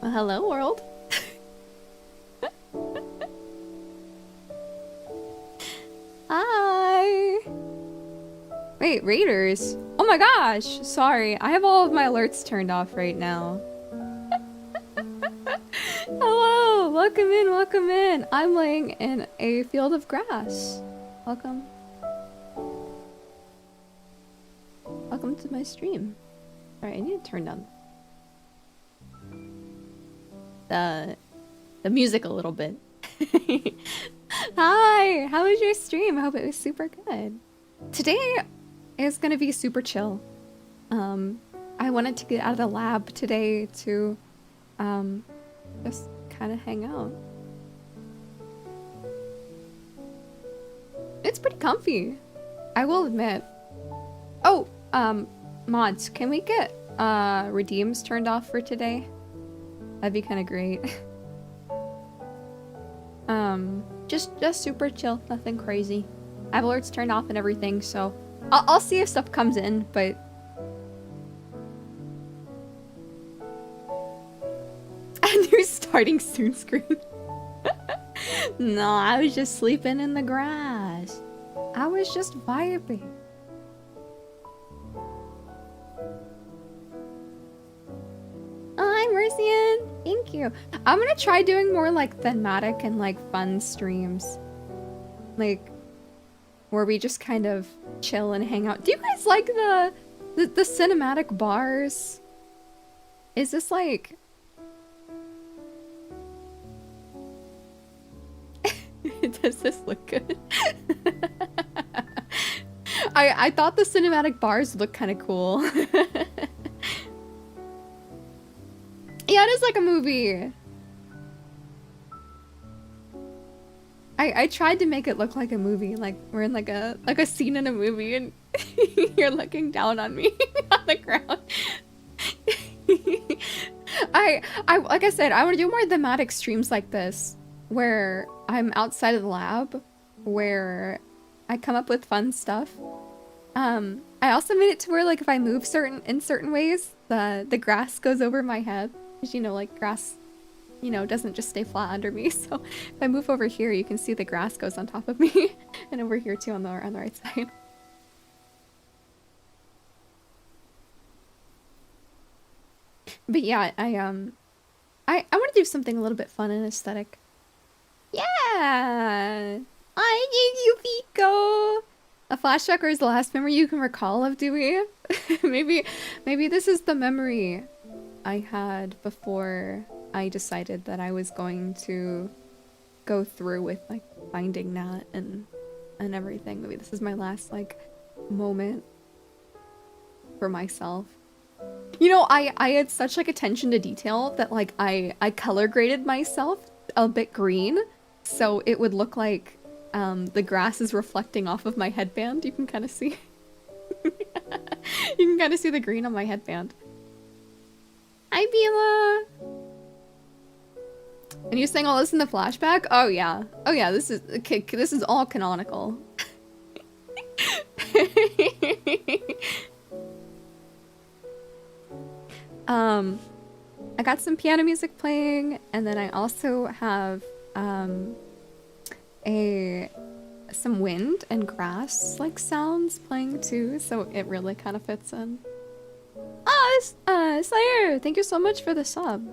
Well, hello, world. Hi. Wait, raiders. Oh my gosh. Sorry. I have all of my alerts turned off right now. Hello. Welcome in. Welcome in. I'm laying in a field of grass. Welcome. Welcome to my stream. Alright, I need to turn down the music a little bit. Hi, how was your stream? I hope it was super good. Today is gonna be super chill. I wanted to get out of the lab today to just kind of hang out. It's pretty comfy, I will admit. Oh, mods, can we get redeems turned off for today? That'd be kind of great. Just super chill, nothing crazy. I have alerts turned off and everything, so I'll see if stuff comes in, but a new starting soon screen. No, I was just sleeping in the grass. I was just vibing. Hi, Mercian. Thank you. I'm gonna try doing more like thematic and like fun streams. Like where we just kind of chill and hang out. Do you guys like the cinematic bars? Is this like does this look good? I thought the cinematic bars looked kind of cool. Yeah, it is like a movie. I tried to make it look like a movie, like we're in like a scene in a movie and you're looking down on me on the ground. I like I said, I want to do more thematic streams like this where I'm outside of the lab, where I come up with fun stuff. I also made it to where like if I move in certain ways, the grass goes over my head. Because you know, like grass, you know, doesn't just stay flat under me. So if I move over here, you can see the grass goes on top of me, and over here too on the right side. But yeah, I want to do something a little bit fun and aesthetic. Yeah, I gave you Pico. A flashback or is the last memory you can recall of Dewey? maybe this is the memory I had before I decided that I was going to go through with like finding Nat and everything. Maybe this is my last like moment for myself. You know, I had such like attention to detail that like I color graded myself a bit green so it would look like the grass is reflecting off of my headband. You can kind of see. You can kind of see the green on my headband. Hi, Bila. And you're saying all this in the flashback? Oh yeah. Oh yeah. This is all canonical. I got some piano music playing, and then I also have some wind and grass like sounds playing too, so it really kind of fits in. Oh, Slayer, thank you so much for the sub.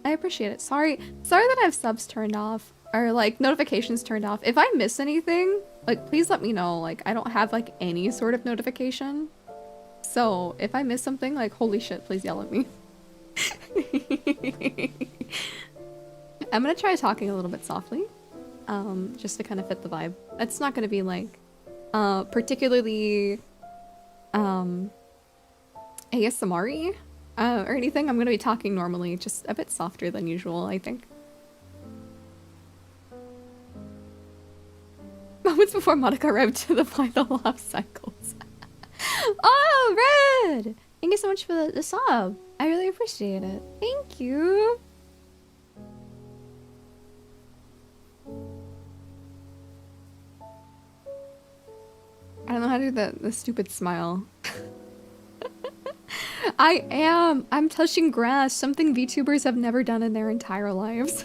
I appreciate it. Sorry that I have subs turned off or like notifications turned off. If I miss anything, like please let me know. Like I don't have like any sort of notification. So if I miss something, like holy shit, please yell at me. I'm gonna try talking a little bit softly, just to kind of fit the vibe. It's not gonna be like, particularly, ASMR-y, or anything. I'm gonna be talking normally, just a bit softer than usual, I think. Moments before Monica arrived to the final lap cycles. Oh, Red! Thank you so much for the sub. I really appreciate it. Thank you. I don't know how to do the stupid smile. I'm touching grass, something VTubers have never done in their entire lives.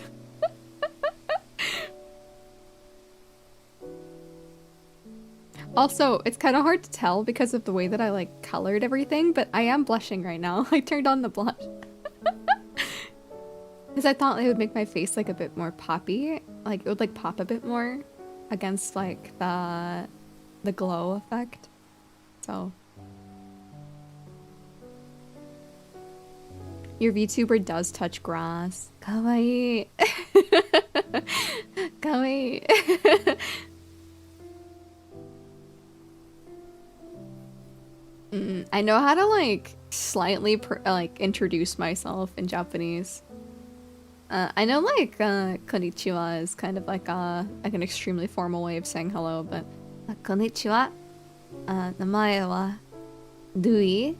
Also, it's kind of hard to tell because of the way that I like colored everything, but I am blushing right now. I turned on the blush. Because I thought it would make my face like a bit more poppy. Like it would like pop a bit more against like the glow effect. So. Your VTuber does touch grass. Kawaii. Kawaii. I know how to like slightly like introduce myself in Japanese. I know like konnichiwa is kind of like an extremely formal way of saying hello, but konnichiwa. Namae wa Duwi.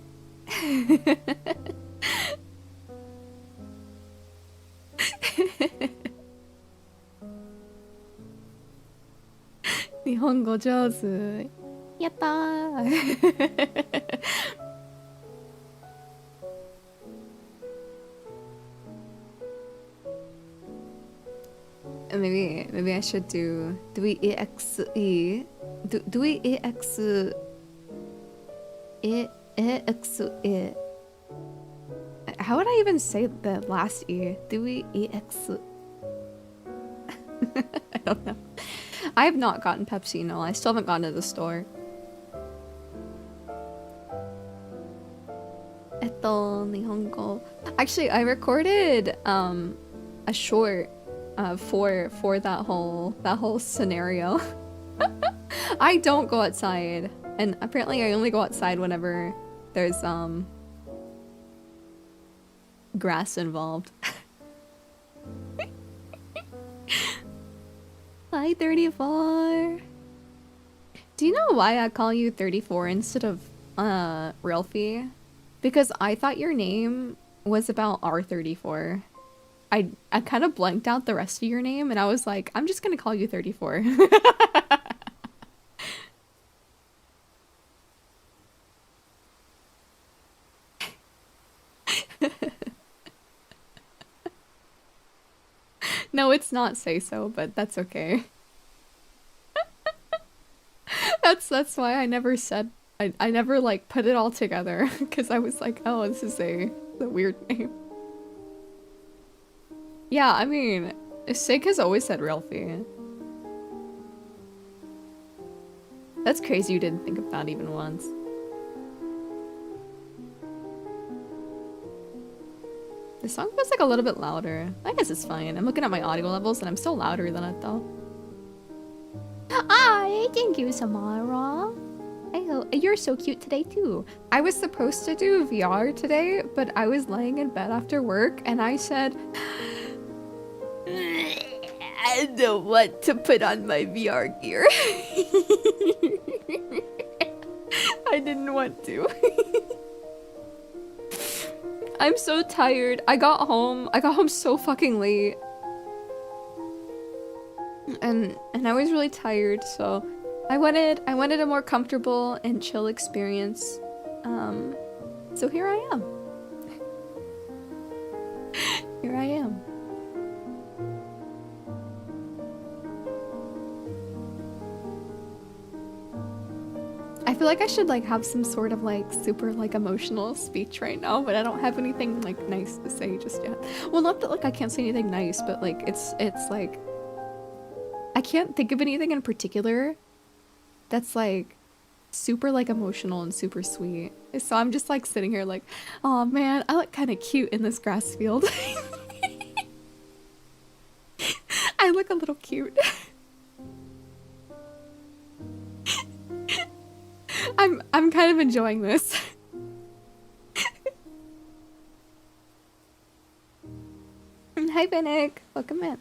Nihongo jouzu. Yatta! Maybe I should do Duwi exe Duwi exe exe. How would I even say the last e? Duwi exe. I don't know. I have not gotten Pepsi, no. I still haven't gone to the store. Nihongo. Actually, I recorded a short for that whole scenario. I don't go outside, and apparently I only go outside whenever there's grass involved. Hi 34. Do you know why I call you 34 instead of Ralphie? Because I thought your name was about R34. I kind of blanked out the rest of your name and I was like, I'm just gonna call you 34. No, it's not say so, but that's okay. That's why I never said I never like put it all together because I was like, oh, this is a weird name. Yeah, I mean, Sig has always said Ralphie. That's crazy you didn't think of that even once. The song feels like a little bit louder. I guess it's fine. I'm looking at my audio levels and I'm still louder than it though. Ah, thank you, Samara. You're so cute today too. I was supposed to do VR today, but I was laying in bed after work and I said, I don't want to put on my VR gear. I didn't want to. I'm so tired. I got home so fucking late. And I was really tired, so I wanted a more comfortable and chill experience. So here I am. Here I am. I feel like I should like have some sort of like super like emotional speech right now, but I don't have anything like nice to say just yet. Well, not that like I can't say anything nice, but like it's like I can't think of anything in particular that's like super like emotional and super sweet. So I'm just like sitting here like, oh man, I look kind of cute in this grass field. I look a little cute. I'm kind of enjoying this. Hi, Benik. Welcome in.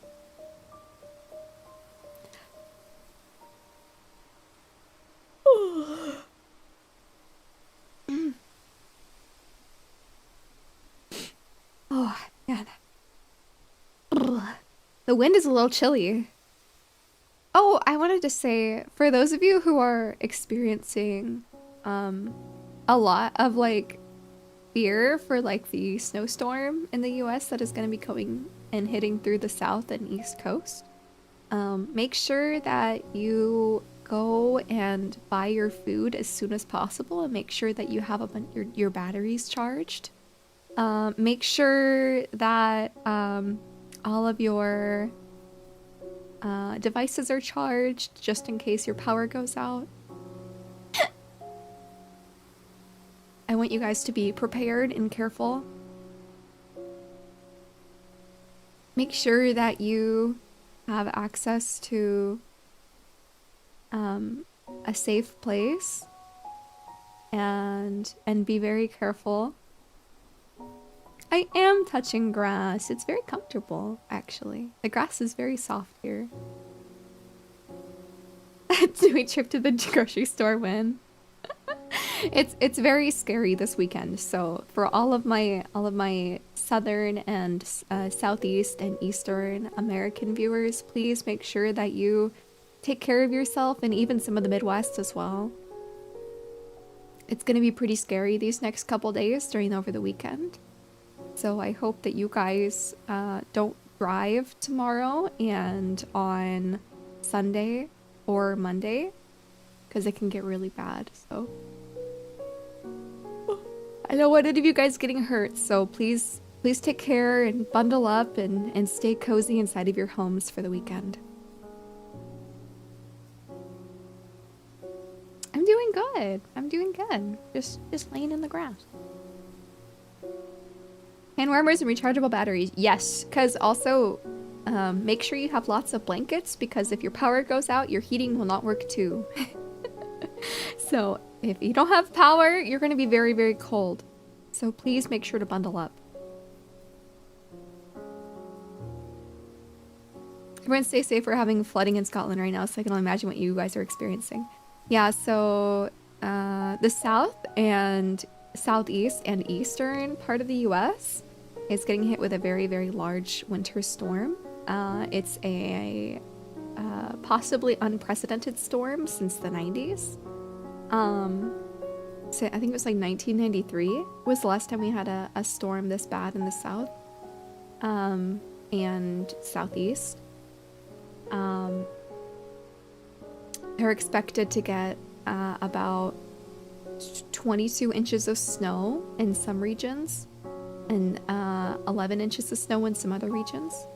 Oh, man. The wind is a little chilly. Oh, I wanted to say, for those of you who are experiencing a lot of like fear for like the snowstorm in the US that is going to be coming and hitting through the south and east coast, make sure that you go and buy your food as soon as possible and make sure that you have your batteries charged. Make sure that all of your devices are charged just in case your power goes out. I want you guys to be prepared and careful. Make sure that you have access to a safe place and be very careful. I am touching grass. It's very comfortable, actually. The grass is very soft here. Do we trip to the grocery store when? It's very scary this weekend. So for all of my southern and southeast and eastern American viewers, please make sure that you take care of yourself, and even some of the Midwest as well. It's gonna be pretty scary these next couple days over the weekend. So I hope that you guys don't drive tomorrow and on Sunday or Monday, because it can get really bad. So I don't want any of you guys getting hurt, so please take care and bundle up and stay cozy inside of your homes for the weekend. I'm doing good. I'm doing good. Just laying in the grass. Hand warmers and rechargeable batteries. Yes, because also make sure you have lots of blankets, because if your power goes out, your heating will not work too. So if you don't have power, you're going to be very, very cold. So please make sure to bundle up. Everyone stay safe. We're having flooding in Scotland right now, so I can only imagine what you guys are experiencing. Yeah, so the south and southeast and eastern part of the US is getting hit with a very, very large winter storm. It's a possibly unprecedented storm since the 90s. So I think it was like 1993 was the last time we had a storm this bad in the south. and southeast. They're expected to get about 22 inches of snow in some regions and 11 inches of snow in some other regions.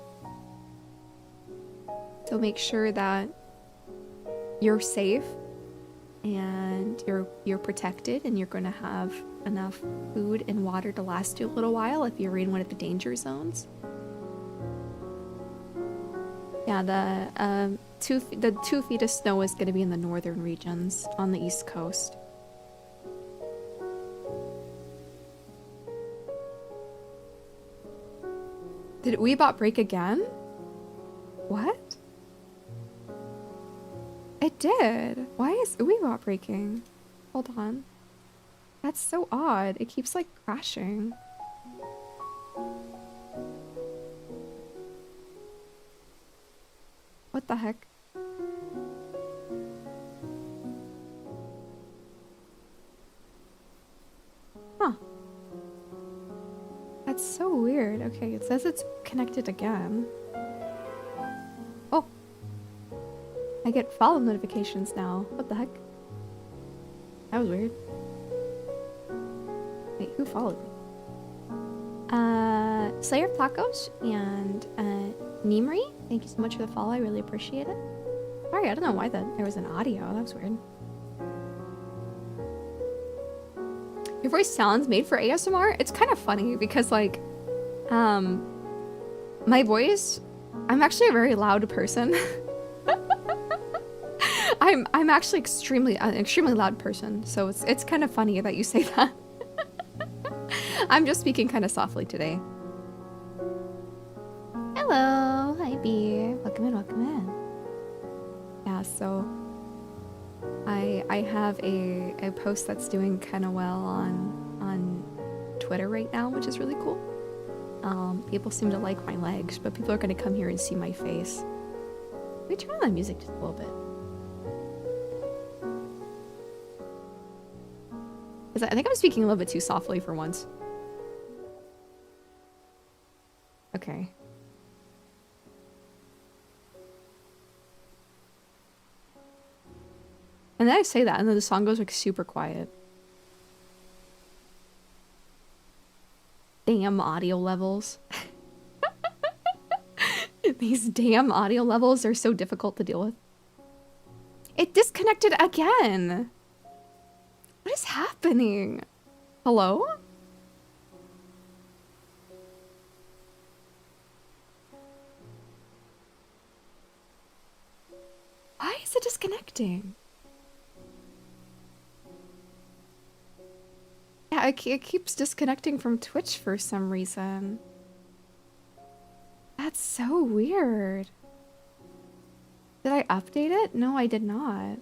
So make sure that you're safe and you're protected and you're going to have enough food and water to last you a little while if you're in one of the danger zones. Yeah, the 2 feet of snow is going to be in the northern regions on the East Coast. Did Weebot break again? What? It did. Why is Weebot breaking? Hold on. That's so odd. It keeps like crashing. What the heck? Huh. That's so weird. Okay, it says it's connected again. Oh. I get follow notifications now. What the heck? That was weird. Wait, who followed me? Slayer of Tacos and Nimri, thank you so much for the follow. I really appreciate it. Sorry, I don't know why there was an audio. That was weird. Your voice sounds made for ASMR. It's kind of funny because like, my voice, I'm actually a very loud person. I'm actually an extremely loud person. So it's kind of funny that you say that. I'm just speaking kind of softly today. Hello, hi B. Welcome in, welcome in. Yeah, so I have a post that's doing kind of well on Twitter right now, which is really cool. People seem to like my legs, but people are going to come here and see my face. Let me turn on the music just a little bit. Because I think I'm speaking a little bit too softly for once. Okay. And then I say that, and then the song goes like super quiet. Damn audio levels. These damn audio levels are so difficult to deal with. It disconnected again. What is happening? Hello? Why is it disconnecting? Yeah, it keeps disconnecting from Twitch for some reason. That's so weird. Did I update it? No, I did not.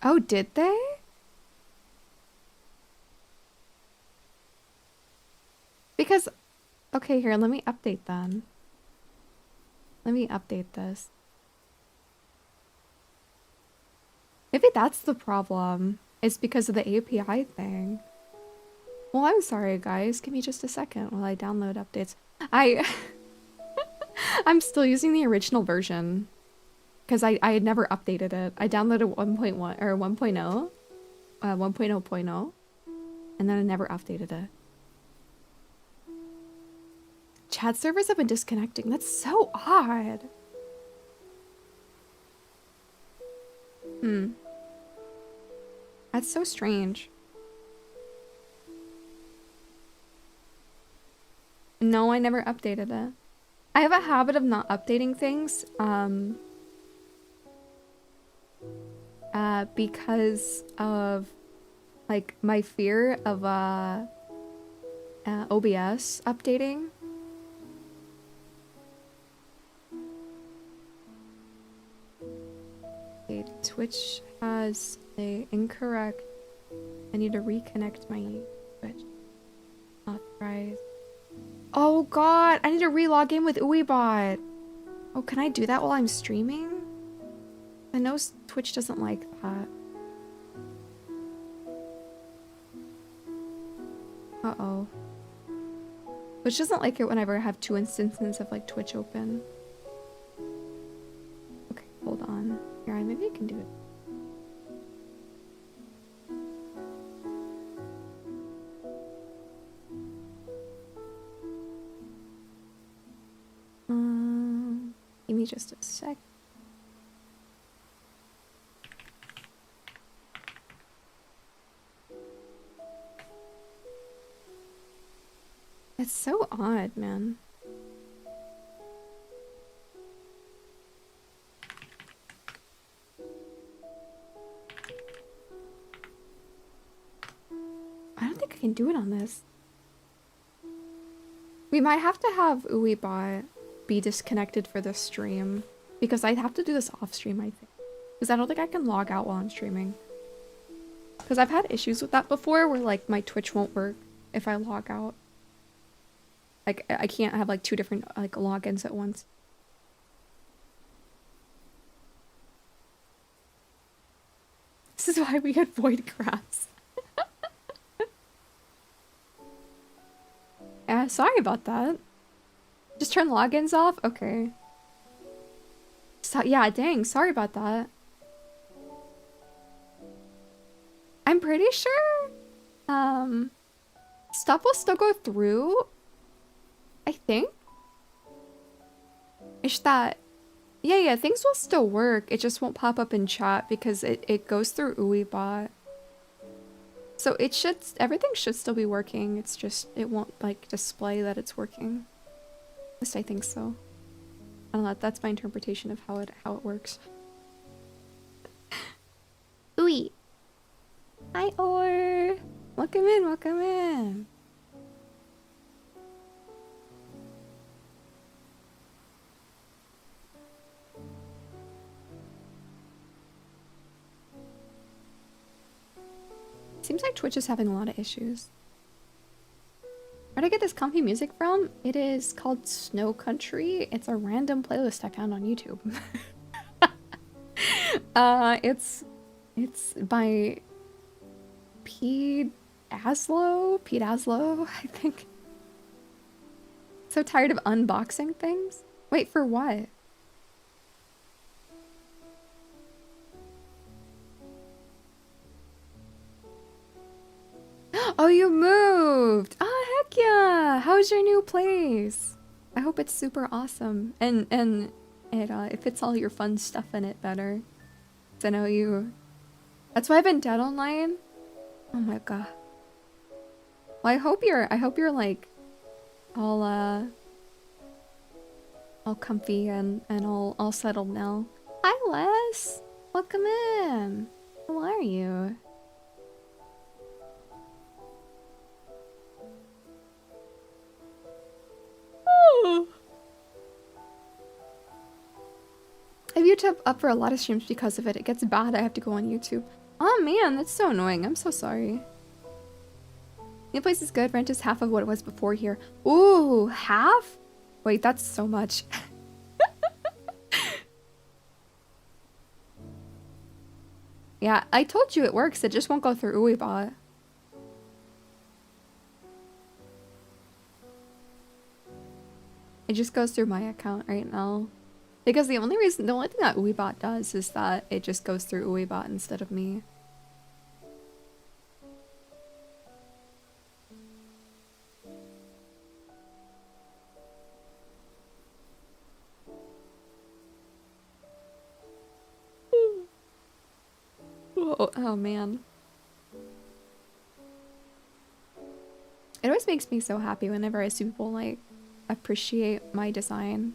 Oh, did they? Because, okay, here, let me update then. Let me update this. Maybe that's the problem. It's because of the API thing. Well, I'm sorry, guys. Give me just a second while I download updates. I'm still using the original version. Because I had never updated it. I downloaded 1.1 or 1.0. 1.0.0. And then I never updated it. Chat servers have been disconnecting. That's so odd. That's so strange. No, I never updated it. I have a habit of not updating things, because of, like, my fear of, OBS updating. Okay, Twitch has a incorrect. I need to reconnect my Twitch. Authorize. Oh god, I need to re-log in with Uibot. Oh, can I do that while I'm streaming? I know Twitch doesn't like that. Uh-oh. Twitch doesn't like it whenever I have 2 instances of like Twitch open. Okay, hold on. Here, maybe I can do it. Give me just a sec. It's so odd, man. I don't think I can do it on this. We might have to have UiBot be disconnected for this stream. Because I'd have to do this off stream, I think. Because I don't think I can log out while I'm streaming. Because I've had issues with that before where like my Twitch won't work if I log out. Like I can't have like 2 different like logins at once. This is why we get void grass. Yeah, sorry about that. Just turn logins off? Okay. So, yeah, dang, sorry about that. I'm pretty sure, stuff will still go through, I think. It's that, yeah, things will still work. It just won't pop up in chat because it goes through UiBot. So it should, everything should still be working. It's just, it won't like display that it's working. At least I think so. I don't know, that's my interpretation of how it works. Ui. Hi, Or. Welcome in, welcome in. Seems like Twitch is having a lot of issues. Where'd I get this comfy music from? It is called Snow Country. It's a random playlist I found on YouTube. It's by Pete Aslow, I think. So tired of unboxing things? Wait, for what? Oh, you moved! Oh, heck yeah! How's your new place? I hope it's super awesome. And it fits all your fun stuff in it better. 'Cause I know you... That's why I've been dead online? Oh my god. Well, I hope you're like all comfy and all settled now. Hi, Les! Welcome in! How are you? I've YouTube up for a lot of streams because of it. It gets bad, I have to go on YouTube. Oh man, that's so annoying. I'm so sorry. New place is good. Rent is half of what it was before here. Ooh, half? Wait, that's so much. Yeah, I told you it works. It just won't go through UiBot. It just goes through my account right now. Because the only thing that UiBot does is that it just goes through UiBot instead of me. Oh man. It always makes me so happy whenever I see people like appreciate my design.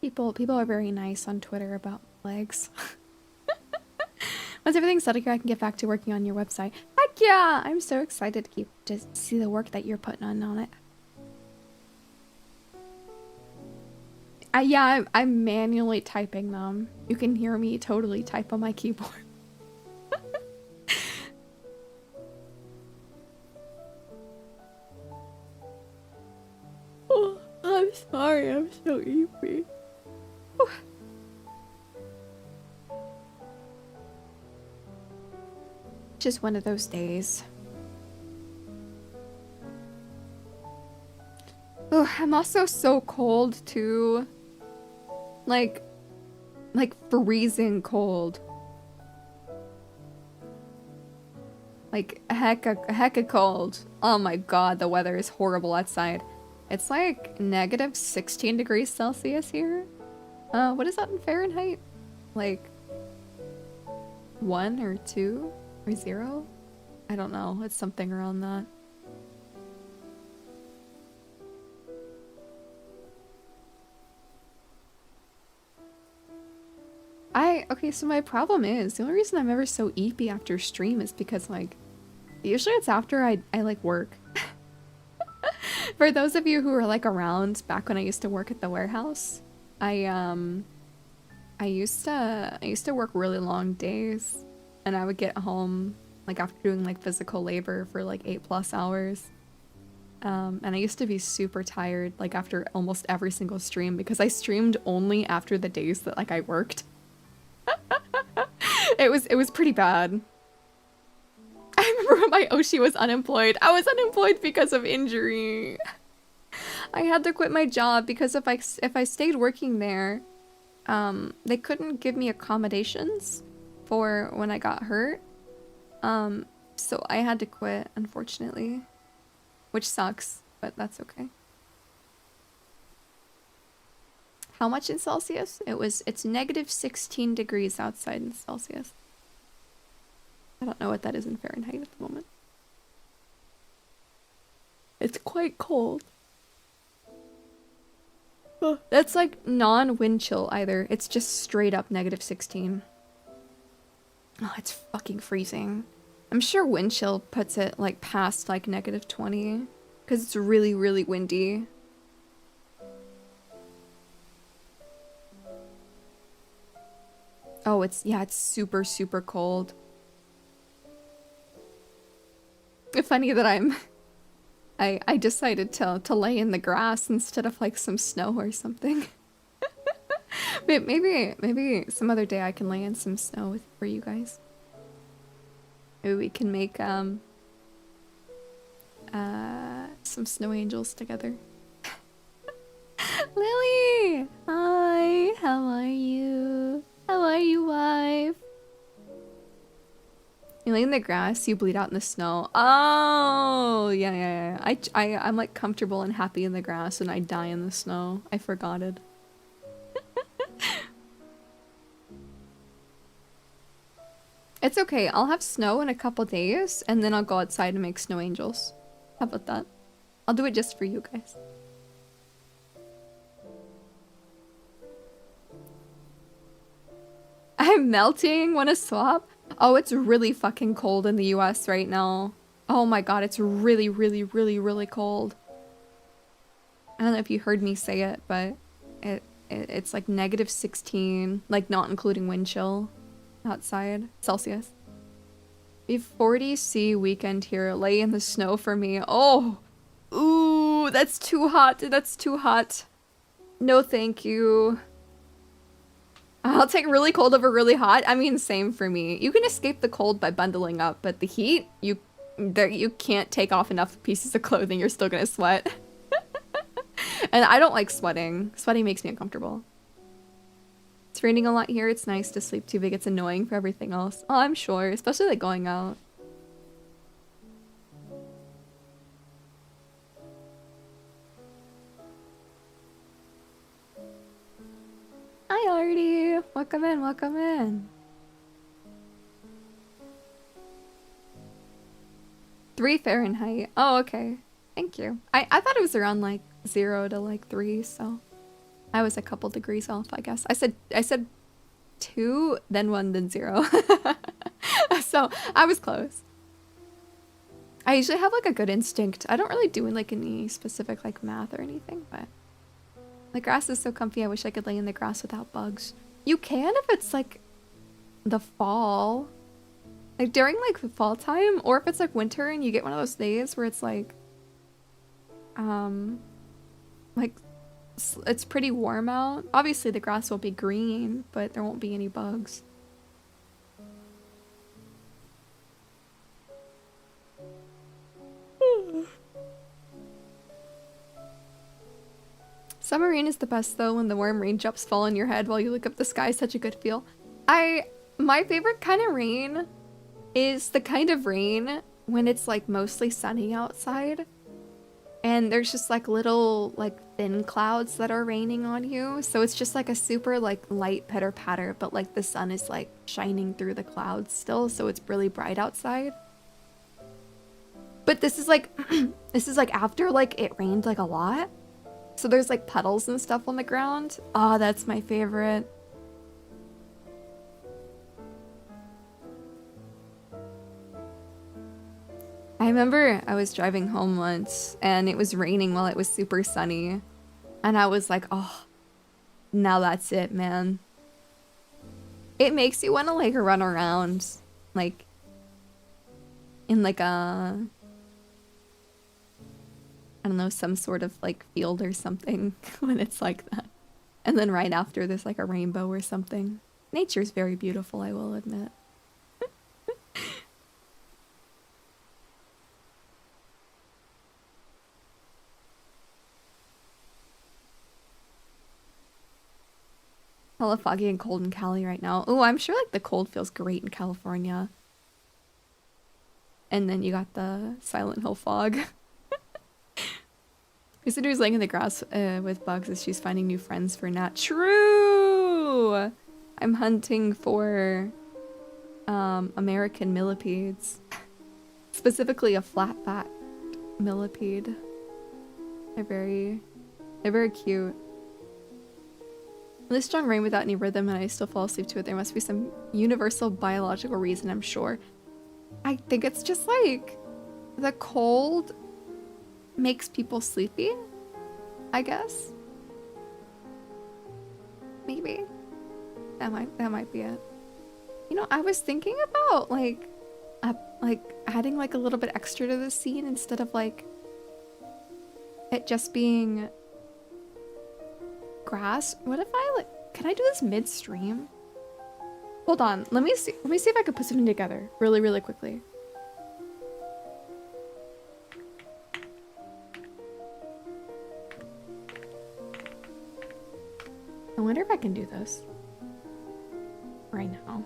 People are very nice on Twitter about legs. Once everything's settled here, I can get back to working on your website. Heck yeah! I'm so excited to see the work that you're putting on it. Yeah, I'm manually typing them. You can hear me totally type on my keyboard. sorry, I'm so eepy. Just one of those days. Oh, I'm also so cold too. Like freezing cold. Like a heck of cold. Oh my god, the weather is horrible outside. It's like negative 16 degrees Celsius here. What is that in Fahrenheit? Like 1 or 2 or 0? I don't know. It's something around that. Okay, so my problem is, the only reason I'm ever so eepy after stream is because, like, usually it's after I like, work. For those of you who are, like, around back when I used to work at the warehouse, I used to work really long days, and I would get home, like, after doing, like, physical labor for, like, 8+ hours. And I used to be super tired, like, after almost every single stream, because I streamed only after the days that, like, I worked. It was pretty bad. I remember when my Oshi was unemployed. I was unemployed because of injury. I had to quit my job because if I stayed working there, they couldn't give me accommodations for when I got hurt. So I had to quit, unfortunately. Which sucks, but that's okay. How much in Celsius? It's negative 16 degrees outside in Celsius. I don't know what that is in Fahrenheit at the moment. It's quite cold. Oh, that's like non-wind chill either. It's just straight up negative 16. Oh, it's fucking freezing. I'm sure wind chill puts it like past like negative 20 because it's really, really windy. Oh, it's super, super cold. It's funny that I decided to lay in the grass instead of like some snow or something. But maybe some other day I can lay in some snow for you guys. Maybe we can make some snow angels together. Lily! Hi, how are you? How are you, wife? You lay in the grass, you bleed out in the snow. Oh, yeah. I'm like comfortable and happy in the grass and I die in the snow. I forgot it. It's okay, I'll have snow in a couple days and then I'll go outside and make snow angels. How about that? I'll do it just for you guys. I'm melting, wanna swap? Oh, it's really fucking cold in the US right now. Oh my god, it's really, really, really, really cold. I don't know if you heard me say it, but it's like negative 16, like not including wind chill outside, Celsius. We have 40°C weekend here, lay in the snow for me. Oh, ooh, that's too hot, that's too hot. No thank you. I'll take really cold over really hot. I mean, same for me. You can escape the cold by bundling up, but the heat, you can't take off enough pieces of clothing. You're still gonna sweat. And I don't like sweating. Sweating makes me uncomfortable. It's raining a lot here. It's nice to sleep too big. It's annoying for everything else. Oh, I'm sure. Especially like going out. Hi, Artie. Welcome in, welcome in. 3 Fahrenheit. Oh, okay. Thank you. I thought it was around like 0 to like 3, so I was a couple degrees off, I guess. I said 2, then 1, then 0. So I was close. I usually have like a good instinct. I don't really do like any specific like math or anything, but the grass is so comfy. I wish I could lay in the grass without bugs. You can if it's like the fall, like during like fall time, or if it's like winter and you get one of those days where it's like it's pretty warm out. Obviously the grass will be green, but there won't be any bugs. Summer rain is the best though, when the warm raindrops fall on your head while you look up the sky. Such a good feel. My favorite kind of rain is the kind of rain when it's like mostly sunny outside and there's just like little like thin clouds that are raining on you. So it's just like a super like light pitter patter, but like the sun is like shining through the clouds still, so it's really bright outside. But this is like this is like after like it rained like a lot. So there's like puddles and stuff on the ground. Oh, that's my favorite. I remember I was driving home once and it was raining while it was super sunny. And I was like, oh, now that's it, man. It makes you want to like run around like in like a, I don't know, some sort of like field or something when it's like that. And then right after there's like a rainbow or something. Nature's very beautiful, I will admit. Hella foggy and cold in Cali right now. Oh, I'm sure like the cold feels great in California. And then you got the Silent Hill fog. Visitor's laying in the grass with bugs as she's finding new friends for Nat. True! I'm hunting for American millipedes. Specifically a flat-backed millipede. They're very cute. This strong rain without any rhythm and I still fall asleep to it. There must be some universal biological reason, I'm sure. I think it's just like the cold makes people sleepy, I guess. Maybe. That might be it. You know, I was thinking about like adding like a little bit extra to the scene instead of like it just being grass. What if I like, can I do this midstream? Hold on, let me see if I can put something together really quickly. I wonder if I can do this right now.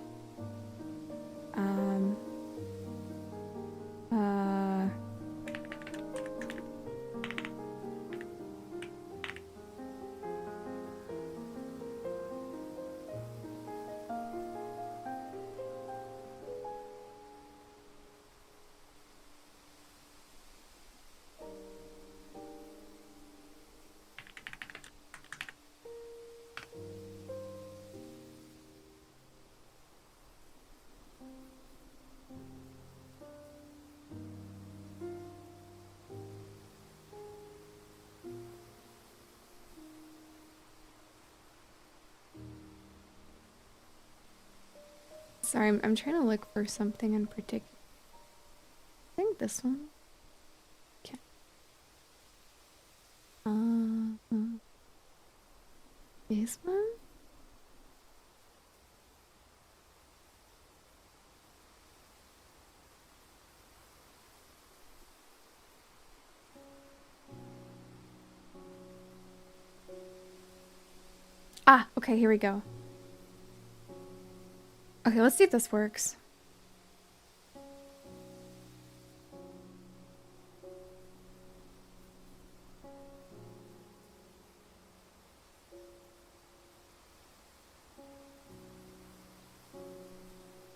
Sorry, I'm trying to look for something in particular. I think this one. Okay. This one? Ah, okay, here we go. Okay, let's see if this works.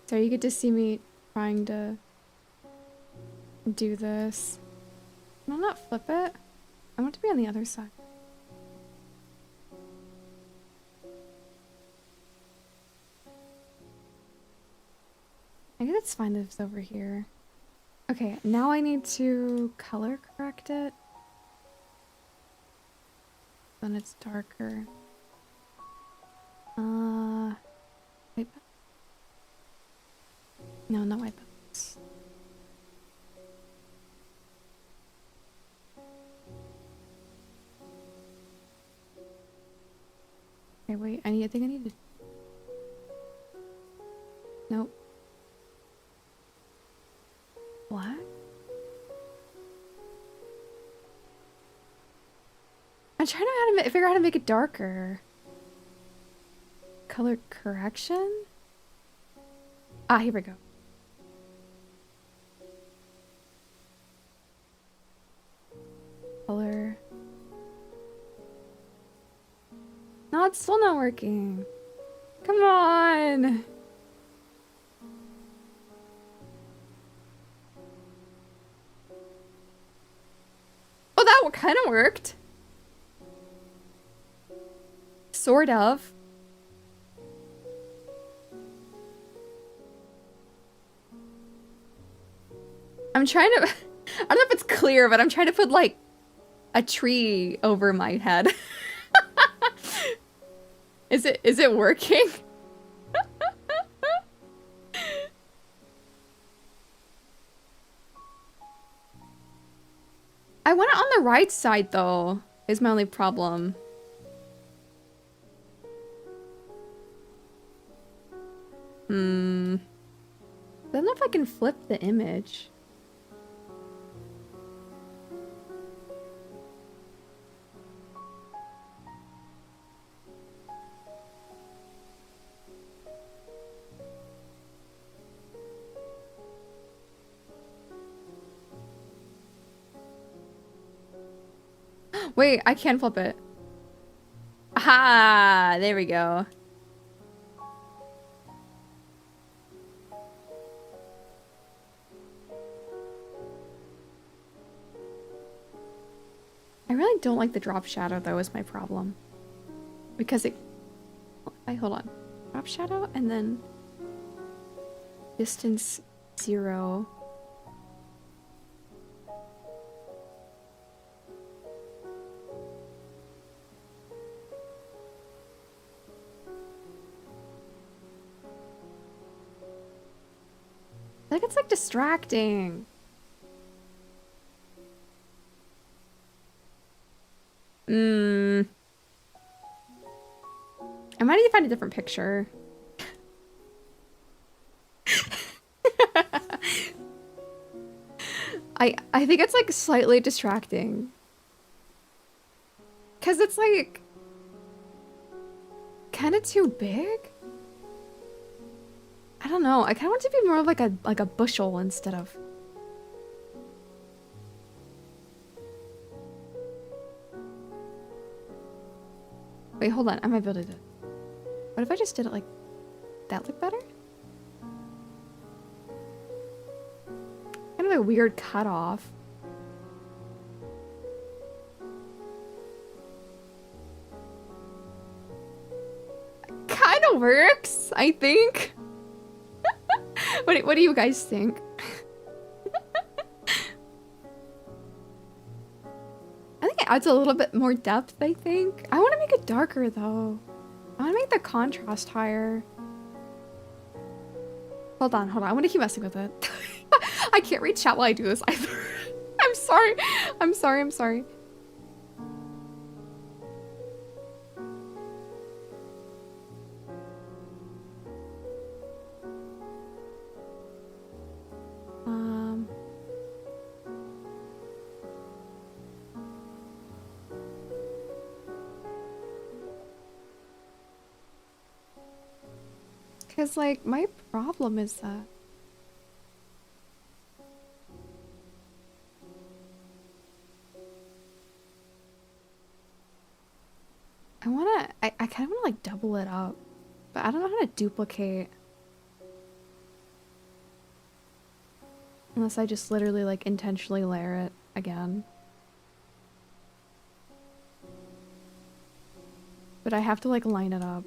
So you get to see me trying to do this. Can I not flip it? I want to be on the other side. I guess it's fine that it's over here. Okay, now I need to color correct it. Then it's darker. Wait. No, not white balance. Okay, wait. I think I need to... Nope. Black? I'm trying to figure out how to make it darker. Color correction? Ah, here we go. Color. No, it's still not working. Come on. Oh, that kind of worked. Sort of. I'm trying to... I don't know if it's clear, but I'm trying to put, like, a tree over my head. Is it working? I want it on the right side, though, is my only problem. I don't know if I can flip the image. Wait, I can flip it. Aha! There we go. I really don't like the drop shadow, though, is my problem. Because it... hold on. Drop shadow and then... distance 0. Like, it's like distracting. I might need to find a different picture. I think it's like slightly distracting. 'Cause it's like kind of too big. I don't know. I kind of want it to be more of like a bushel instead of... Wait, hold on. I might be able to do it. What if I just did it like that? Look better? Kind of a weird cutoff. Kind of works, I think. What do you guys think? I think it adds a little bit more depth, I think. I want to make it darker, though. I want to make the contrast higher. Hold on. I want to keep messing with it. I can't read chat while I do this either. I'm sorry. I'm sorry. Because, like, my problem is that... I kind of want to, like, double it up. But I don't know how to duplicate. Unless I just literally, like, intentionally layer it again. But I have to, like, line it up.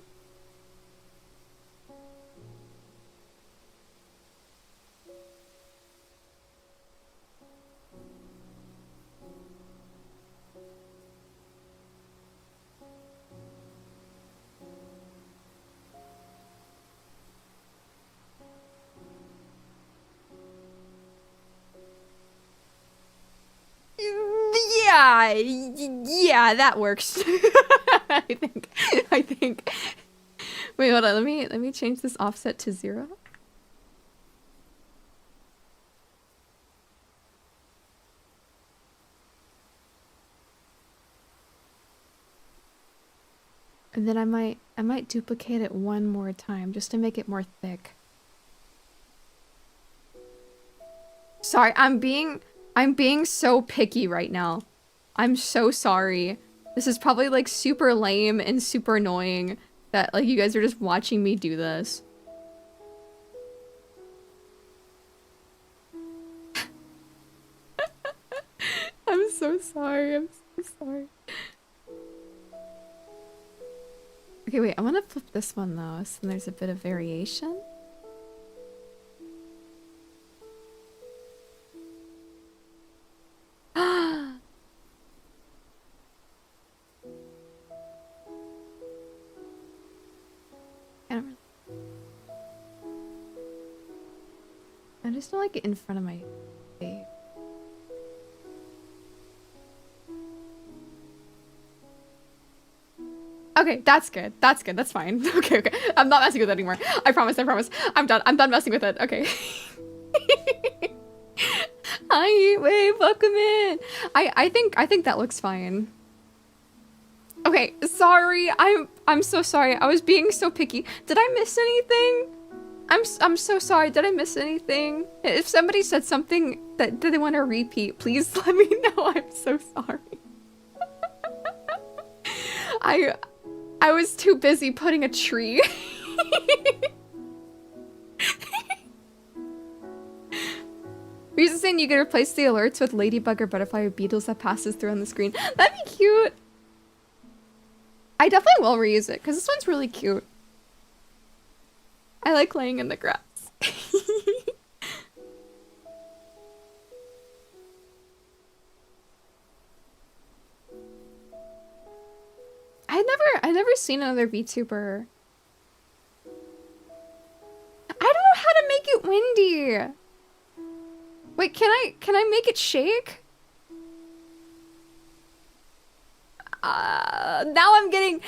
Yeah, that works. I think. Wait, hold on. Let me change this offset to 0. And then I might duplicate it one more time just to make it more thick. Sorry, I'm being so picky right now. I'm so sorry. This is probably like super lame and super annoying that like you guys are just watching me do this. I'm so sorry. I'm so sorry. Okay, wait, I want to flip this one though, so there's a bit of variation. I just don't like it in front of my face. Okay, that's good. That's good. That's fine. Okay, okay. I'm not messing with it anymore. I promise. I promise. I'm done. I'm done messing with it. Okay. Hi, wait, welcome in. I think that looks fine. Okay, sorry. I'm so sorry. I was being so picky. Did I miss anything? I'm so sorry. Did I miss anything? If somebody said something that they want to repeat, please let me know. I'm so sorry. I was too busy putting a tree. Reason saying you could replace the alerts with ladybug or butterfly or beetles that passes through on the screen. That'd be cute. I definitely will reuse it because this one's really cute. I like laying in the grass. I've never seen another VTuber. I don't know how to make it windy. Wait, can I make it shake? Now I'm getting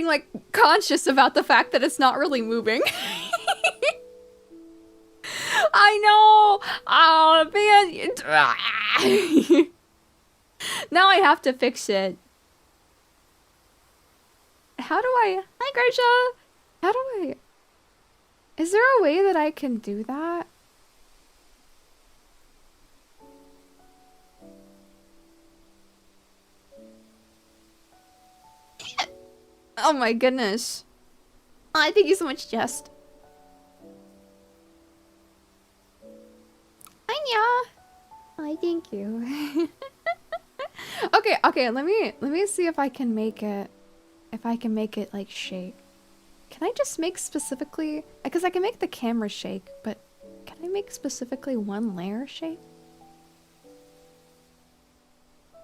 like conscious about the fact that it's not really moving. I know. Oh man. Now I have to fix it. How do I? Hi, Grisha. How do I? Is there a way that I can do that? Oh my goodness. Oh, thank you so much, Jest. Hiya. Oh, thank you. Okay, let me see if I can make it. If I can make it like shake. Can I just make specifically, because I can make the camera shake, but can I make specifically one layer shake?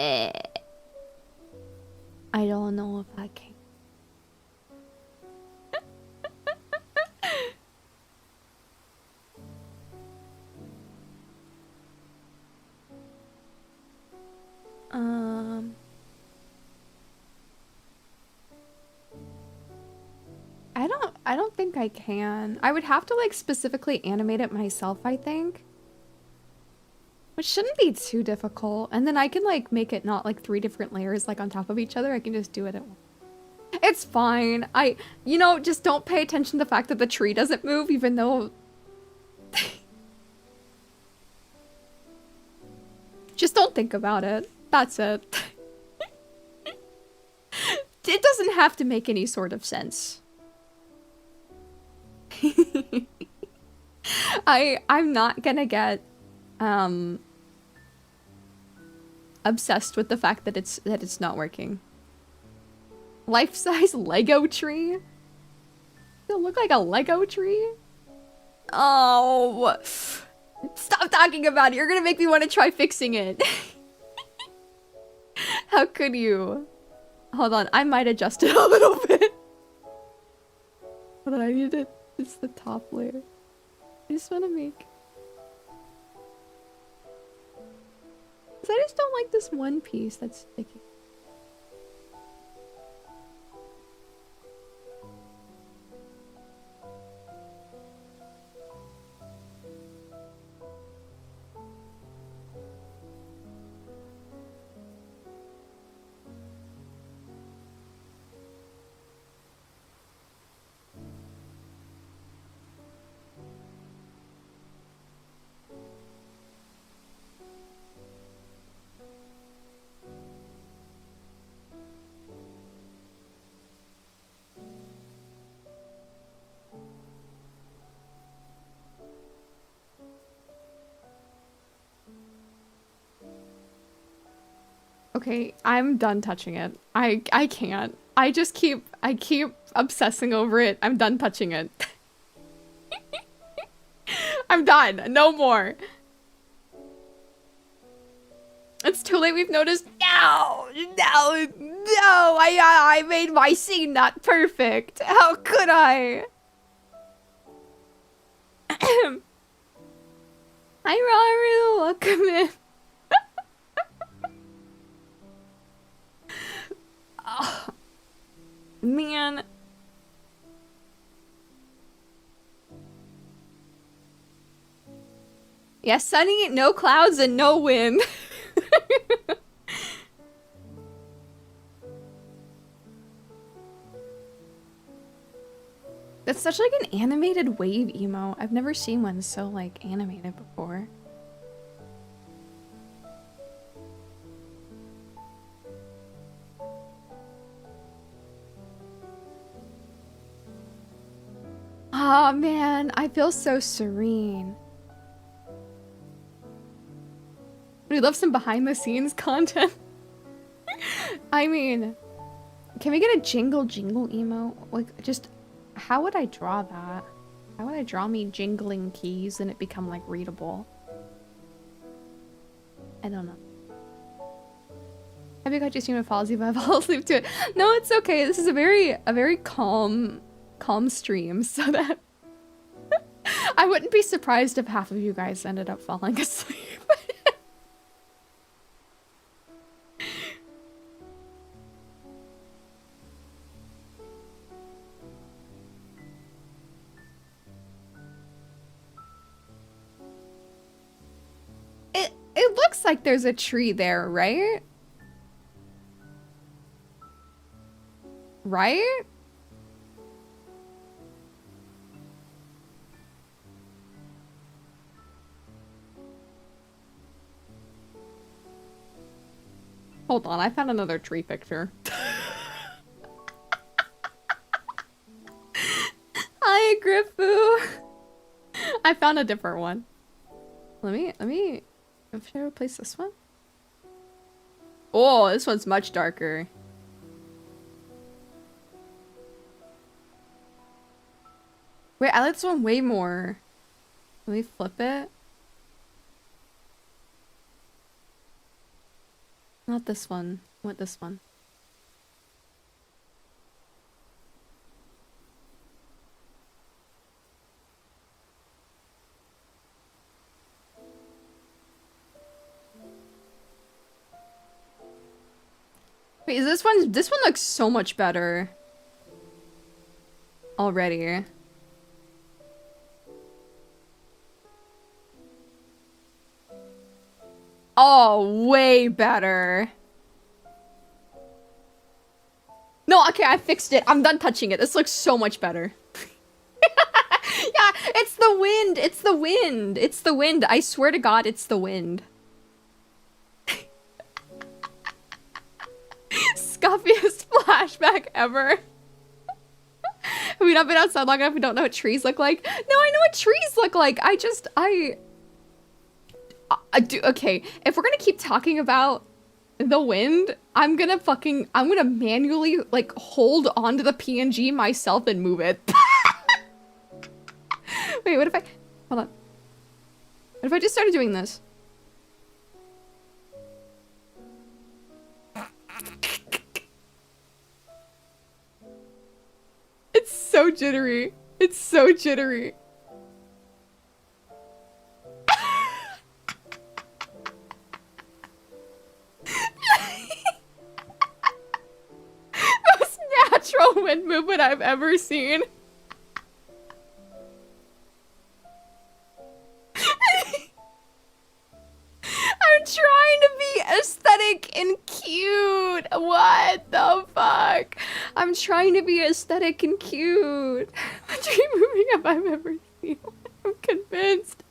I don't know if I can. I don't think I can. I would have to like specifically animate it myself, I think. Which shouldn't be too difficult. And then I can like make it not like 3 different layers like on top of each other. I can just do it at once. It's fine. You know, just don't pay attention to the fact that the tree doesn't move even though... Just don't think about it. That's it. It doesn't have to make any sort of sense. I'm not gonna get obsessed with the fact that it's not working. Life-size Lego tree? It'll look like a Lego tree? Oh, stop talking about it. You're gonna make me want to try fixing it. How could you? Hold on, I might adjust it a little bit. Hold on, I need to... It's the top layer. I just want to make... Because I just don't like this one piece that's sticky. Okay, I'm done touching it. I can't. I keep obsessing over it. I'm done touching it. I'm done. No more. It's too late. We've noticed. No, no, no. I made my scene not perfect. How could I? Hi, Raru. Welcome in. Oh, man. Yeah, sunny, no clouds, and no wind. That's such like an animated wave emo. I've never seen one so like animated before. Oh man, I feel so serene. We love some behind the scenes content. I mean, can we get a jingle jingle emo? Like, just, how would I draw that? How would I draw me jingling keys and it become like readable? I don't know. Have you got your stream of policy if I fall asleep to it? No, it's okay. This is a very calm stream, so that I wouldn't be surprised if half of you guys ended up falling asleep. It looks like there's a tree there, right? Right? Hold on, I found another tree picture. Hi, Griffu. I found a different one. Let me, should I replace this one? Oh, this one's much darker. Wait, I like this one way more. Let me flip it. Not this one. I want this one. Wait, is this one? This one looks so much better already. Oh, way better. No, okay, I fixed it. I'm done touching it. This looks so much better. Yeah, it's the wind. It's the wind. It's the wind. I swear to God, it's the wind. Scuffiest flashback ever. Have we not been outside long enough? We don't know what trees look like. No, I know what trees look like. I do. Okay, if we're gonna keep talking about the wind, I'm gonna manually like hold onto the PNG myself and move it. Wait, what if I, hold on. What if I just started doing this? It's so jittery. It's so jittery. Most natural wind movement I've ever seen. I'm trying to be aesthetic and cute. What the fuck? I'm trying to be aesthetic and cute. The dream moving up I've ever seen. I'm convinced.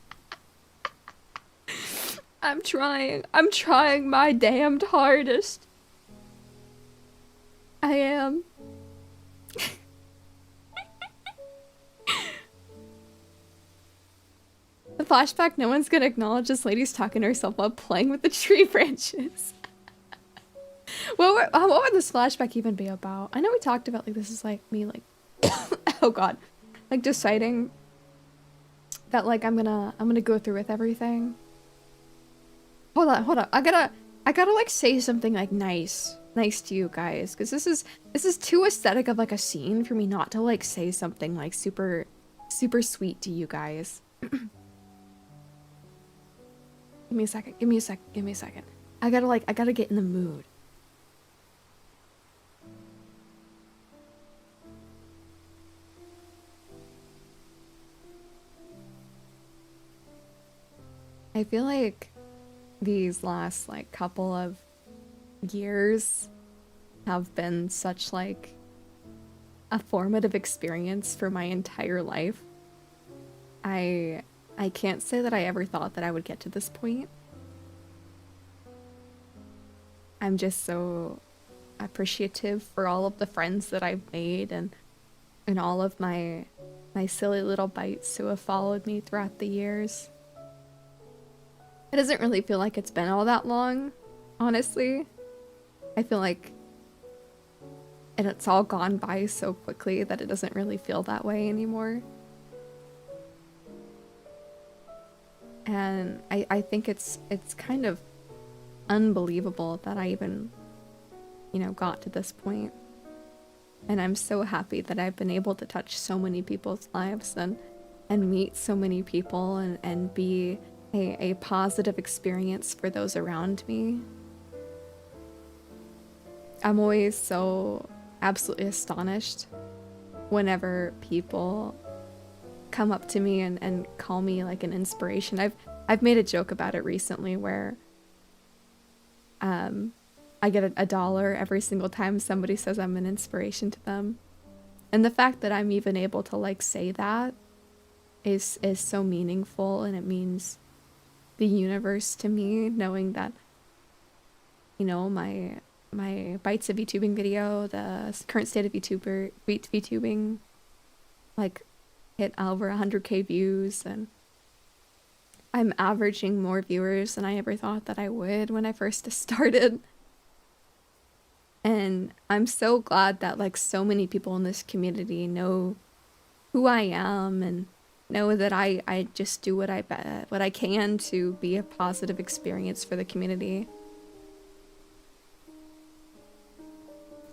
I'm trying. I'm trying my damned hardest. I am. The flashback, no one's gonna acknowledge this lady's talking to herself while playing with the tree branches. What would this flashback even be about? I know we talked about like this is like me like oh god, like deciding that like I'm gonna go through with everything. Hold on. I gotta like say something like nice to you guys, because this is too aesthetic of like a scene for me not to like say something like super sweet to you guys. Give me a second. I gotta get in the mood. I feel like these last like couple of years have been such like a formative experience for my entire life. I can't say that I ever thought that I would get to this point. I'm just so appreciative for all of the friends that I've made and all of my silly little bites who have followed me throughout the years. It doesn't really feel like it's been all that long, honestly. I feel like it's all gone by so quickly that it doesn't really feel that way anymore. And I think it's kind of unbelievable that I even, you know, got to this point. And I'm so happy that I've been able to touch so many people's lives and meet so many people and be a positive experience for those around me. I'm always so absolutely astonished whenever people come up to me and call me like an inspiration. I've made a joke about it recently where I get a dollar every single time somebody says I'm an inspiration to them. And the fact that I'm even able to like say that is so meaningful, and it means the universe to me, knowing that, you know, my Bites of VTubing video, the current state of VTubing, like hit over 100k views, and I'm averaging more viewers than I ever thought that I would when I first started. And I'm so glad that like so many people in this community know who I am and know that I just do what I can to be a positive experience for the community.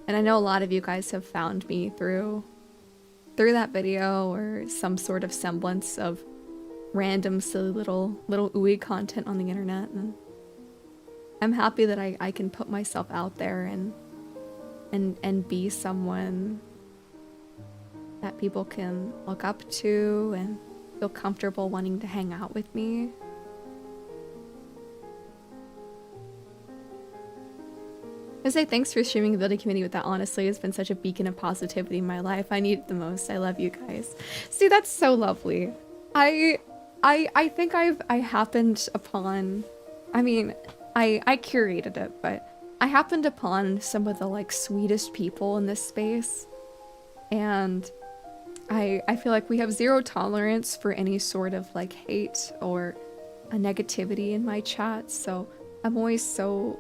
And I know a lot of you guys have found me through that video or some sort of semblance of random silly little ooey content on the internet, and I'm happy that I can put myself out there and be someone that people can look up to and feel comfortable wanting to hang out with me. I say thanks for streaming and building community with that. Honestly, it's been such a beacon of positivity in my life. I need it the most. I love you guys. See, that's so lovely. I think I happened upon, I mean, I curated it, but I happened upon some of the like sweetest people in this space, and I feel like we have zero tolerance for any sort of like hate or a negativity in my chat. So I'm always so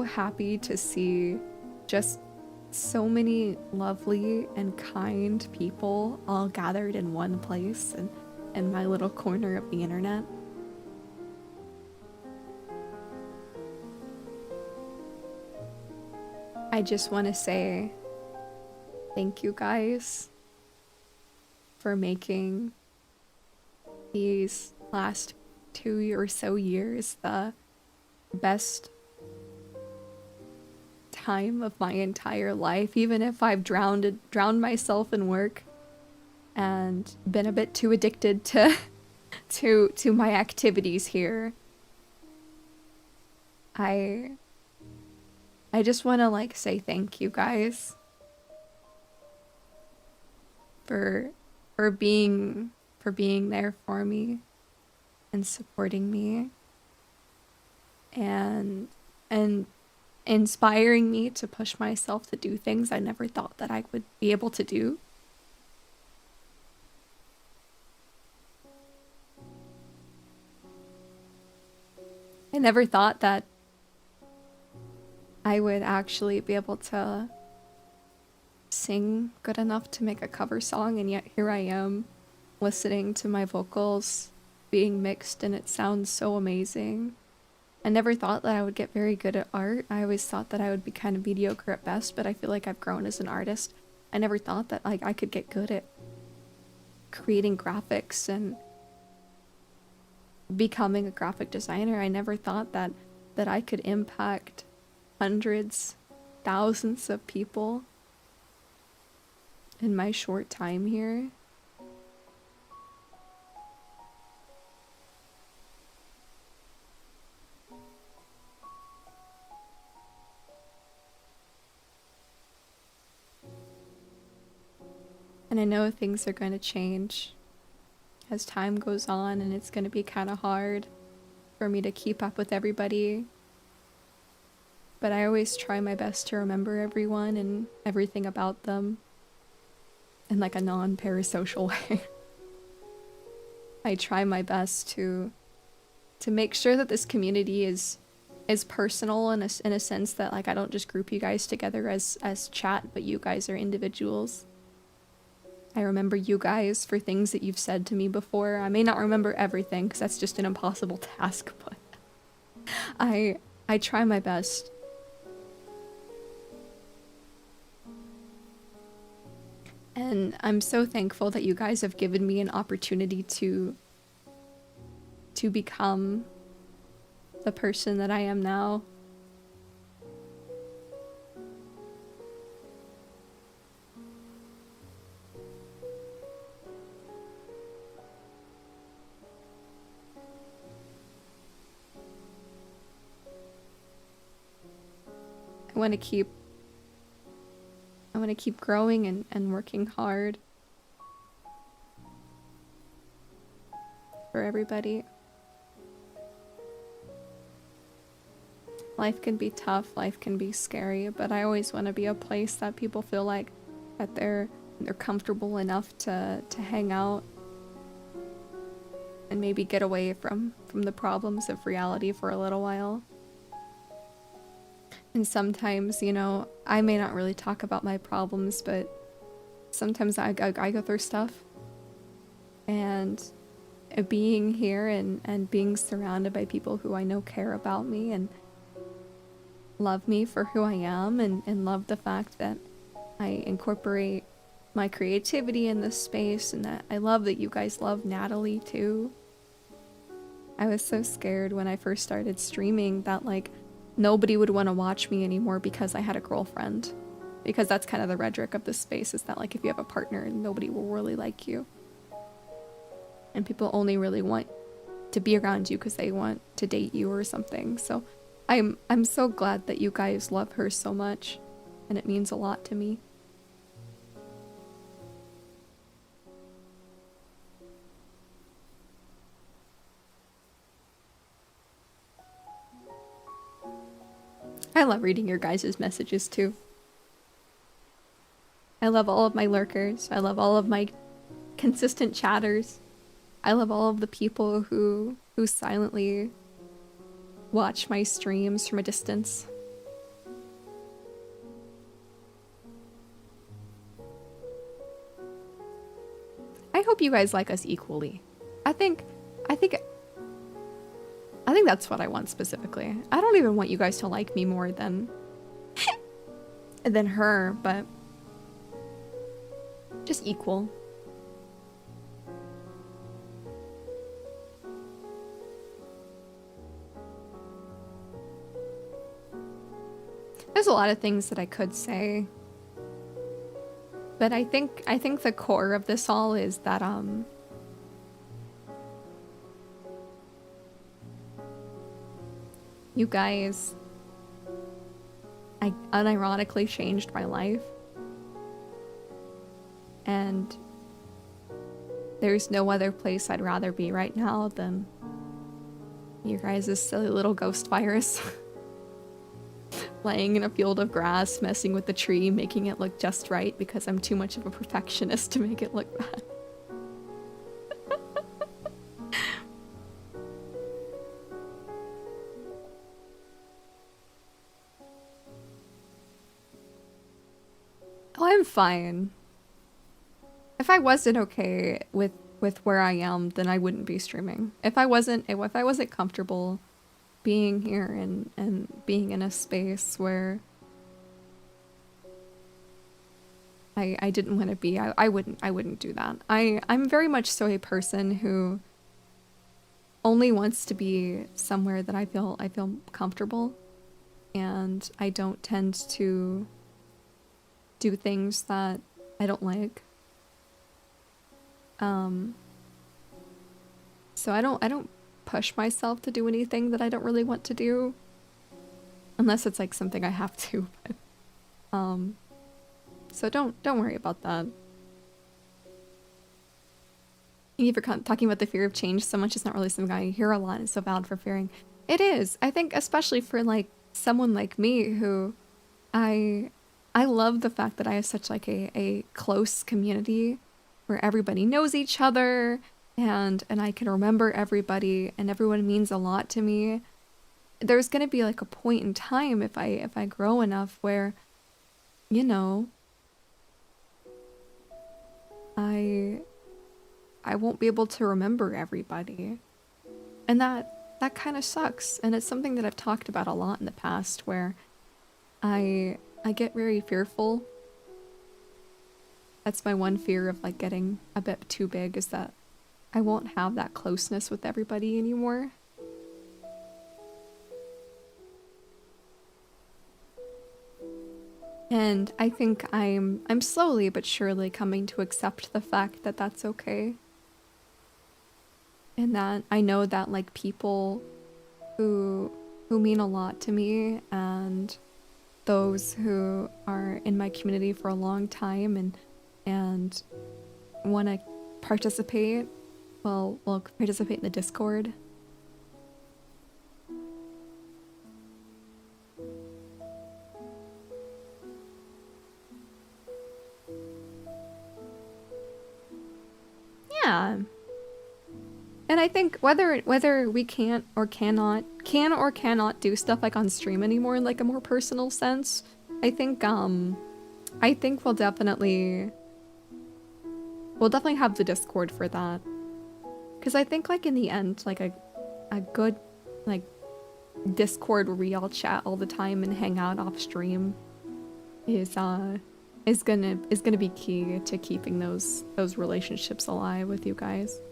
happy to see just so many lovely and kind people all gathered in one place and in my little corner of the internet. I just want to say thank you guys for making these last 2 or so years the best time of my entire life, even if I've drowned myself in work and been a bit too addicted to to my activities here. I just want to like say thank you guys for being there for me and supporting me and inspiring me to push myself to do things I never thought that I would be able to do. I never thought that I would actually be able to sing good enough to make a cover song, and yet here I am listening to my vocals being mixed and it sounds so amazing. I never thought that I would get very good at art. I always thought that I would be kind of mediocre at best, but I feel like I've grown as an artist. I never thought that like I could get good at creating graphics and becoming a graphic designer. I never thought that I could impact hundreds, thousands of people in my short time here. And I know things are going to change as time goes on, and it's going to be kind of hard for me to keep up with everybody. But I always try my best to remember everyone and everything about them in like a non-parasocial way. I try my best to make sure that this community is personal in a sense that like I don't just group you guys together as chat, but you guys are individuals. I remember you guys for things that you've said to me before. I may not remember everything because that's just an impossible task, but I try my best. And I'm so thankful that you guys have given me an opportunity to become the person that I am now. I want to keep growing and working hard for everybody. Life can be tough, life can be scary, but I always want to be a place that people feel like that they're comfortable enough to hang out and maybe get away from the problems of reality for a little while. And sometimes, you know, I may not really talk about my problems, but sometimes I go through stuff. And being here and being surrounded by people who I know care about me and love me for who I am and love the fact that I incorporate my creativity in this space, and that I love that you guys love Natalie too. I was so scared when I first started streaming that like nobody would want to watch me anymore because I had a girlfriend. Because that's kind of the rhetoric of this space, is that like if you have a partner, nobody will really like you. And people only really want to be around you because they want to date you or something. So I'm so glad that you guys love her so much, and it means a lot to me. I love reading your guys' messages too. I love all of my lurkers. I love all of my consistent chatters. I love all of the people who silently watch my streams from a distance. I hope you guys like us equally. I think that's what I want specifically. I don't even want you guys to like me more than her, but just equal. There's a lot of things that I could say, but I think the core of this all is that you guys, I unironically changed my life, and there's no other place I'd rather be right now than you guys' silly little ghost virus. Laying in a field of grass, messing with the tree, making it look just right because I'm too much of a perfectionist to make it look bad. I'm fine. If I wasn't okay with where I am, then I wouldn't be streaming. If I wasn't comfortable being here and being in a space where I didn't want to be, I wouldn't do that. I'm very much so a person who only wants to be somewhere that I feel comfortable, and I don't tend to do things that I don't like. So I don't push myself to do anything that I don't really want to do, unless it's like something I have to. But, so don't worry about that. Thank you for talking about the fear of change so much. It's not really something I hear a lot. It's so valid for fearing. It is. I think especially for like someone like me who I love the fact that I have such like a close community where everybody knows each other and I can remember everybody and everyone means a lot to me. There's going to be like a point in time if I grow enough where, you know, I won't be able to remember everybody. And that kind of sucks. And it's something that I've talked about a lot in the past where I get very fearful. That's my one fear of like getting a bit too big, is that I won't have that closeness with everybody anymore. And I think I'm slowly but surely coming to accept the fact that that's okay. And that I know that like people who mean a lot to me and those who are in my community for a long time and want to participate, will participate in the Discord. Yeah. And I think whether we can or cannot do stuff like on stream anymore in like a more personal sense, I think we'll definitely have the Discord for that. Because I think like in the end, like a good like Discord where we all chat all the time and hang out off stream is gonna be key to keeping those relationships alive with you guys.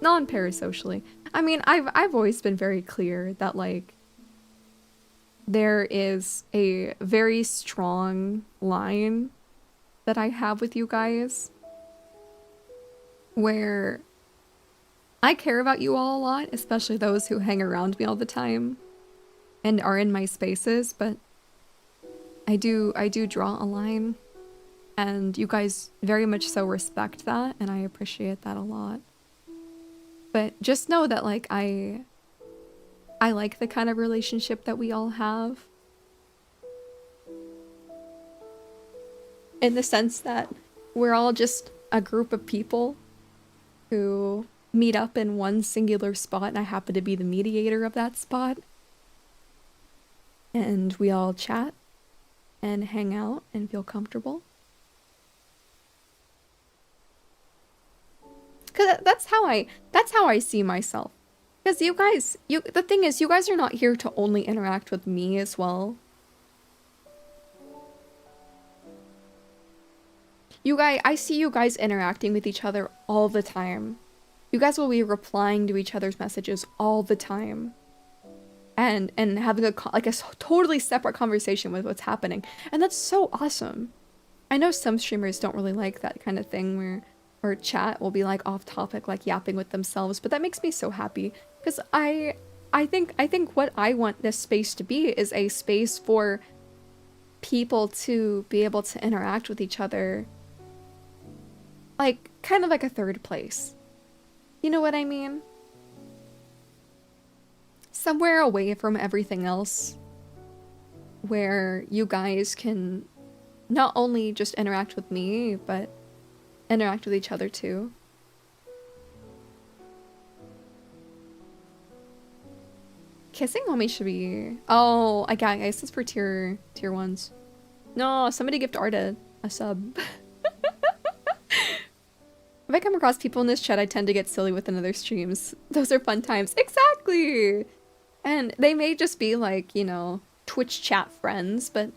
Non-parasocially. I mean, I've always been very clear that like there is a very strong line that I have with you guys where I care about you all a lot, especially those who hang around me all the time and are in my spaces, but I do draw a line, and you guys very much so respect that, and I appreciate that a lot. But just know that like I like the kind of relationship that we all have, in the sense that we're all just a group of people who meet up in one singular spot, and I happen to be the mediator of that spot. And we all chat and hang out and feel comfortable. Cause that's how I see myself. Because the thing is, you guys are not here to only interact with me as well. I see you guys interacting with each other all the time. You guys will be replying to each other's messages all the time. And having a totally separate conversation with what's happening. And that's so awesome. I know some streamers don't really like that kind of thing where chat will be like off topic, like yapping with themselves, but that makes me so happy. Because I think what I want this space to be is a space for people to be able to interact with each other. Like, kind of like a third place. You know what I mean? Somewhere away from everything else, where you guys can not only just interact with me, but interact with each other too. Kissing Mommy should be... Oh, I guess it's for tier 1s. No, somebody gift arted. a sub. If I come across people in this chat, I tend to get silly with another streams. Those are fun times. Exactly! And they may just be like, you know, Twitch chat friends, but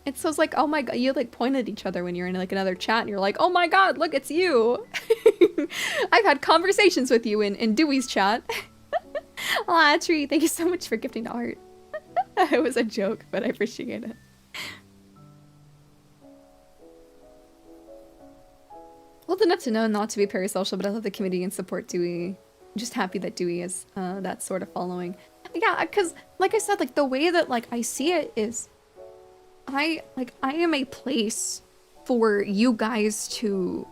it's so like, oh my god, you like point at each other when you're in like another chat and you're like, oh my god, look, it's you! I've had conversations with you in Dewey's chat. Aw, Tree, thank you so much for gifting the art. It was a joke, but I appreciate it. Old enough to know not to be parasocial, but I love the community and support Dewey. I'm just happy that Dewey is that sort of following. Yeah, because like I said, like the way that like I see it is I am a place for you guys to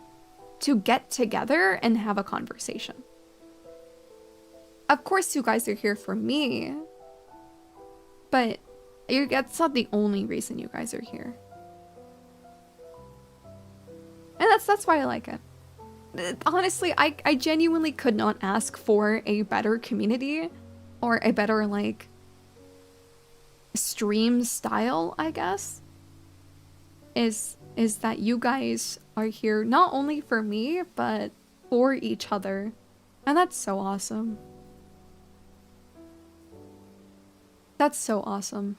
get together and have a conversation. Of course you guys are here for me, but that's not the only reason you guys are here. And that's why I like it. Honestly, I genuinely could not ask for a better community or a better, like, stream style, I guess. Is that you guys are here not only for me, but for each other. And that's so awesome. That's so awesome.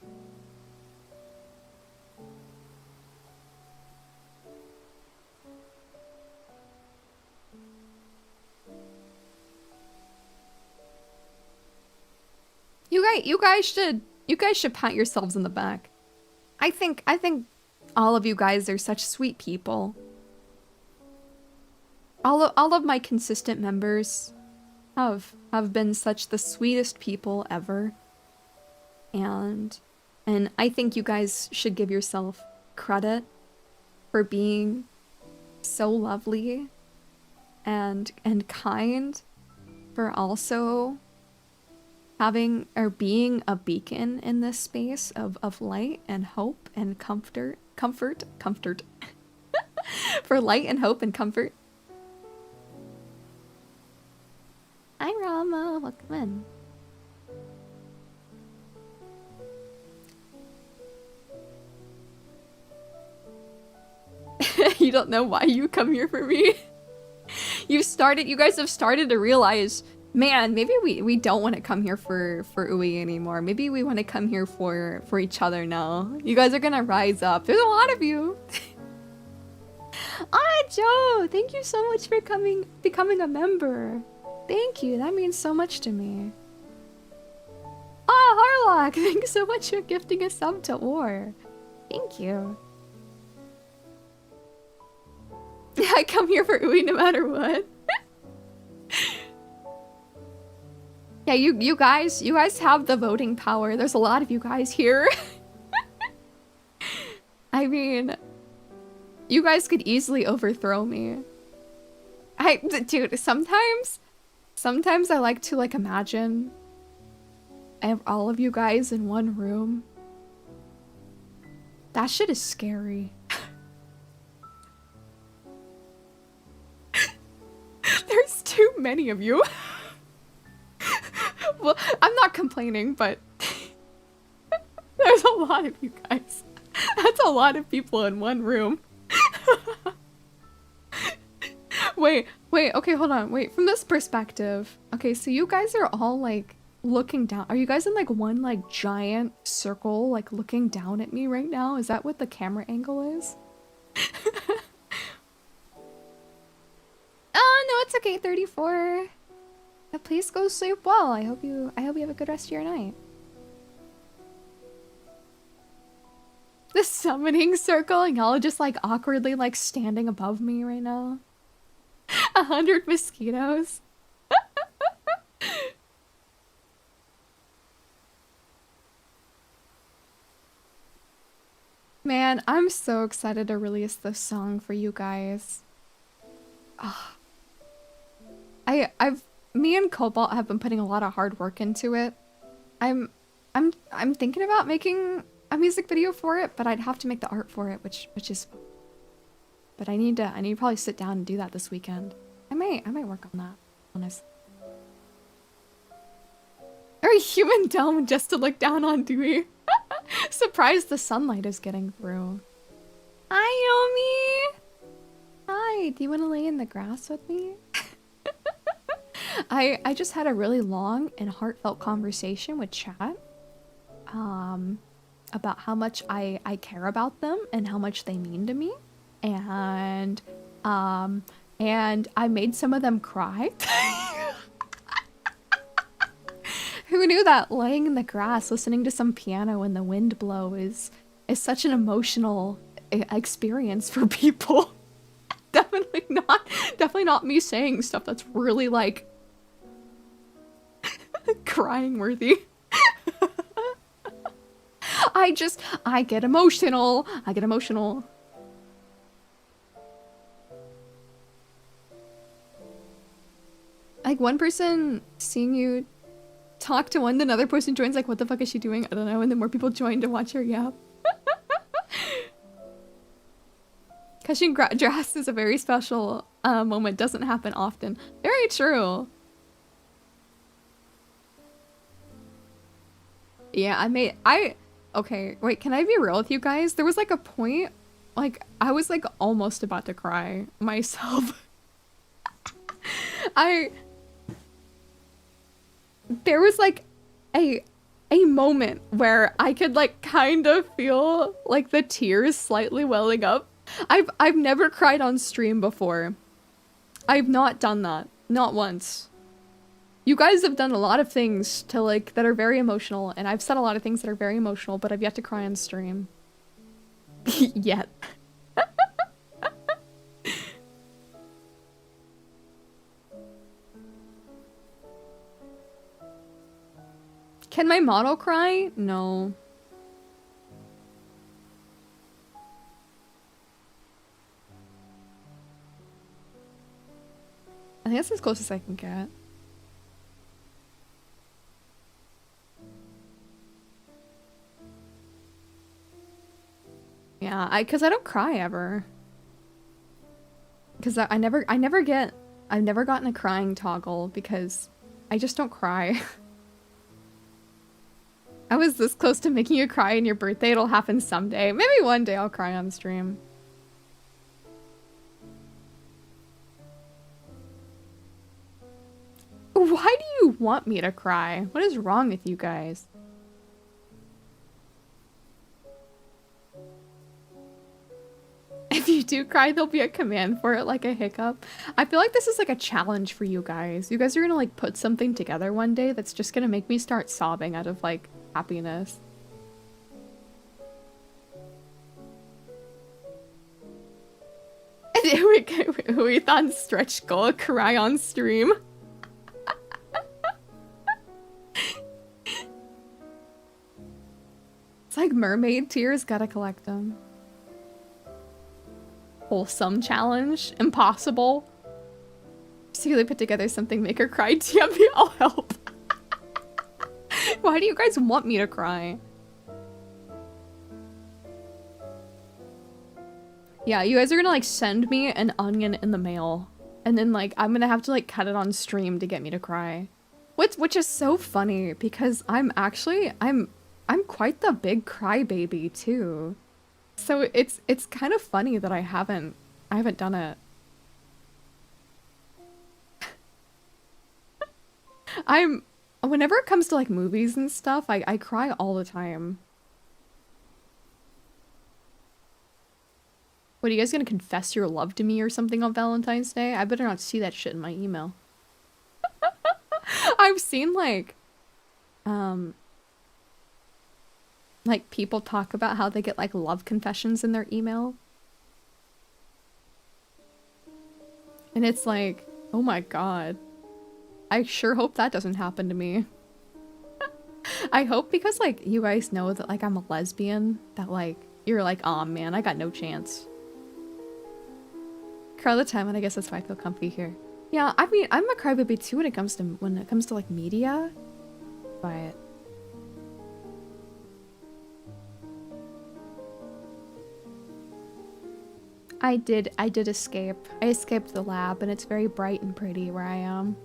You guys should pat yourselves in the back. I think all of you guys are such sweet people. All of my consistent members have been such the sweetest people ever. And I think you guys should give yourself credit for being so lovely and kind, for also having or being a beacon in this space of light and hope and comfort for light and hope and comfort. Hi Rama, welcome in. You don't know why you come here for me? You guys have started to realize, man, maybe we don't want to come here for Uwe anymore. Maybe we want to come here for each other now. You guys are gonna rise up. There's a lot of you. Ah, Joe, thank you so much for becoming a member. Thank you, that means so much to me. Ah, Harlock, thanks so much for gifting a sub to Or. Thank you. I come here for Uwe no matter what. Yeah, you guys have the voting power. There's a lot of you guys here. I mean, you guys could easily overthrow me. Dude, sometimes I like to like imagine I have all of you guys in one room. That shit is scary. There's too many of you. Well, I'm not complaining, but there's a lot of you guys. That's a lot of people in one room. Wait, okay, hold on. Wait, from this perspective. Okay, so you guys are all like looking down. Are you guys in like one like giant circle like looking down at me right now? Is that what the camera angle is? Oh, no, it's okay, 34. Please go sleep well. I hope you have a good rest of your night. The summoning circle and y'all just like awkwardly like standing above me right now. 100 mosquitoes. Man, I'm so excited to release this song for you guys. Oh. Me and Cobalt have been putting a lot of hard work into it. I'm thinking about making a music video for it, but I'd have to make the art for it, which is. But I need to probably sit down and do that this weekend. I might work on that, honestly. Or a human dome just to look down on Dewey. Surprised the sunlight is getting through. Hi, Yomi! Hi, do you want to lay in the grass with me? I just had a really long and heartfelt conversation with chat about how much I care about them and how much they mean to me. And um and I made some of them cry. Who knew that laying in the grass listening to some piano and the wind blow is such an emotional experience for people. Definitely not me saying stuff that's really like crying worthy. I get emotional. I get emotional. Like one person seeing you talk to one, another person joins like, what the fuck is she doing? I don't know. And then more people join to watch her yap. Catching grass is a very special moment. Doesn't happen often. Very true. Yeah, okay, wait, can I be real with you guys? There was like a point, like, I was like almost about to cry myself. There was like a moment where I could like kind of feel like the tears slightly welling up. I've never cried on stream before. I've not done that. Not once. You guys have done a lot of things to like that are very emotional, and I've said a lot of things that are very emotional, but I've yet to cry on stream. Yet. Can my model cry? No. I think that's as close as I can get. Yeah, cause I don't cry ever. Cause I've never gotten a crying toggle because I just don't cry. I was this close to making you cry on your birthday. It'll happen someday. Maybe one day I'll cry on stream. Why do you want me to cry? What is wrong with you guys? If you do cry, there'll be a command for it, like a hiccup. I feel like this is like a challenge for you guys. You guys are gonna like put something together one day that's just gonna make me start sobbing out of like happiness. We thought stretch goal cry on stream. It's like mermaid tears, gotta collect them. Wholesome challenge, impossible. Secretly put together something, make her cry. TMB, I'll help. Why do you guys want me to cry? Yeah, you guys are gonna like send me an onion in the mail, and then like I'm gonna have to like cut it on stream to get me to cry. Which is so funny because I'm quite the big crybaby too. So it's kind of funny that I haven't done it. Whenever it comes to like movies and stuff, I cry all the time. What, are you guys gonna confess your love to me or something on Valentine's Day? I better not see that shit in my email. I've seen like people talk about how they get like love confessions in their email. And it's like, oh my god. I sure hope that doesn't happen to me. I hope because like you guys know that like I'm a lesbian, that like you're like, aw man, I got no chance. Cry all the time, and I guess that's why I feel comfy here. Yeah, I mean, I'm a crybaby too when it comes to like media, but I did escape. I escaped the lab, and it's very bright and pretty where I am.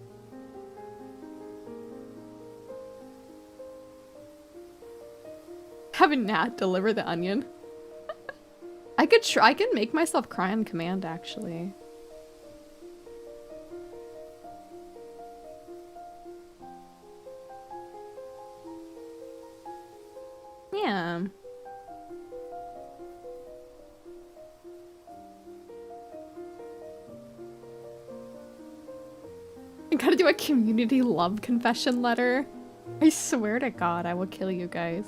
Have a gnat deliver the onion. I could try. I can make myself cry on command, actually. Yeah. I gotta do a community love confession letter. I swear to God, I will kill you guys.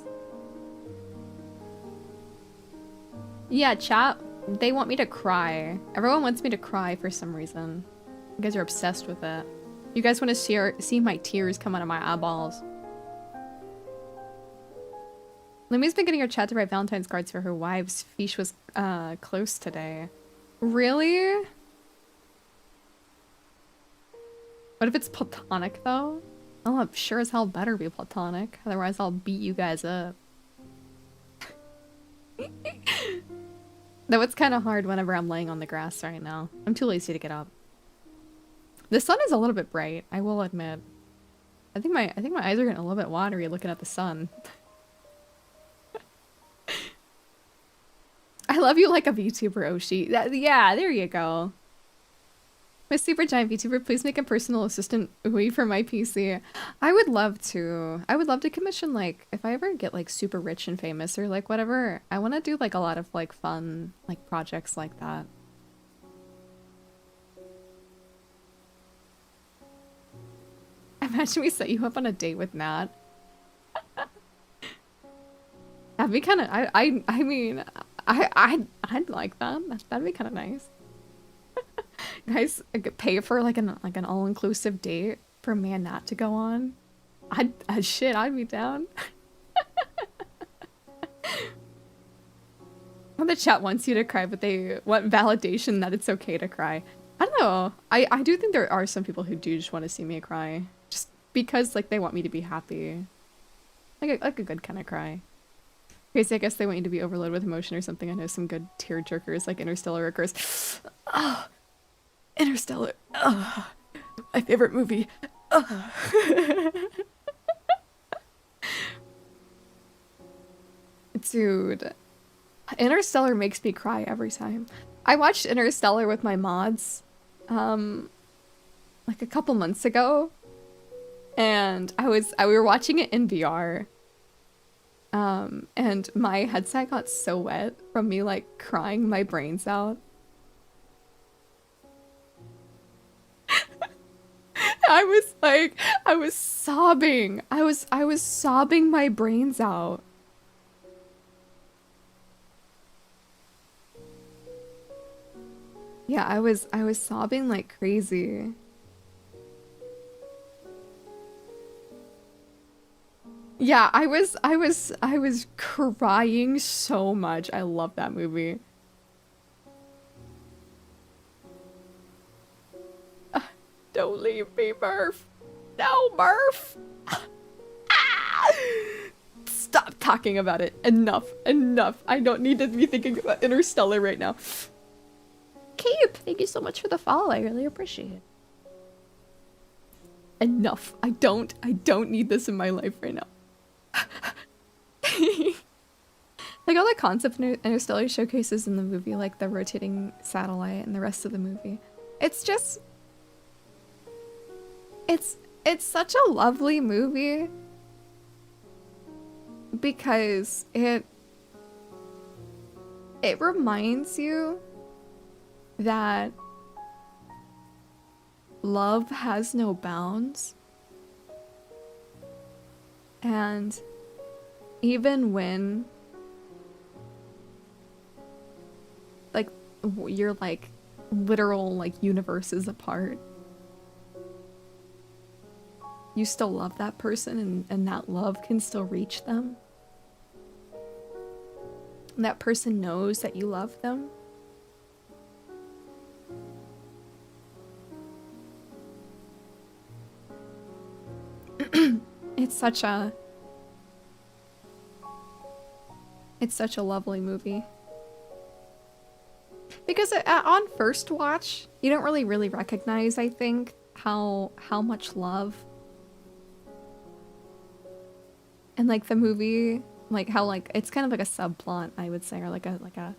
Yeah, chat. They want me to cry. Everyone wants me to cry for some reason. You guys are obsessed with it. You guys want to see my tears come out of my eyeballs. Lumi's been getting her chat to write Valentine's cards for her wives. Fish was close today. Really? What if it's platonic though? Oh, I'm sure as hell better be platonic. Otherwise I'll beat you guys up. Though it's kind of hard whenever I'm laying on the grass right now. I'm too lazy to get up. The sun is a little bit bright, I will admit. I think my eyes are getting a little bit watery looking at the sun. I love you like a VTuber, Oshi. Yeah, there you go. My super giant VTuber, please make a personal assistant Ui for my PC. I would love to. I would love to commission, like, if I ever get, like, super rich and famous or, like, whatever, I want to do, like, a lot of, like, fun, like, projects like that. Imagine we set you up on a date with Nat. That'd be kind of, I mean, I'd like that. That'd be kind of nice. Guys, I could pay for like an all-inclusive date for me and Nat to go on. Shit, I'd be down. Well, the chat wants you to cry, but they want validation that it's okay to cry. I don't know. I do think there are some people who do just want to see me cry, just because like they want me to be happy, like a good kind of cry. Crazy, I guess they want you to be overloaded with emotion or something. I know some good tear jerkers like Interstellar occurs. Oh, Interstellar. Oh, my favorite movie. Oh. Dude, Interstellar makes me cry every time. I watched Interstellar with my mods, like a couple months ago, and we were watching it in VR. And my headset got so wet from me like crying my brains out. I was sobbing. I was sobbing my brains out. Yeah, I was sobbing like crazy. Yeah, I was crying so much. I love that movie. Don't leave me, Murph. No, Murph. Stop talking about it. Enough. Enough. I don't need to be thinking about Interstellar right now. Cape, thank you so much for the follow. I really appreciate it. Enough. I don't need this in my life right now. Like all the concept Interstellar showcases in the movie, like the rotating satellite and the rest of the movie. It's just... It's such a lovely movie. Because it reminds you that love has no bounds. And even when like you're like literal like universes apart, you still love that person, and that love can still reach them. And that person knows that you love them. It's such a lovely movie. Because on first watch, you don't really recognize, I think, how much love and like the movie, like how like it's kind of like a subplot, I would say, or like a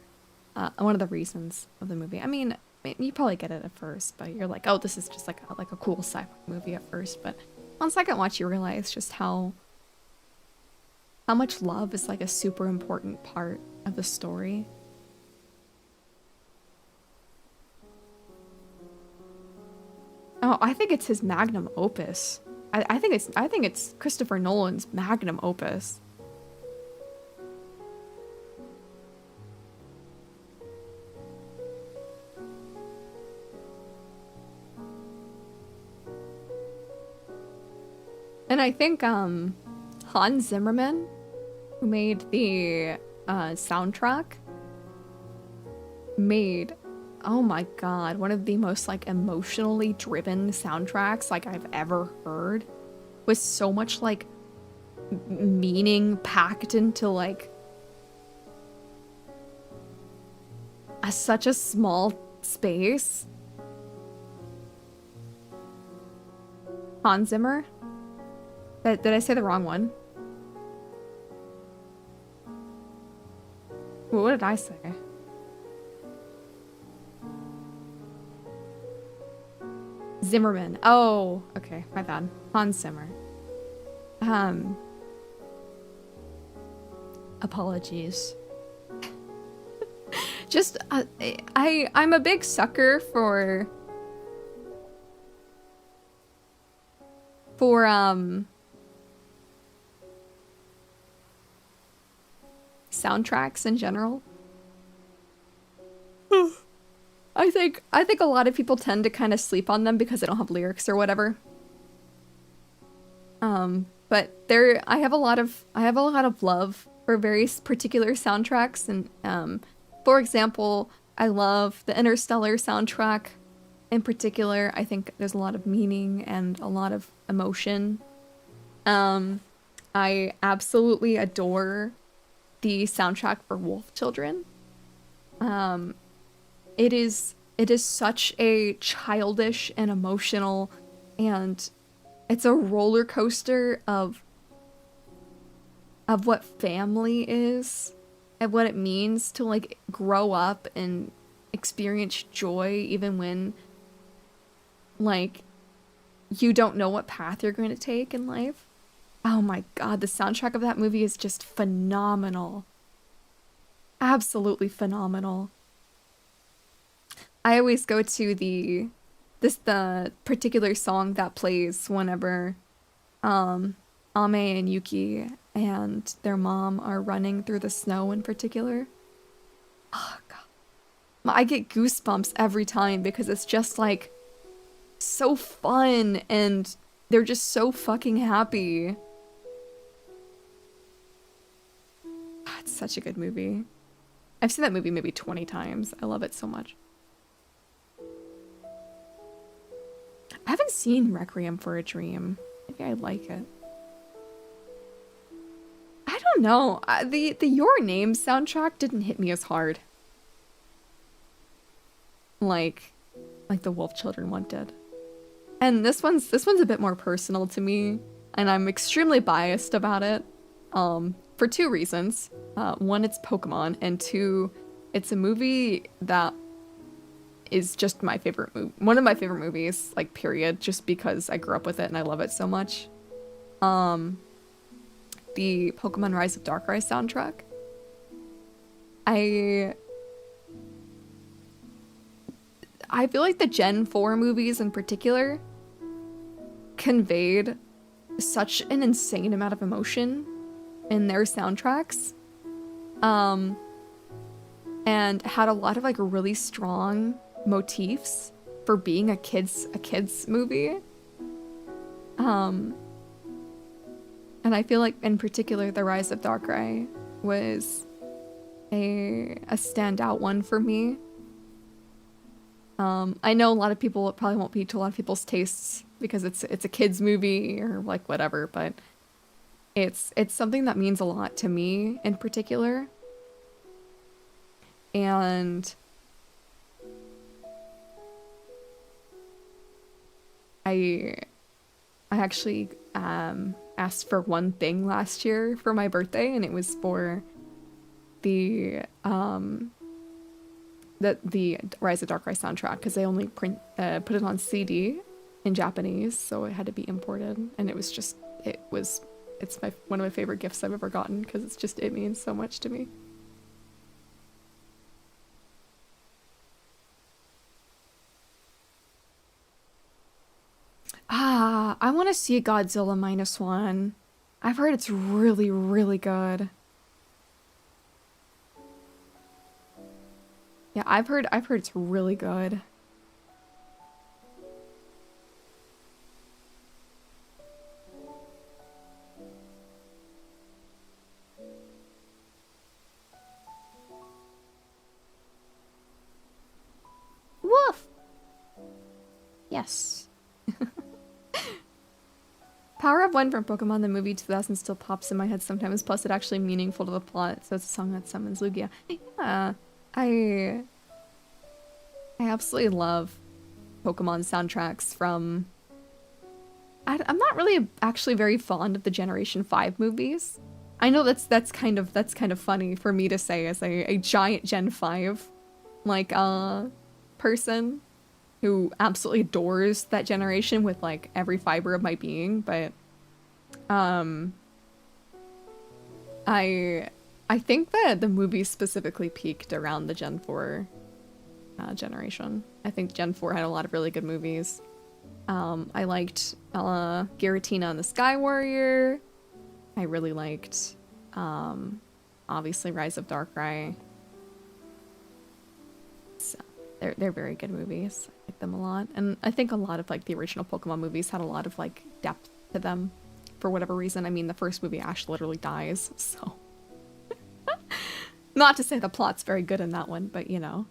one of the reasons of the movie. I mean, you probably get it at first, but you're like, oh, this is just like a cool sci-fi movie at first. But on second watch, you realize just how much love is like a super important part of the story. Oh, I think it's his magnum opus. I think it's Christopher Nolan's magnum opus. And I think Hans Zimmerman, who made the soundtrack, made, oh my god, one of the most like emotionally driven soundtracks like I've ever heard, with so much like meaning packed into like such a small space. Hans Zimmer? Did I say the wrong one? What did I say? Zimmerman. Oh, okay, my bad. Hans Zimmer. Apologies. Just, I'm a big sucker for soundtracks in general. I think a lot of people tend to kind of sleep on them because they don't have lyrics or whatever. But I have a lot of love for very particular soundtracks, and for example, I love the Interstellar soundtrack in particular. I think there's a lot of meaning and a lot of emotion. I absolutely adore the soundtrack for Wolf Children. It is such a childish and emotional, and it's a roller coaster of what family is and what it means to like grow up and experience joy even when like you don't know what path you're going to take in life. Oh my god, the soundtrack of that movie is just phenomenal. Absolutely phenomenal. I always go to the particular song that plays whenever Ame and Yuki and their mom are running through the snow in particular. Oh god. I get goosebumps every time because it's just like so fun and they're just so fucking happy. It's such a good movie. I've seen that movie maybe 20 times. I love it so much. I haven't seen Requiem for a Dream. Maybe I like it. I don't know. The Your Name soundtrack didn't hit me as hard. Like the Wolf Children one did. And this one's a bit more personal to me, and I'm extremely biased about it. For two reasons. One, it's Pokemon, and two, it's a movie that is just my favorite movie. One of my favorite movies, like, period, just because I grew up with it and I love it so much. The Pokemon Rise of Darkrai soundtrack. I feel like the Gen 4 movies in particular conveyed such an insane amount of emotion in their soundtracks. And had a lot of like really strong motifs for being a kids movie. And I feel like in particular the Rise of Darkrai was a standout one for me. I know a lot of people, it probably won't be to a lot of people's tastes because it's a kids movie or like whatever, but it's something that means a lot to me in particular. And I actually asked for one thing last year for my birthday, and it was for the the Rise of Darkrai soundtrack because they only put it on CD in Japanese, so it had to be imported, and it's one of my favorite gifts I've ever gotten because it means so much to me. Ah, I want to see Godzilla -1. I've heard it's really, really good. Yeah, I've heard it's really good. Woof! Yes. Power of One from Pokemon the movie 2000 still pops in my head sometimes, plus it's actually meaningful to the plot, so it's a song that summons Lugia. Yeah, I absolutely love Pokemon soundtracks from... I'm not really actually very fond of the Generation 5 movies. I know that's kind of funny for me to say as a giant Gen 5 like person who absolutely adores that generation with like every fiber of my being, but I think that the movie specifically peaked around the Gen 4 generation. I think Gen 4 had a lot of really good movies. I liked Giratina and the Sky Warrior. I really liked obviously Rise of Darkrai. So they're very good movies. I like them a lot. And I think a lot of like the original Pokemon movies had a lot of like depth to them for whatever reason. I mean, the first movie Ash literally dies, so not to say the plot's very good in that one, but you know.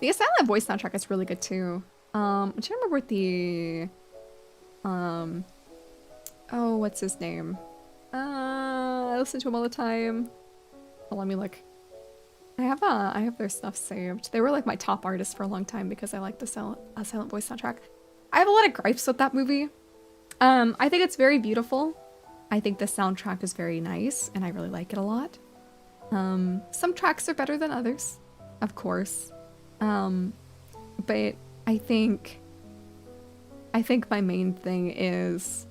The Silent Voice soundtrack is really good too. I'm trying to remember what the oh, what's his name? I listen to him all the time. Oh, let me look. I have their stuff saved. They were like my top artists for a long time because I like the Silent Voice soundtrack. I have a lot of gripes with that movie. I think it's very beautiful. I think the soundtrack is very nice, and I really like it a lot. Some tracks are better than others, of course. But I think my main thing is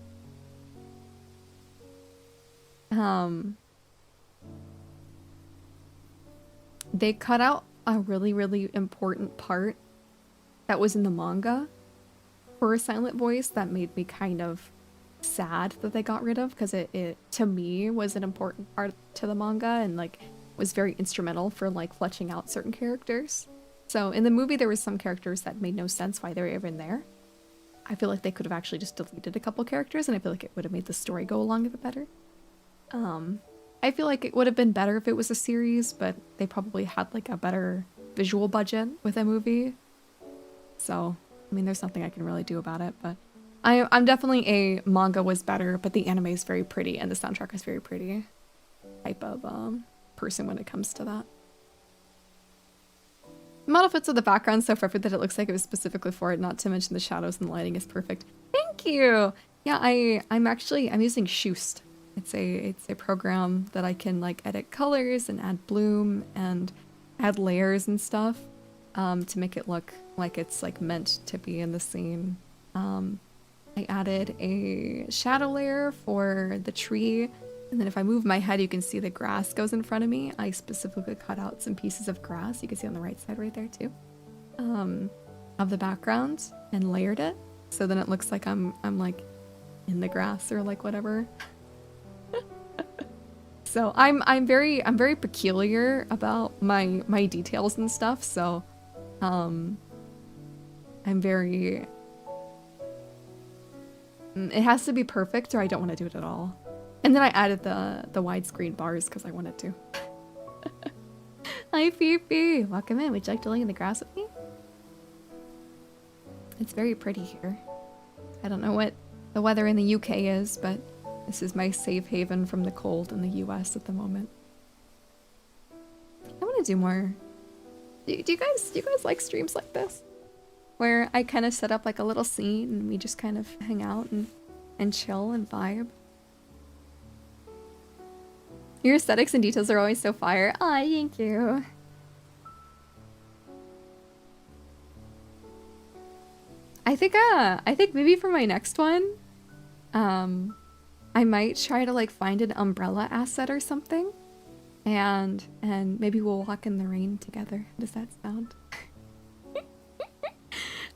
they cut out a really, really important part that was in the manga for a Silent Voice that made me kind of sad that they got rid of, because it to me was an important part to the manga and like was very instrumental for like fleshing out certain characters. So in the movie there was some characters that made no sense why they were even there. I feel like they could have actually just deleted a couple characters, and I feel like it would have made the story go along a bit better. I feel like it would have been better if it was a series, but they probably had like a better visual budget with a movie. So, I mean, there's nothing I can really do about it, but I'm definitely a manga was better, but the anime is very pretty and the soundtrack is very pretty type of person when it comes to that. The model fits with the background so perfect that it looks like it was specifically for it, not to mention the shadows and the lighting is perfect. Thank you! Yeah, I'm using Shoost. It's a program that I can like edit colors and add bloom and add layers and stuff to make it look like it's like meant to be in the scene. I added a shadow layer for the tree, and then if I move my head you can see the grass goes in front of me. I specifically cut out some pieces of grass, you can see on the right side right there too, of the background, and layered it so then it looks like I'm like in the grass or like whatever. So I'm very peculiar about my details and stuff, so I'm very, it has to be perfect or I don't want to do it at all. And then I added the widescreen bars because I wanted to. Hi Fifi, welcome in. Would you like to lay in the grass with me? It's very pretty here. I don't know what the weather in the UK is, but this is my safe haven from the cold in the US at the moment. I want to do more. Do you guys like streams like this? where I kind of set up like a little scene and we just kind of hang out and chill and vibe. Your aesthetics and details are always so fire. Aw, thank you. I think maybe for my next one, I might try to like find an umbrella asset or something, and maybe we'll walk in the rain together. How does that sound?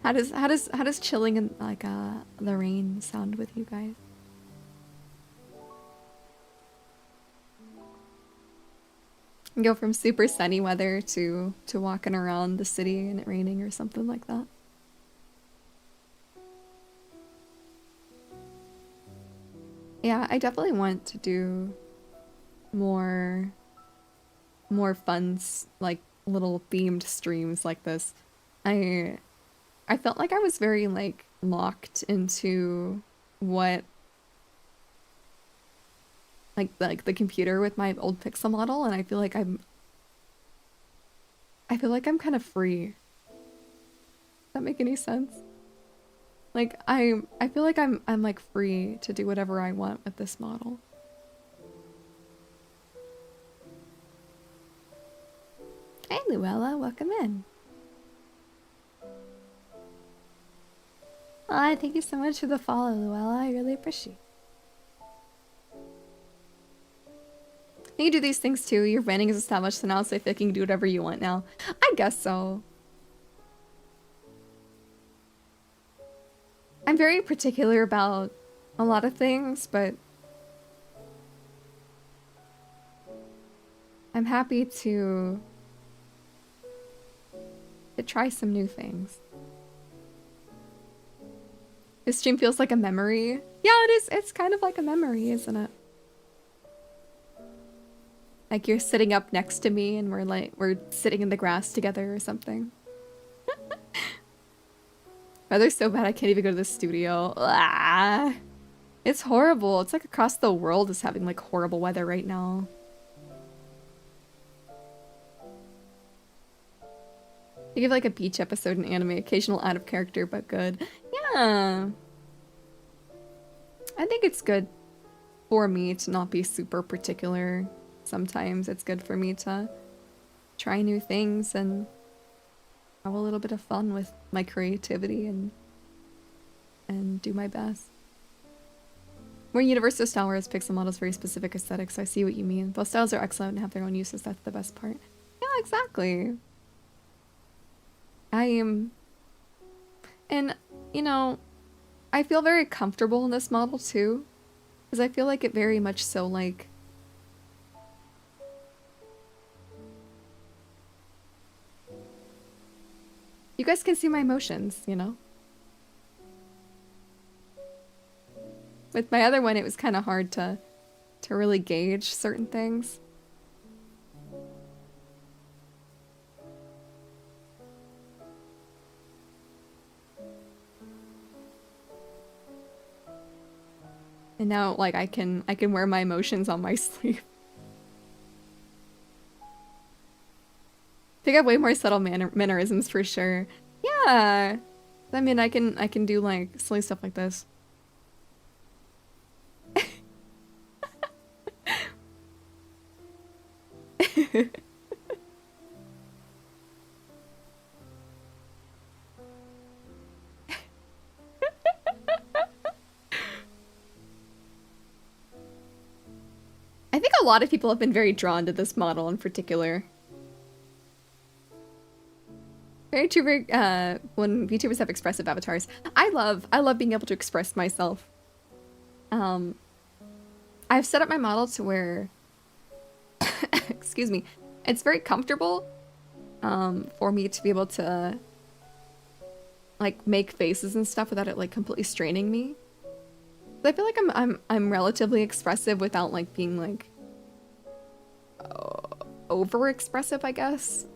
how does chilling in like the rain sound with you guys? Go from super sunny weather to walking around the city and it raining or something like that. Yeah, I definitely want to do more fun like little themed streams like this. I felt like I was very like locked into what like the computer with my old Pixel model, and I feel like I'm kind of free. Does that make any sense? Like I feel like I'm like free to do whatever I want with this model. Hey Luella, welcome in. Oh, thank you so much for the follow, Luella. I really appreciate it. You can do these things too. Your branding is established, so now it's like you can do whatever you want now. I guess so. I'm very particular about a lot of things, but I'm happy to try some new things. This stream feels like a memory. Yeah, it is. It's kind of like a memory, isn't it? Like you're sitting up next to me and we're sitting in the grass together or something. Weather's so bad I can't even go to the studio. Ah, it's horrible. It's like across the world is having like horrible weather right now. You give like a beach episode in anime, occasional out of character but good. Yeah. I think it's good for me to not be super particular. Sometimes it's good for me to try new things and have a little bit of fun with my creativity and do my best. More universal style, whereas Pixel models very specific aesthetics, so I see what you mean. Both styles are excellent and have their own uses, that's the best part. Yeah, exactly. And you know, I feel very comfortable in this model too, because I feel like it very much so like you guys can see my emotions, you know? With my other one, it was kind of hard to really gauge certain things. And now, like, I can wear my emotions on my sleeve. Pick up way more subtle mannerisms for sure. Yeah. I mean, I can do like silly stuff like this. I think a lot of people have been very drawn to this model in particular. VTuber, when VTubers have expressive avatars, I love being able to express myself. I've set up my model to where, excuse me, it's very comfortable, for me to be able to, like, make faces and stuff without it, like, completely straining me. I feel like I'm relatively expressive without, like, being, like, over-expressive, I guess.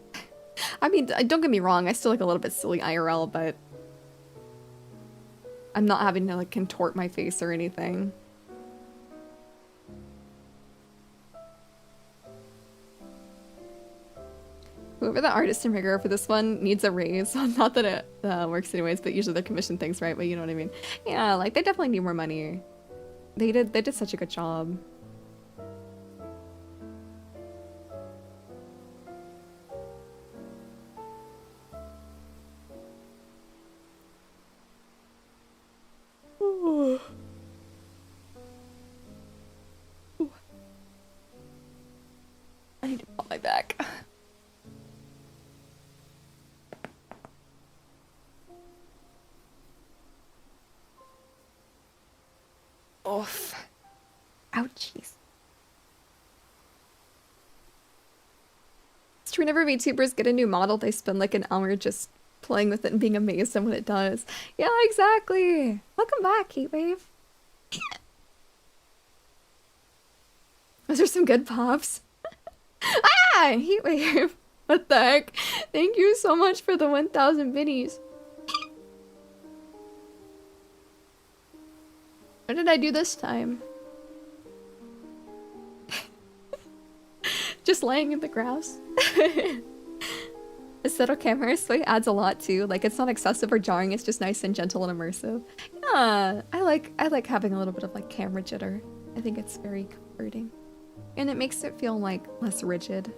I mean, don't get me wrong, I still look a little bit silly IRL, but I'm not having to, like, contort my face or anything. Whoever the artist and rigger for this one needs a raise. Not that it works anyways, but usually they're commission things, right? But you know what I mean. Yeah, like they definitely need more money. They did such a good job. Ooh. Ooh. I need to pop my back. Oof. Ouchies. It's true whenever VTubers get a new model, they spend like an hour just playing with it and being amazed at what it does. Yeah, exactly. Welcome back, Heatwave. Those are some good pops. Ah, Heatwave. What the heck? Thank you so much for the 1,000 biddies. What did I do this time? Just laying in the grass. A subtle camera sway adds a lot too. Like it's not excessive or jarring, it's just nice and gentle and immersive. Yeah, I like having a little bit of like camera jitter. I think it's very comforting. And it makes it feel like less rigid.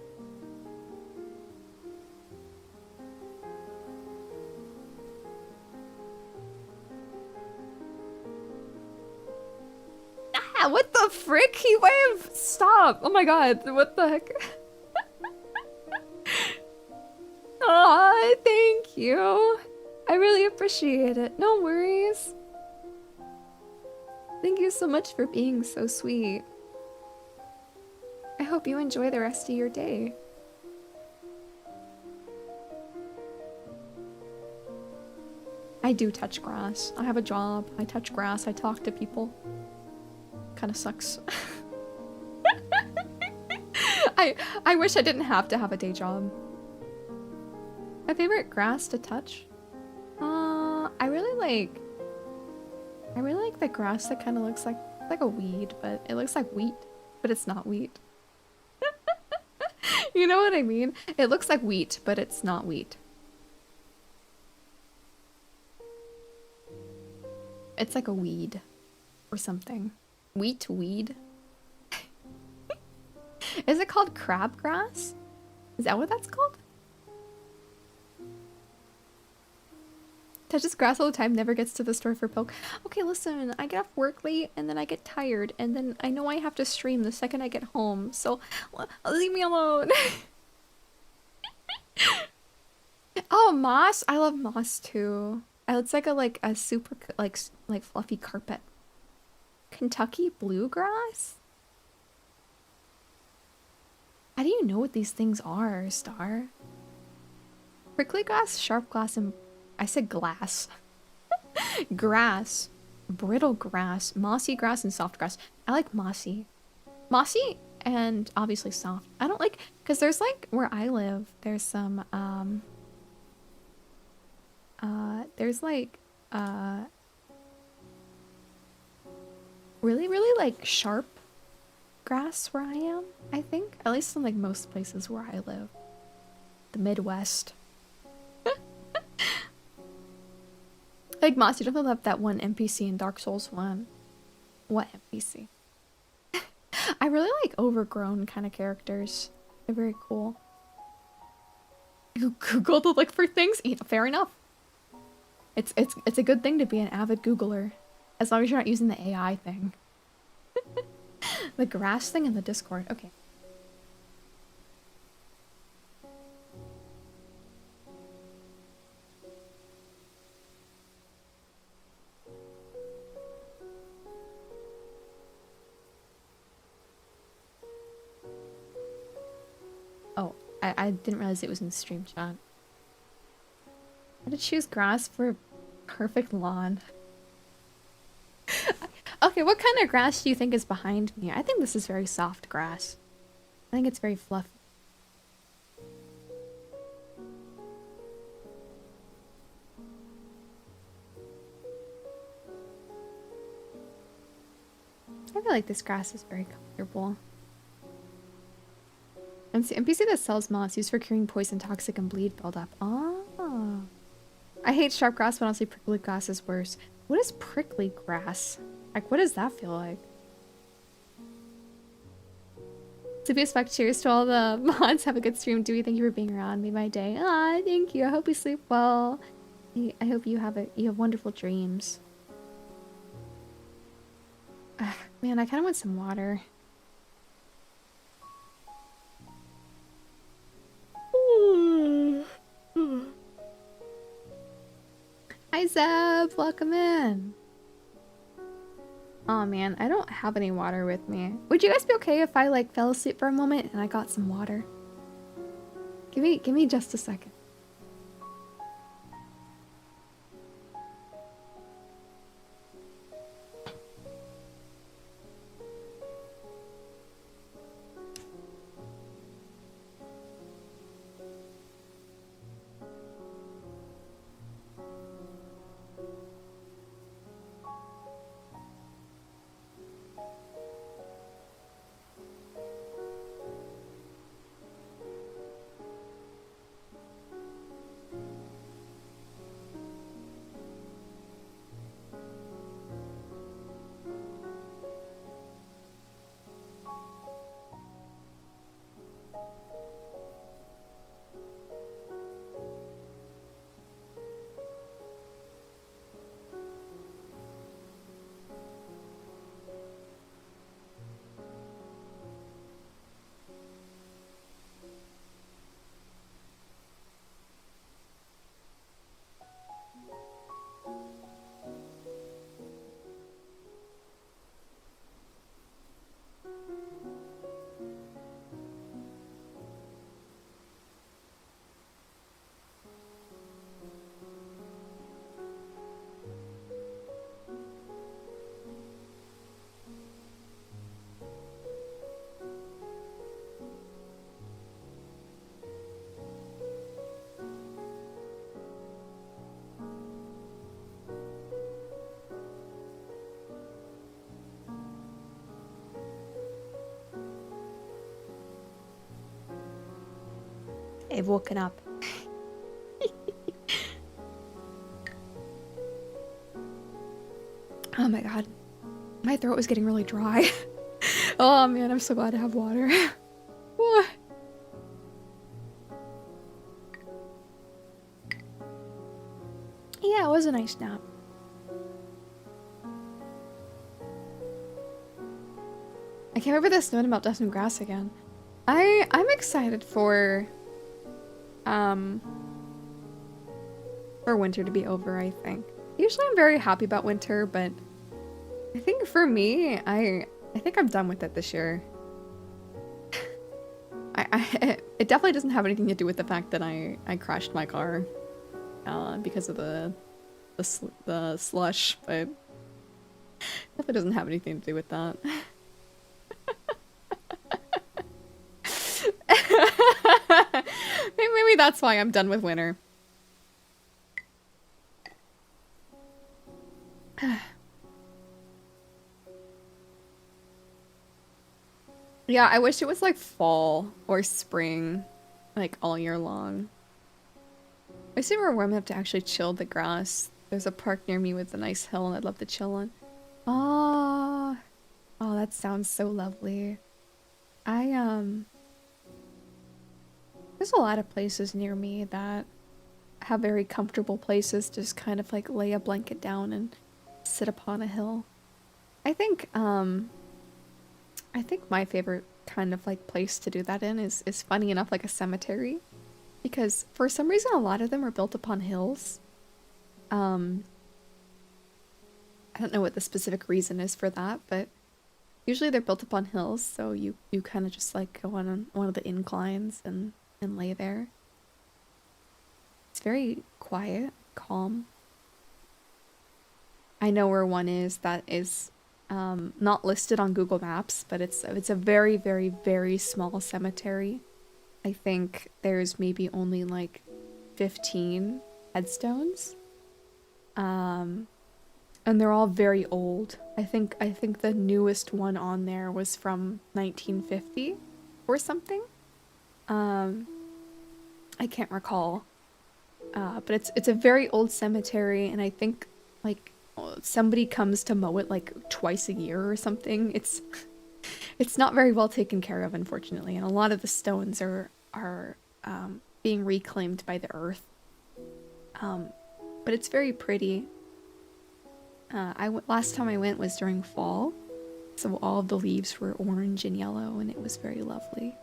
Ah, what the frick? He wave! Stop! Oh my god, what the heck? Aw, thank you. I really appreciate it. No worries. Thank you so much for being so sweet. I hope you enjoy the rest of your day. I do touch grass. I have a job. I touch grass. I talk to people. Kind of sucks. I wish I didn't have to have a day job. My favorite grass to touch? I really like the grass that kind of looks like a weed, but it looks like wheat, but it's not wheat. You know what I mean? It looks like wheat, but it's not wheat. It's like a weed or something. Wheat weed. Is it called crabgrass? Is that what that's called? Touches grass all the time, never gets to the store for poke. Okay, listen, I get off work late and then I get tired and then I know I have to stream the second I get home, so leave me alone. Oh, moss. I love moss too. It's like a super like fluffy carpet. Kentucky bluegrass? How do you know what these things are, Star? Prickly grass, sharp grass, and I said glass. Grass. Brittle grass. Mossy grass and soft grass. I like mossy. Mossy and obviously soft. I don't like, because there's like, where I live, there's some, there's like, really like sharp grass where I am, I think. At least in like most places where I live. The Midwest. Like Moss, you don't have that one NPC in Dark Souls 1. What NPC? I really like overgrown kind of characters. They're very cool. You Google to look for things? Fair enough. It's a good thing to be an avid Googler. As long as you're not using the AI thing. The grass thing in the Discord. Okay. Oh, I didn't realize it was in the stream chat. How to choose grass for a perfect lawn. Okay, what kind of grass do you think is behind me? I think this is very soft grass. I think it's very fluffy. I feel like this grass is very comfortable. And it's the NPC that sells moss used for curing poison, toxic, and bleed buildup. Oh. I hate sharp grass, but honestly prickly grass is worse. What is prickly grass? Like, what does that feel like? To be a spec, cheers to all the mods. Have a good stream, Dewey. Thank you for being around. Made my day. Ah, thank you. I hope you sleep well. I hope you have wonderful dreams. Man, I kind of want some water. Hi Zeb, welcome in. Oh man, I don't have any water with me. Would you guys be okay if I like fell asleep for a moment and I got some water? Give me just a second. I've woken up. Oh my god. My throat was getting really dry. Oh man, I'm so glad to have water. What? Yeah, it was a nice nap. I can't wait for the snow to melt some grass again. I'm excited for winter to be over, I think. Usually I'm very happy about winter, but I think for me, I think I'm done with it this year. It definitely doesn't have anything to do with the fact that I crashed my car because of the slush, but definitely doesn't have anything to do with that. Maybe that's why I'm done with winter. Yeah, I wish it was like fall or spring, like all year long. I see we're warm enough to actually chill the grass. There's a park near me with a nice hill and I'd love to chill on. Oh, oh, that sounds so lovely. There's a lot of places near me that have very comfortable places to just kind of like lay a blanket down and sit upon a hill. I think my favorite kind of like place to do that in is funny enough like a cemetery, because for some reason a lot of them are built upon hills. I don't know what the specific reason is for that, but usually they're built upon hills, so you kind of just like go on one of the inclines and lay there. It's very quiet, calm. I know where one is that is not listed on Google Maps, but it's a very, very, very small cemetery. I think there's maybe only like 15 headstones. And they're all very old. I think the newest one on there was from 1950 or something. Um, I can't recall. But it's a very old cemetery, and I think like somebody comes to mow it like twice a year or something. It's not very well taken care of, unfortunately, and a lot of the stones are being reclaimed by the earth. Um, but it's very pretty. Last time I went was during fall, so all of the leaves were orange and yellow, and it was very lovely.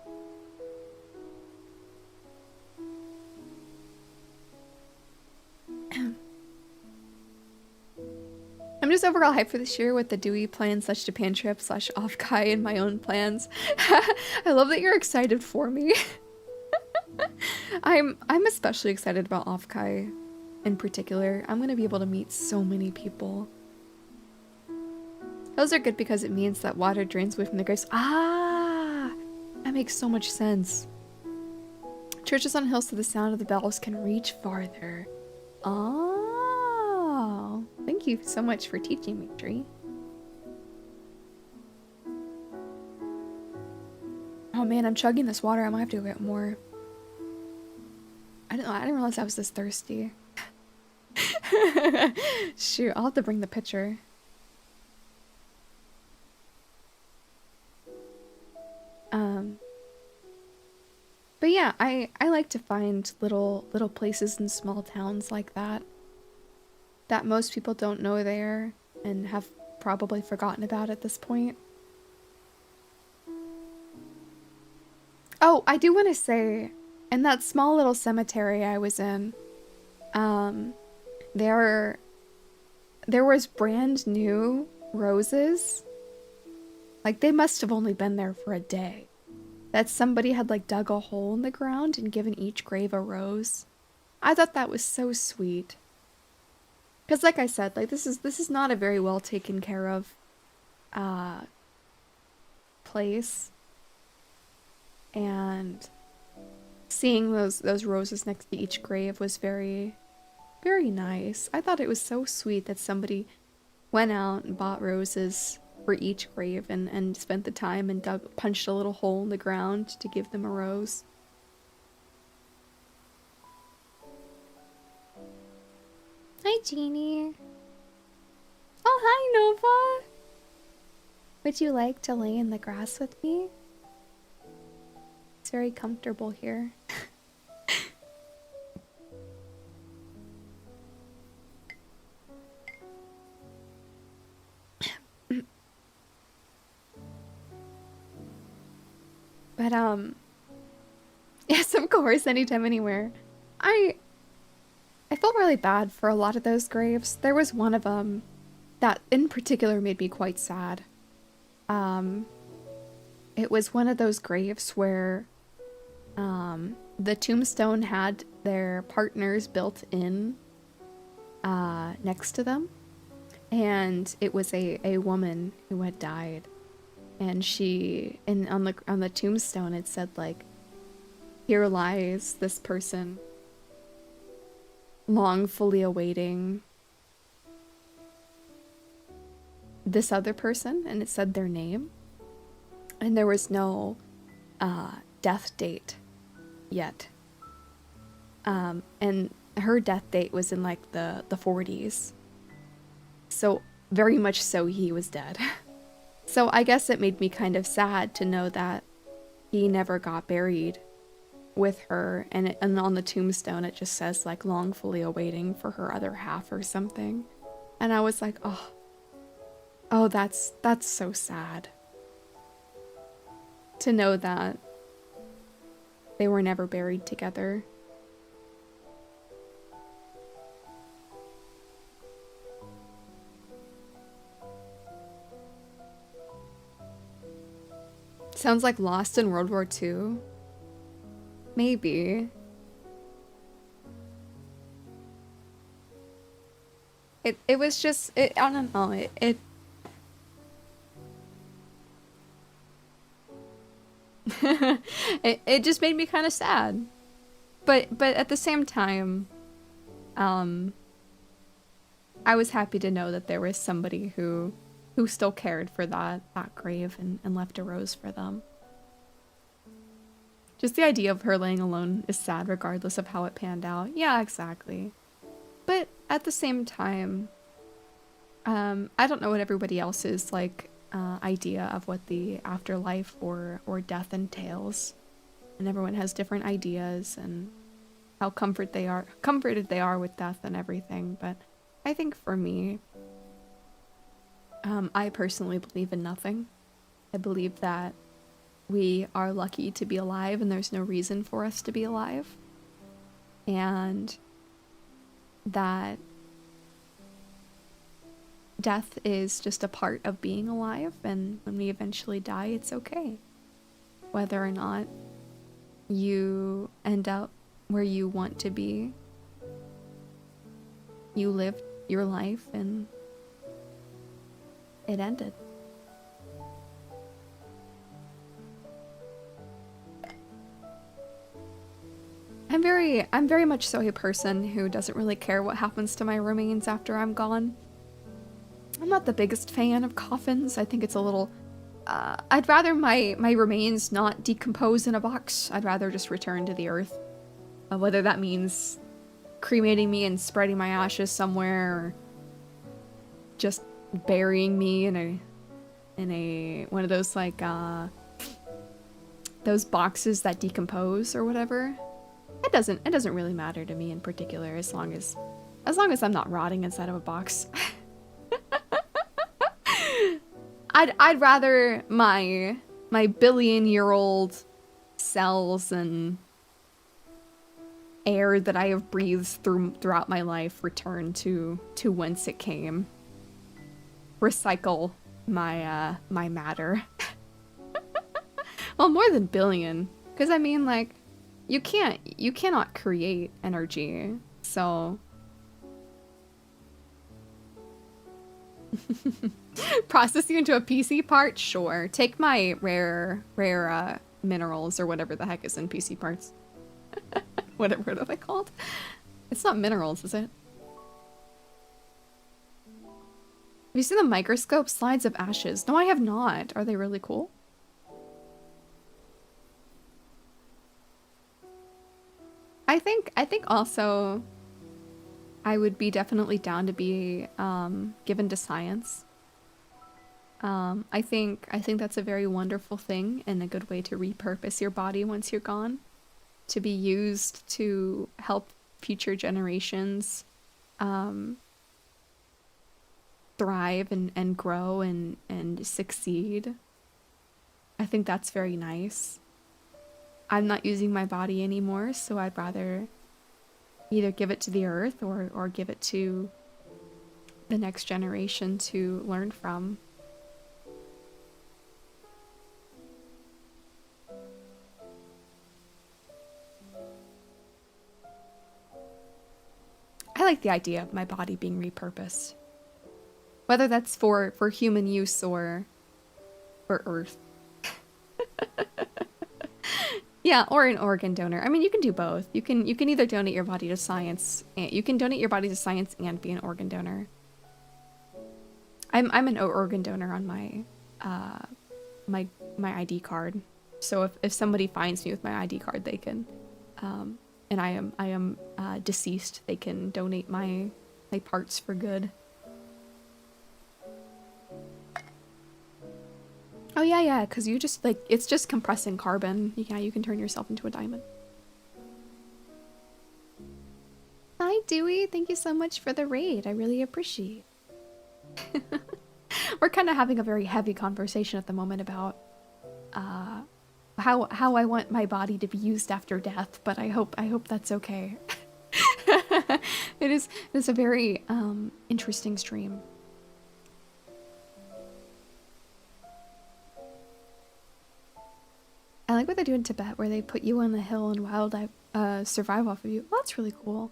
I'm just overall hyped for this year with the Dewey plan / Japan trip / off Kai and my own plans. I love that you're excited for me. I'm especially excited about off Kai in particular. I'm gonna be able to meet so many people. Those are good because it means that water drains away from the graves. Ah, that makes so much sense. Churches on hills so the sound of the bells can reach farther. Oh, thank you so much for teaching me, Tree. Oh man, I'm chugging this water. I might have to go get more. I didn't realize I was this thirsty. Shoot, I'll have to bring the pitcher. But yeah, I like to find little places in small towns like that most people don't know there and have probably forgotten about at this point. Oh, I do want to say, in that small little cemetery I was in, there was brand new roses. Like, they must have only been there for a day. That somebody had, like, dug a hole in the ground and given each grave a rose. I thought that was so sweet. Because, like I said, like, this is not a very well taken care of, place. And seeing those roses next to each grave was very, very nice. I thought it was so sweet that somebody went out and bought roses for each grave and spent the time and punched a little hole in the ground to give them a rose. Hi, Jeannie. Oh, hi, Nova. Would you like to lay in the grass with me? It's very comfortable here. But, yes, of course, anytime, anywhere. I felt really bad for a lot of those graves. There was one of them that in particular made me quite sad. It was one of those graves where, the tombstone had their partners built in, next to them. And it was a woman who had died. And on the tombstone it said, like, here lies this person longfully awaiting this other person, and it said their name. And there was no death date yet. And her death date was in like the 40s. So very much so he was dead. So I guess it made me kind of sad to know that he never got buried with her, and on the tombstone it just says like longfully awaiting for her other half or something. And I was like, oh, that's so sad to know that they were never buried together. Sounds like Lost in World War II. Maybe. It was just, I don't know, it just made me kind of sad. But at the same time, I was happy to know that there was somebody who still cared for that grave and left a rose for them. Just the idea of her laying alone is sad regardless of how it panned out. Yeah, exactly. But at the same time, I don't know what everybody else's like idea of what the afterlife or death entails, and everyone has different ideas and how comforted they are with death and everything. But I think for me, I personally believe in nothing. I believe that we are lucky to be alive and there's no reason for us to be alive, and that death is just a part of being alive, and when we eventually die, it's okay. Whether or not you end up where you want to be, you lived your life and it ended. I'm very much so a person who doesn't really care what happens to my remains after I'm gone. I'm not the biggest fan of coffins. I think it's a little... I'd rather my remains not decompose in a box. I'd rather just return to the earth. Whether that means cremating me and spreading my ashes somewhere, or just burying me in a one of those like those boxes that decompose or whatever. It doesn't really matter to me in particular, as long as I'm not rotting inside of a box. I'd rather my billion-year-old cells and air that I have breathed throughout my life return to whence it came. Recycle my my matter. Well, more than billion, because I mean, like, you cannot create energy, so. Process you into a PC part? Sure. Take my rare minerals or whatever the heck is in PC parts. What are they called? It's not minerals, is it? Have you seen the microscope slides of ashes? No, I have not. Are they really cool? I think also I would be definitely down to be given to science. I think that's a very wonderful thing and a good way to repurpose your body once you're gone, to be used to help future generations thrive and grow and succeed. I think that's very nice. I'm not using my body anymore, so I'd rather either give it to the earth or give it to the next generation to learn from. I like the idea of my body being repurposed. Whether that's for human use or for Earth. Yeah, or an organ donor. I mean, you can do both. You can either donate your body to science, and you can donate your body to science and be an organ donor. I'm an organ donor on my my ID card. So if somebody finds me with my ID card, they can and I am deceased, they can donate my parts for good. Oh yeah, because you just, like, it's just compressing carbon. Yeah, you can turn yourself into a diamond. Hi, Dewey. Thank you so much for the raid. I really appreciate it. We're kind of having a very heavy conversation at the moment about how I want my body to be used after death, but I hope that's okay. It is a very interesting stream. I like what they do in Tibet, where they put you on the hill and wildlife survive off of you. Well, that's really cool.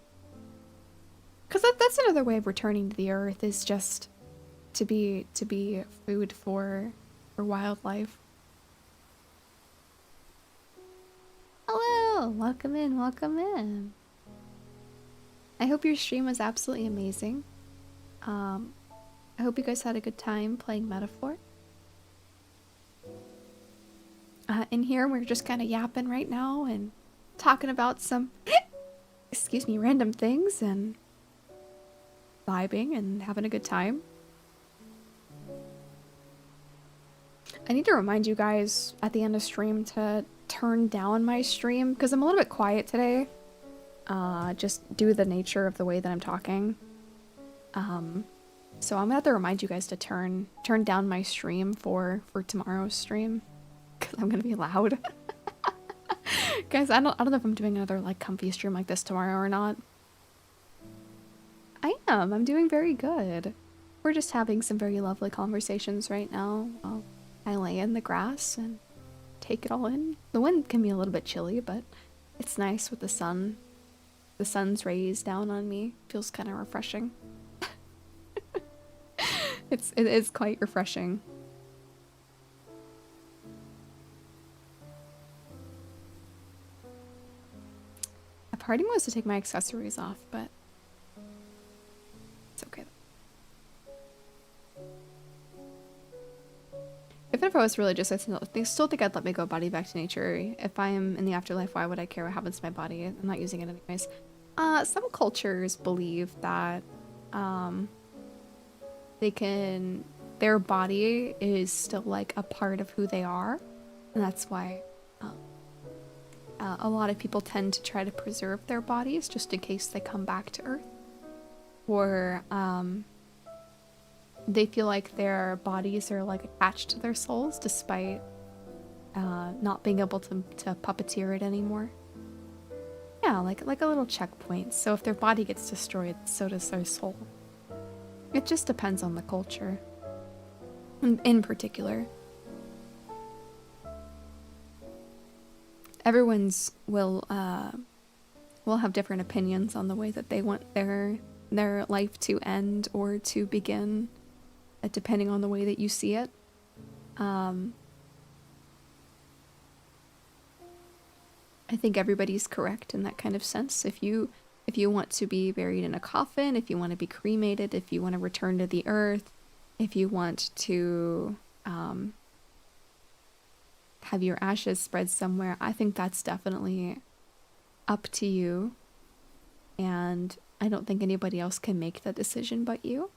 Because that's another way of returning to the earth, is just to be food for wildlife. Hello, welcome in, welcome in. I hope your stream was absolutely amazing. I hope you guys had a good time playing Metaphor. In here, we're just kind of yapping right now and talking about some, excuse me, random things and vibing and having a good time. I need to remind you guys at the end of stream to turn down my stream because I'm a little bit quiet today. Just due to the nature of the way that I'm talking. So I'm gonna have to remind you guys to turn down my stream for tomorrow's stream because I'm gonna be loud. Guys, I don't know if I'm doing another like comfy stream like this tomorrow or not. I am. I'm doing very good. We're just having some very lovely conversations right now while I lay in the grass and take it all in. The wind can be a little bit chilly, but it's nice with the sun. The sun's rays down on me. Feels kind of refreshing. It is quite refreshing. A part of me was to take my accessories off, but it's okay. Even if I was religious, I still think I'd let me go body back to nature. If I am in the afterlife, why would I care what happens to my body? I'm not using it anyways. Some cultures believe that their body is still like a part of who they are, and that's why a lot of people tend to try to preserve their bodies just in case they come back to Earth, or they feel like their bodies are like attached to their souls despite not being able to puppeteer it anymore. Yeah, like a little checkpoint. So if their body gets destroyed, so does their soul. It just depends on the culture. In particular. Everyone's will have different opinions on the way that they want their life to end or to begin, depending on the way that you see it. I think everybody's correct in that kind of sense. If you want to be buried in a coffin, if you want to be cremated, if you want to return to the earth, if you want to have your ashes spread somewhere, I think that's definitely up to you. And I don't think anybody else can make that decision but you.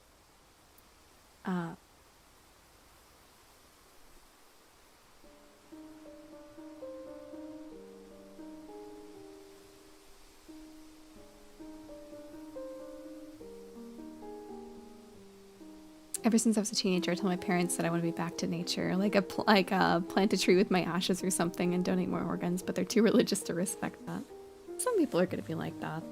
Ever since I was a teenager, I told my parents that I want to be back to nature, like plant a tree with my ashes or something and donate more organs, but they're too religious to respect that. Some people are going to be like that.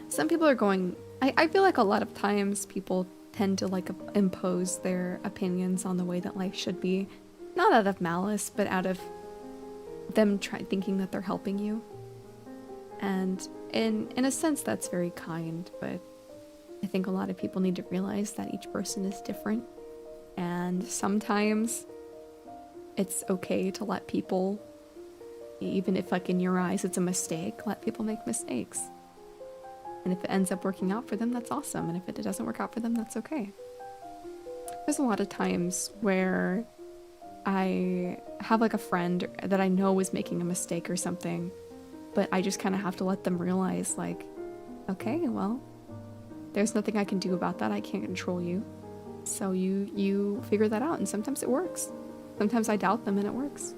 Some people are going... I feel like a lot of times people tend to like impose their opinions on the way that life should be, not out of malice, but out of them thinking that they're helping you. And in a sense, that's very kind, but I think a lot of people need to realize that each person is different, and sometimes it's okay to let people, even if like in your eyes it's a mistake, let people make mistakes. And if it ends up working out for them, that's awesome, and if it doesn't work out for them, that's okay. There's a lot of times where I have like a friend that I know is making a mistake or something, but I just kind of have to let them realize like, okay, well, there's nothing I can do about that. I can't control you. So you figure that out, and sometimes it works. Sometimes I doubt them and it works.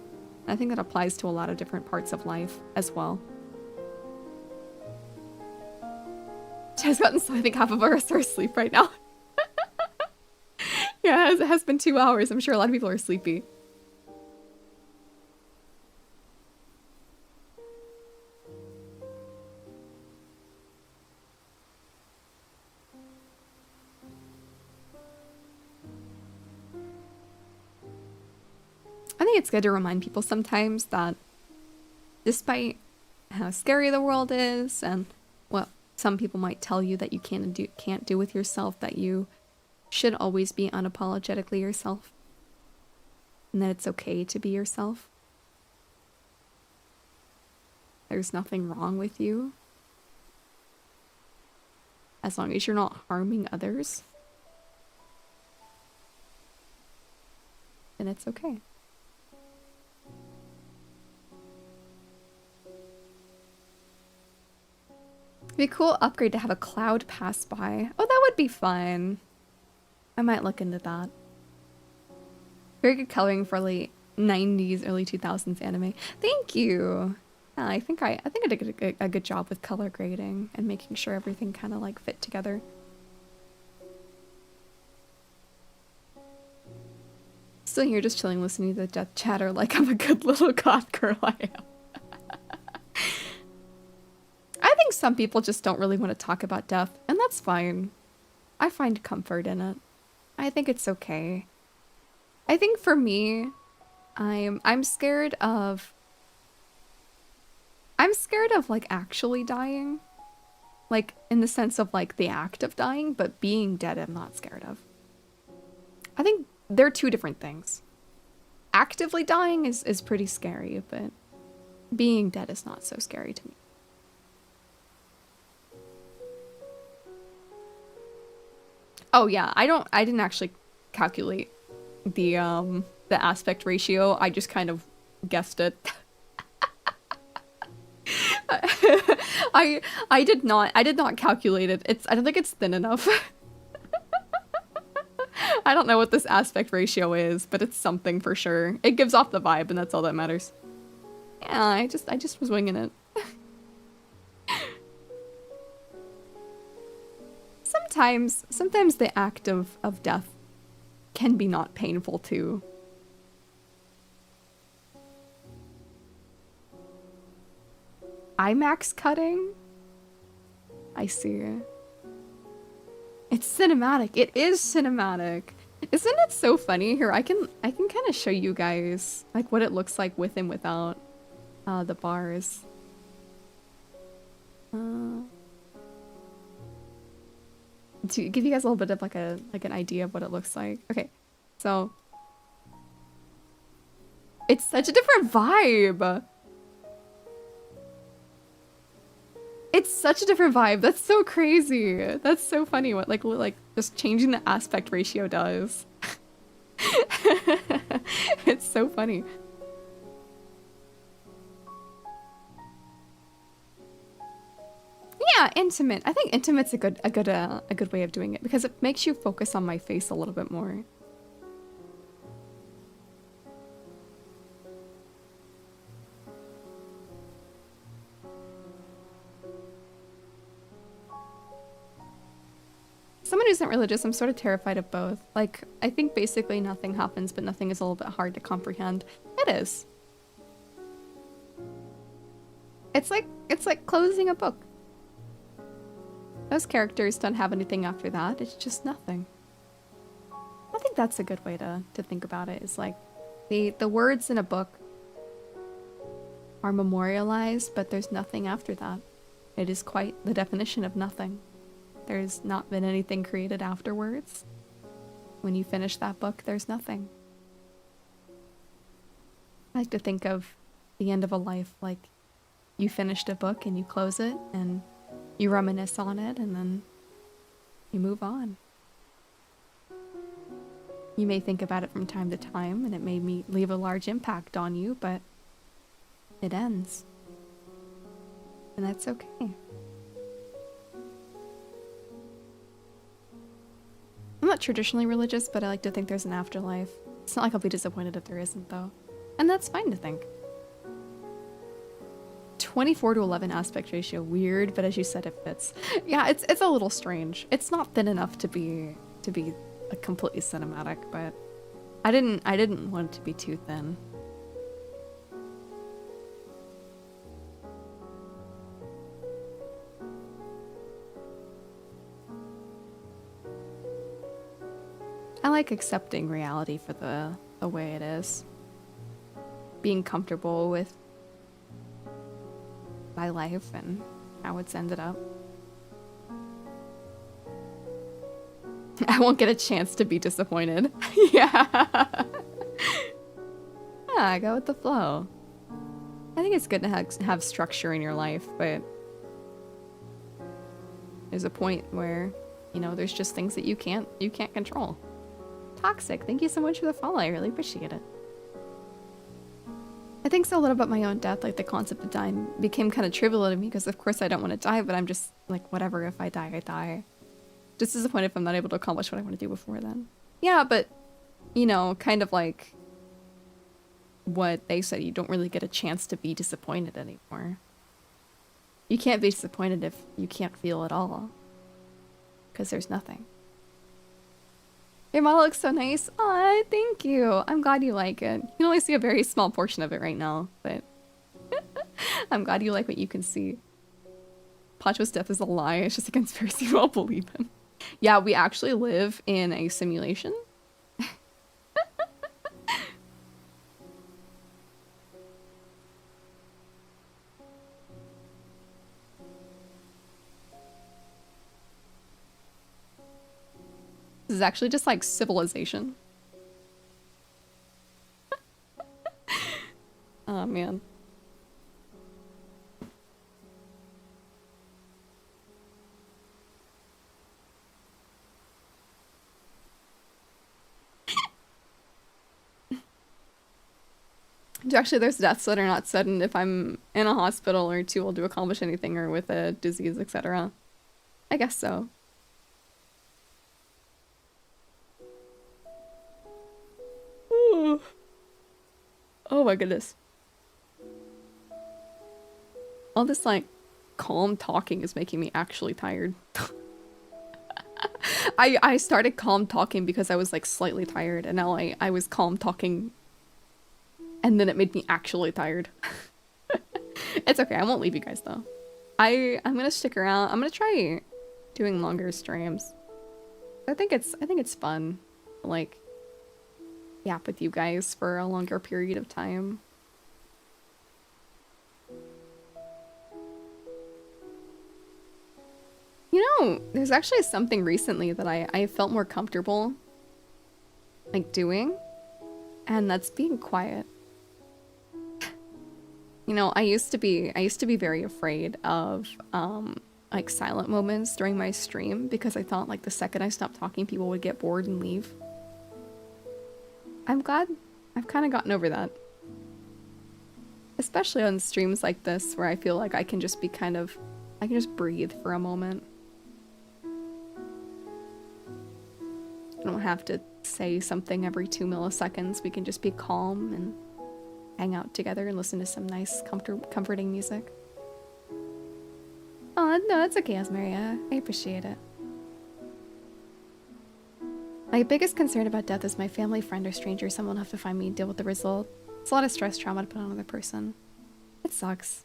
And I think that applies to a lot of different parts of life as well. Just gotten, so I think half of us are asleep right now. Yeah, it has been 2 hours. I'm sure a lot of people are sleepy. I think it's good to remind people sometimes that despite how scary the world is and what some people might tell you that you can't do with yourself, that you should always be unapologetically yourself, and that it's okay to be yourself. There's nothing wrong with you as long as you're not harming others, then it's okay. It'd be a cool upgrade to have a cloud pass by. Oh, that would be fun. I might look into that. Very good coloring for late 90s, early 2000s anime. Thank you. Yeah, I think I did a good job with color grading and making sure everything kind of like fit together. Still here just chilling listening to the death chatter like I'm a good little goth girl I am. I think some people just don't really want to talk about death, and that's fine. I find comfort in it. I think it's okay. I think for me, I'm scared of like actually dying. Like in the sense of like the act of dying, but being dead I'm not scared of. I think they're two different things. Actively dying is pretty scary, but being dead is not so scary to me. Oh yeah, I didn't actually calculate the aspect ratio. I just kind of guessed it. I did not calculate it. I don't think it's thin enough. I don't know what this aspect ratio is, but it's something for sure. It gives off the vibe and that's all that matters. Yeah, I just was winging it. Sometimes the act of death can be not painful too. IMAX cutting? I see. It's cinematic. It is cinematic. Isn't it so funny? Here, I can kind of show you guys like what it looks like with and without the bars. To give you guys a little bit of like an idea of what it looks like. Okay, so it's such a different vibe. It's such a different vibe. That's so crazy. That's so funny what like just changing the aspect ratio does. It's so funny. Yeah, intimate. I think intimate's a good way of doing it because it makes you focus on my face a little bit more. Someone who's not religious, I'm sort of terrified of both. Like, I think basically nothing happens, but nothing is a little bit hard to comprehend. It is. It's like closing a book. Those characters don't have anything after that. It's just nothing. I think that's a good way to think about it. It's like the words in a book are memorialized, but there's nothing after that. It is quite the definition of nothing. There's not been anything created afterwards. When you finish that book, there's nothing. I like to think of the end of a life like you finished a book and you close it and you reminisce on it and then you move on. You may think about it from time to time and it may leave a large impact on you, but it ends. And that's okay. I'm not traditionally religious, but I like to think there's an afterlife. It's not like I'll be disappointed if there isn't, though. And that's fine to think. 24:11 aspect ratio. Weird, but as you said, it fits. Yeah, it's a little strange. It's not thin enough to be a completely cinematic, but I didn't want it to be too thin. I like accepting reality for the way it is. Being comfortable with my life and how it's ended up. I won't get a chance to be disappointed. Yeah. Yeah, go with the flow. I think it's good to have structure in your life, but there's a point where, you know, there's just things that you can't control. Toxic, thank you so much for the follow. I really appreciate it. I think so a little about my own death, like the concept of dying became kind of trivial to me because of course I don't want to die, but I'm just like, whatever, if I die, I die. Just disappointed if I'm not able to accomplish what I want to do before then. Yeah, but, you know, kind of like what they said, you don't really get a chance to be disappointed anymore. You can't be disappointed if you can't feel at all. Because there's nothing. Your model looks so nice. Aw, thank you. I'm glad you like it. You can only see a very small portion of it right now, but I'm glad you like what you can see. Pacho's death is a lie. It's just a conspiracy we all believe in. Yeah, we actually live in a simulation. This is actually just like civilization. Oh man. Actually, there's deaths that are not sudden if I'm in a hospital or too old to accomplish anything or with a disease, etc. I guess so. Oh my goodness. All this like calm talking is making me actually tired. I started calm talking because I was like slightly tired, and now I was calm talking and then it made me actually tired. It's okay, I won't leave you guys though. I'm gonna stick around. I'm gonna try doing longer streams. I think it's fun. Like yap with you guys for a longer period of time. You know, there's actually something recently that I felt more comfortable like doing, and that's being quiet. You know, I used to be very afraid of like silent moments during my stream because I thought like the second I stopped talking people would get bored and leave. I'm glad I've kind of gotten over that. Especially on streams like this where I feel like I can just be I can just breathe for a moment. I don't have to say something every 2 milliseconds. We can just be calm and hang out together and listen to some nice, comforting music. Oh, no, that's okay, Asmaria. I appreciate it. My biggest concern about death is my family, friend, or stranger. Someone will have to find me and deal with the result. It's a lot of stress, trauma to put on another person. It sucks.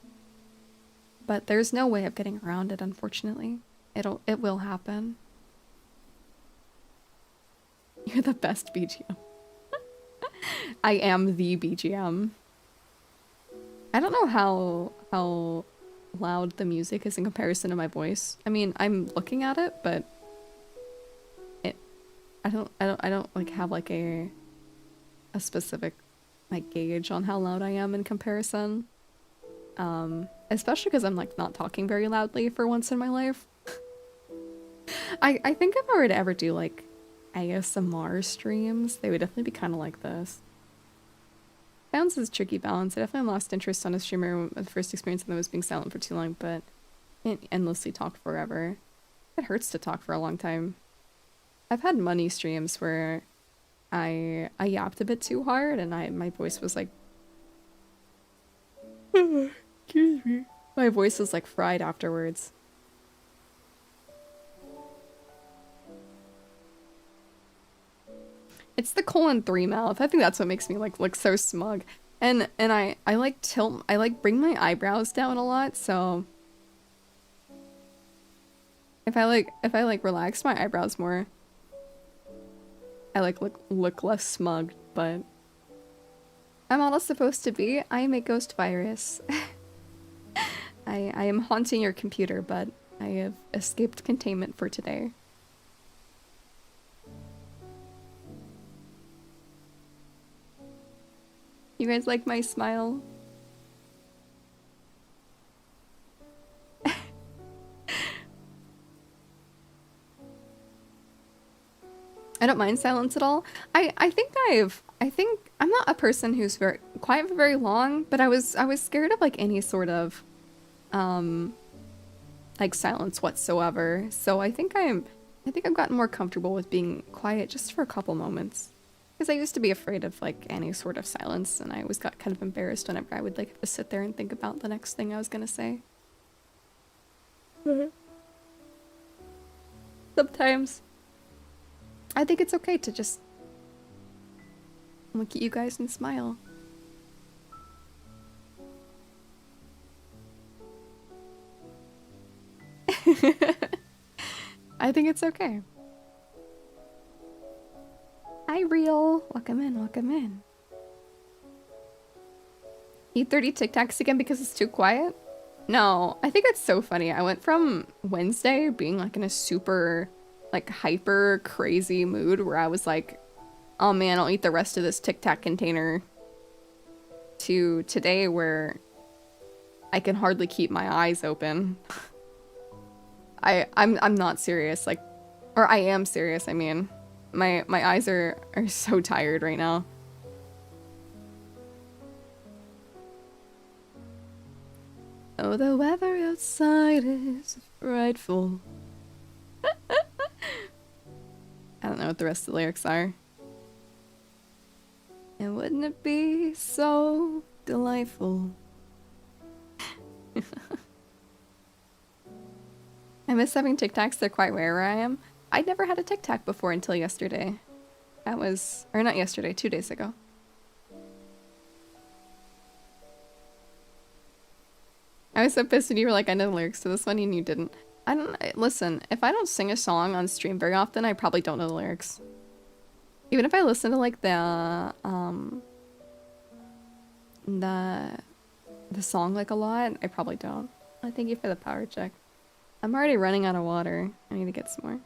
But there's no way of getting around it, unfortunately. It will happen. You're the best BGM. I am the BGM. I don't know how loud the music is in comparison to my voice. I mean, I'm looking at it, but I don't like have like a specific like gauge on how loud I am in comparison. Especially because I'm like not talking very loudly for once in my life. I think if I were to ever do like ASMR streams, they would definitely be kind of like this. Balance is tricky balance. I definitely lost interest on a streamer with the first experience of them was being silent for too long, but can't endlessly talk forever. It hurts to talk for a long time. I've had money streams where I yapped a bit too hard and my voice was like excuse me. My voice was like fried afterwards. It's the :3 mouth. I think that's what makes me like look so smug. And I like bring my eyebrows down a lot, so if I relax my eyebrows more, I like look less smug, but I'm all supposed to be. I am a ghost virus. I am haunting your computer, but I have escaped containment for today. You guys like my smile? I don't mind silence at all. I think I'm not a person who's very quiet for very long, but I was scared of like any sort of like silence whatsoever. So I think I've gotten more comfortable with being quiet just for a couple moments. Because I used to be afraid of like any sort of silence, and I always got kind of embarrassed whenever I would like have to sit there and think about the next thing I was gonna say. Sometimes I think it's okay to just look at you guys and smile. I think it's okay. Hi, Real. Welcome in, welcome in. Eat 30 Tic Tacs again because it's too quiet? No, I think it's so funny. I went from Wednesday being like in a super like hyper crazy mood where I was like, oh man, I'll eat the rest of this Tic Tac container, to today where I can hardly keep my eyes open. I'm not serious, like, or I am serious, I mean. My eyes are so tired right now. Oh, the weather outside is frightful. I don't know what the rest of the lyrics are. And wouldn't it be so delightful? I miss having Tic Tacs. They're quite rare where I am. I'd never had a Tic Tac before until yesterday. That was, or not yesterday, 2 days ago. I was so pissed when you were like, I know the lyrics to this one and you didn't. Listen, if I don't sing a song on stream very often, I probably don't know the lyrics. Even if I listen to like the song like a lot, I probably don't. Oh, thank you for the power check. I'm already running out of water. I need to get some more.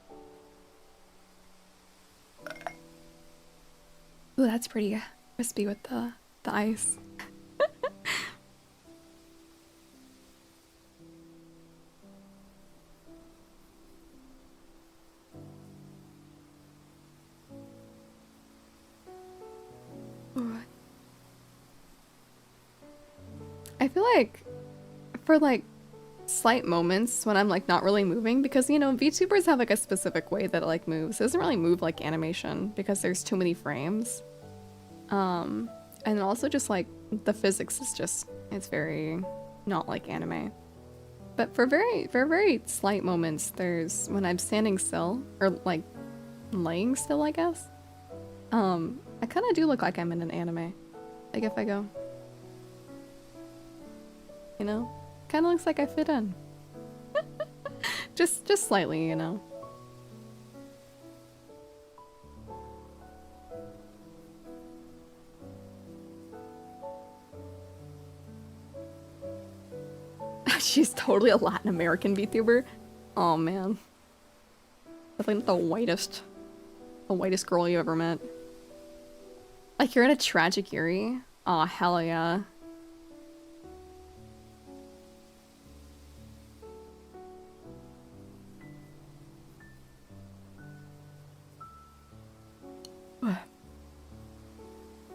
Ooh, that's pretty crispy with the ice. I feel like for like slight moments when I'm like not really moving, because you know VTubers have like a specific way that it like moves. It doesn't really move like animation because there's too many frames. And also just like the physics is just, it's very not like anime. But for very slight moments, there's when I'm standing still or like laying still, I guess. I kind of do look like I'm in an anime. Like if I go, you know, kind of looks like I fit in. just slightly, you know. She's totally a Latin American VTuber. Oh man. That's like the whitest girl you ever met. Like you're in a tragic Yuri? Aw, hell yeah.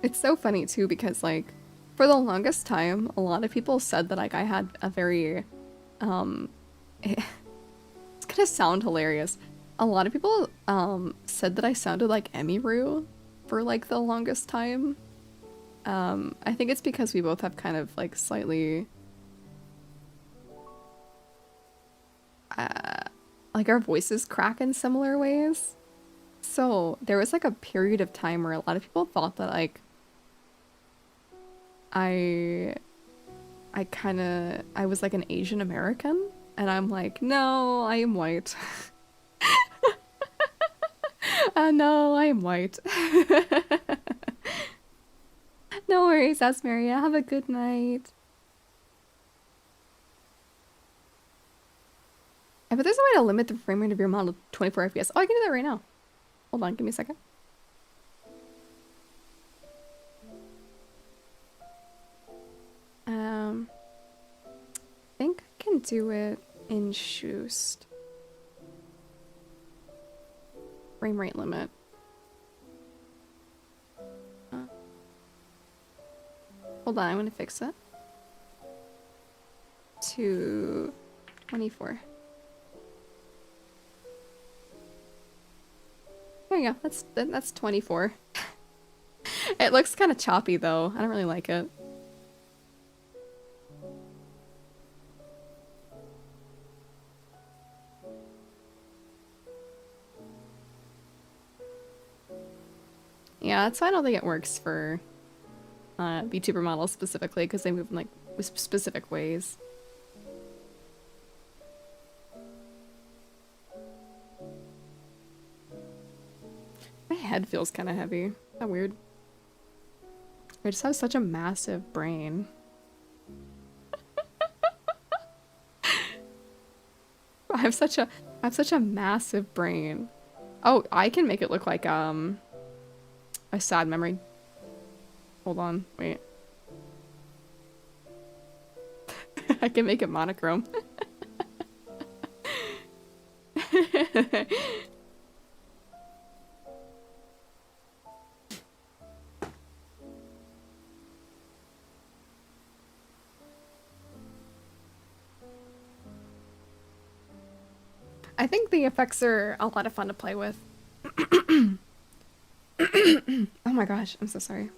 It's so funny too because like for the longest time a lot of people said that like I had a very it's gonna sound hilarious. A lot of people said that I sounded like Emiru for like the longest time. I think it's because we both have kind of like slightly like our voices crack in similar ways. So there was like a period of time where a lot of people thought that like I was like an Asian American, and I'm like, no, I am white. No, I am white. No worries, Asmaria. Have a good night. I bet there's a way to limit the frame rate of your model to 24 FPS. Oh, I can do that right now. Hold on, give me a second. I think I can do it in Shoost. Frame rate limit. Hold on, I want to fix it. To 24. There you go. That's 24. It looks kind of choppy though. I don't really like it. Yeah, that's why I don't think it works for VTuber models specifically, because they move in like specific ways. My head feels kind of heavy. Is that weird? I just have such a massive brain. I have such a massive brain. Oh, I can make it look like a sad memory. Hold on, wait. I can make it monochrome. I think the effects are a lot of fun to play with. Oh my gosh, I'm so sorry.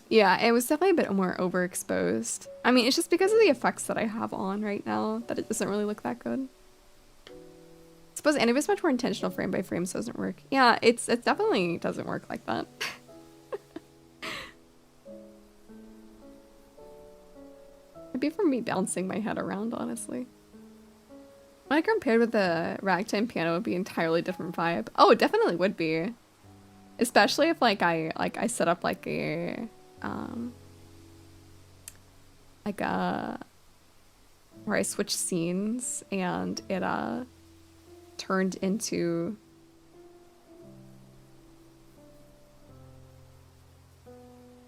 Yeah, it was definitely a bit more overexposed. I mean, it's just because of the effects that I have on right now that it doesn't really look that good. I suppose and if it's much more intentional frame by frame, so it doesn't work. Yeah, it definitely doesn't work like that. It'd be from me bouncing my head around, honestly. When I compared with the ragtime piano, it would be an entirely different vibe. Oh, it definitely would be. Especially if I set up like a where I switched scenes and it turned into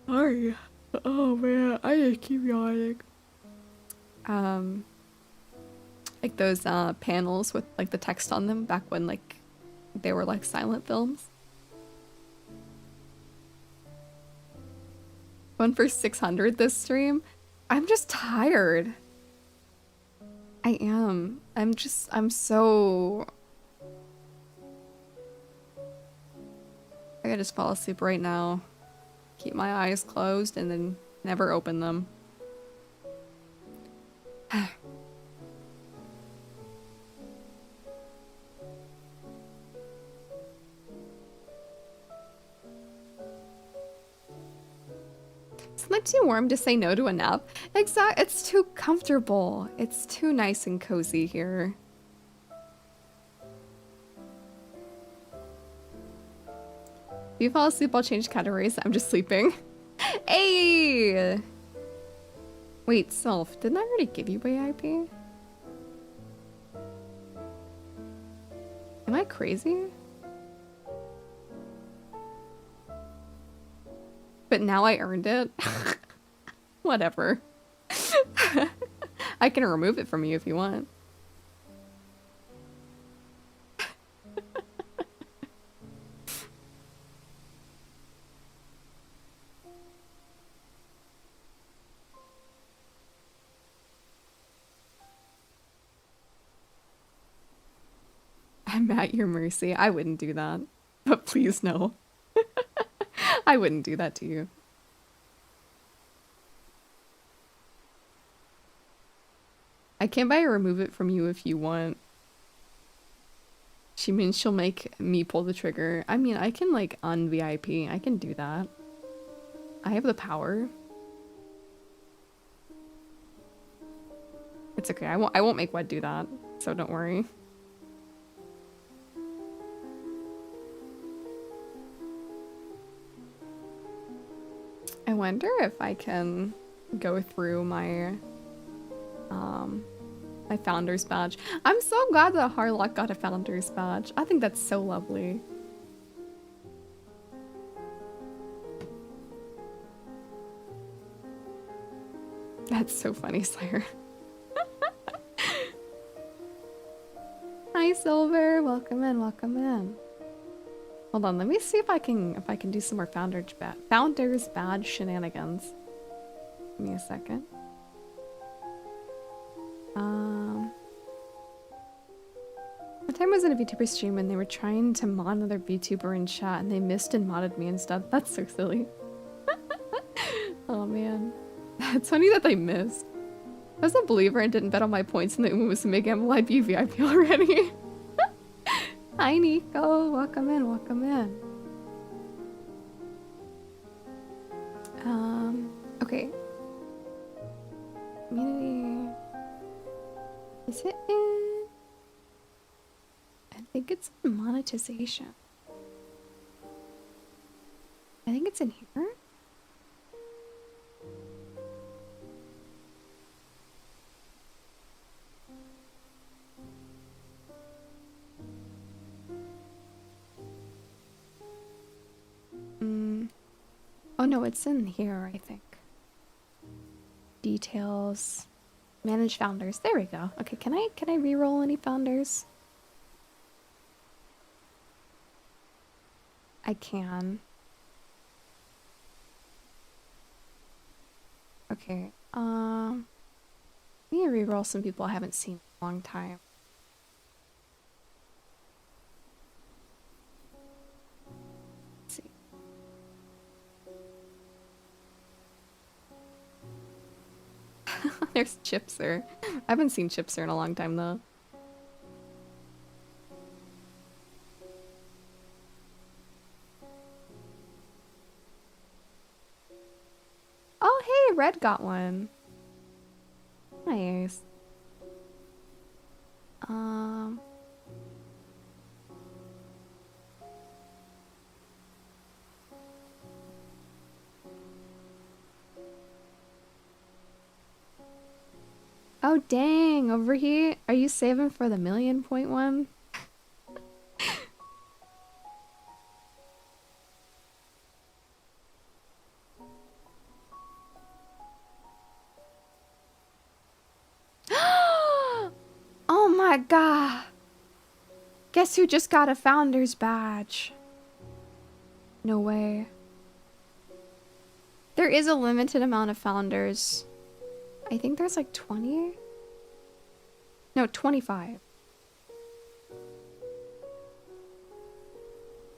sorry. Oh man, I just keep yawning. Like those panels with like the text on them back when like they were like silent films. One for 600 this stream. I'm just tired. I am. I'm so... I could just fall asleep right now. Keep my eyes closed and then never open them. It's not too warm to say no to a nap. Exactly. It's too comfortable. It's too nice and cozy here. If you fall asleep, I'll change categories. I'm just sleeping. Hey! Wait, Self, didn't I already give you YAP? Am I crazy? But now I earned it. Whatever. I can remove it from you if you want. I'm at your mercy. I wouldn't do that. But please no. I wouldn't do that to you. I can buy remove it from you if you want. She means she'll make me pull the trigger. I mean, I can like un-VIP. I can do that. I have the power. It's okay. I won't make Wed do that. So don't worry. I wonder if I can go through my my founder's badge. I'm so glad that Harlock got a founder's badge. I think that's so lovely. That's so funny, Slayer. Hi, Silver. Welcome in. Welcome in. Hold on. Let me see if I can do some more founders badge shenanigans. Give me a second. One time I was in a VTuber stream and they were trying to mod another VTuber in chat and they missed and modded me instead. That's so silly. Oh man. It's funny that they missed. I was a believer and didn't bet on my points and the Umu was to make Amble be VIP already. Hi Nico, welcome in, welcome in. Okay. Community. Is it in? I think it's in monetization. I think it's in here. Oh no, it's in here, I think. Details. Manage founders. There we go. Okay, can I reroll any founders? I can. Okay. Let me reroll some people I haven't seen in a long time. Let's see. There's Chipser. I haven't seen Chipser in a long time though. Oh hey, Red got one. Nice. Oh dang, overheat. Are you saving for the 1,000,000-point one? Oh my god. Guess who just got a founder's badge? No way. There is a limited amount of founders. I think there's like 20? No, 25.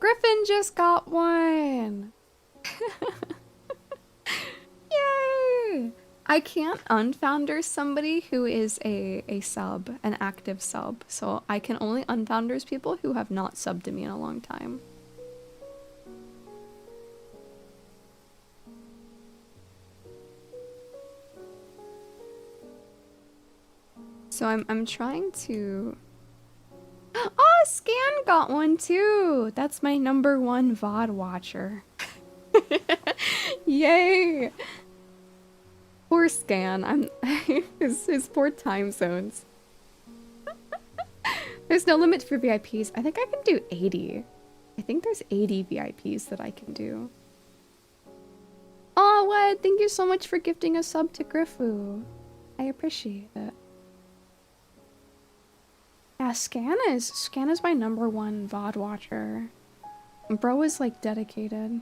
Griffin just got one! Yay! I can't unfounder somebody who is a sub, an active sub. So I can only unfounders people who have not subbed to me in a long time. So I'm trying to... Oh, Scan got one too! That's my #1 VOD watcher. Yay! Poor Scan. his poor time zones. There's no limit for VIPs. I think I can do 80. I think there's 80 VIPs that I can do. Oh, what? Thank you so much for gifting a sub to Griffu. I appreciate it. Yeah, Scan is my #1 VOD watcher. Bro is like dedicated.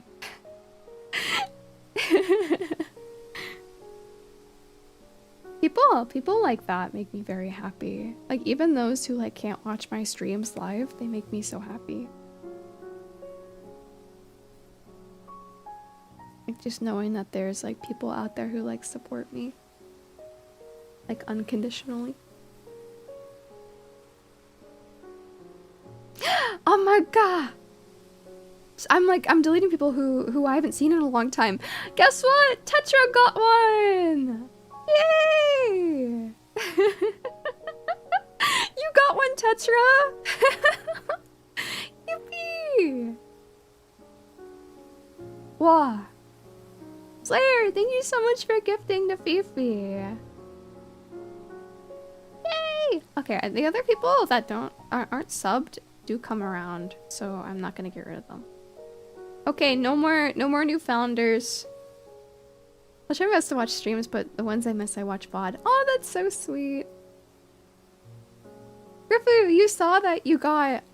People like that make me very happy. Like even those who like can't watch my streams live, they make me so happy. Like just knowing that there's like people out there who like support me. Like unconditionally. Oh my god! I'm deleting people who I haven't seen in a long time. Guess what? Tetra got one! Yay! You got one, Tetra! Yippee! Wow. Slayer, thank you so much for gifting to Fifi. Yay! Okay, the other people that aren't subbed do come around, so I'm not gonna get rid of them. Okay, no more new founders. I'll try my best to watch streams, but the ones I miss, I watch VOD. Oh, that's so sweet. Griffoo, you saw that you got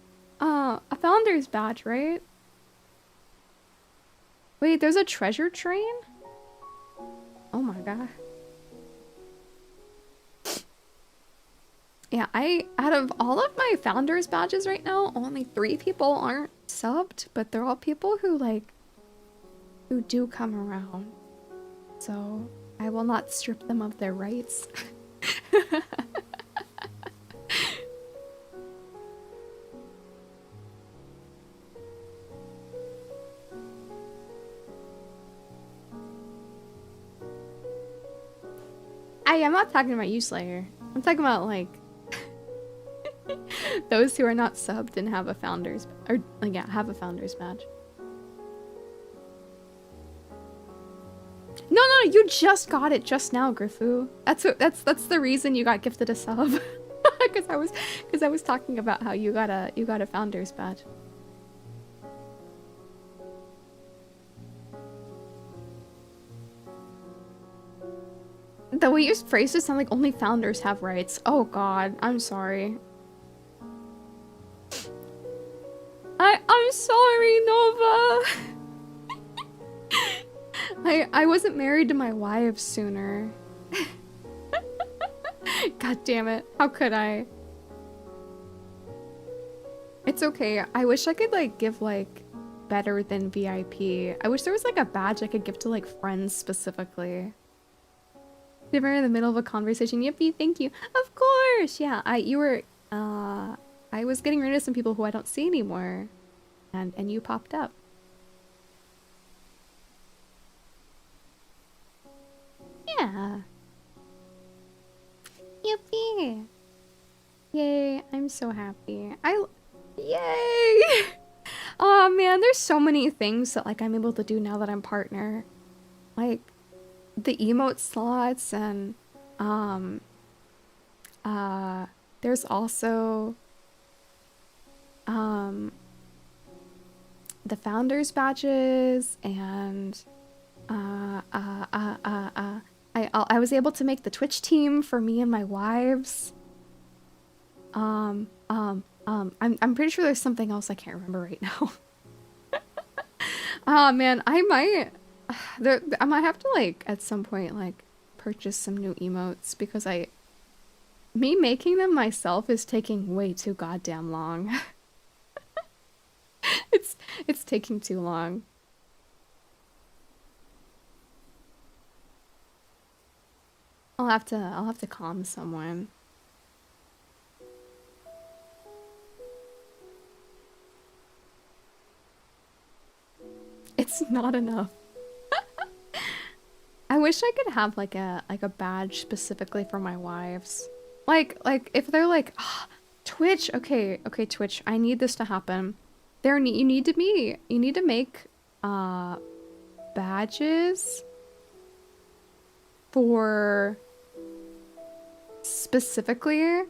a founder's badge, right? Wait, there's a treasure train? Oh my god. Yeah, out of all of my founders badges right now, only 3 people aren't subbed, but they're all people who who do come around. So I will not strip them of their rights. I'm not talking about you, Slayer. I'm talking about like those who are not subbed and have a founders have a founders badge. No, you just got it just now, Griffoo. That's the reason you got gifted a sub. Because I was talking about how you got a founders badge. The way you phrased it sound like only founders have rights. Oh god, I'm sorry. I'm sorry, Nova. I wasn't married to my wife sooner. God damn it. How could I? It's okay. I wish I could give better than VIP. I wish there was a badge I could give to friends specifically. If we're in the middle of a conversation, yippee, thank you. Of course, yeah. I was getting rid of some people who I don't see anymore, and you popped up. Yeah. Yippee! Yay! I'm so happy. Yay! Oh man, there's so many things that I'm able to do now that I'm partner. The emote slots and there's also the founders badges and I was able to make the Twitch team for me and my wives. I'm pretty sure there's something else I can't remember right now. Oh man, I might have to at some point purchase some new emotes because me making them myself is taking way too goddamn long. It's taking too long. I'll have to calm someone. It's not enough. I wish I could have a badge specifically for my wives. If they're oh, Twitch, okay, Twitch, I need this to happen. You need to make badges for specifically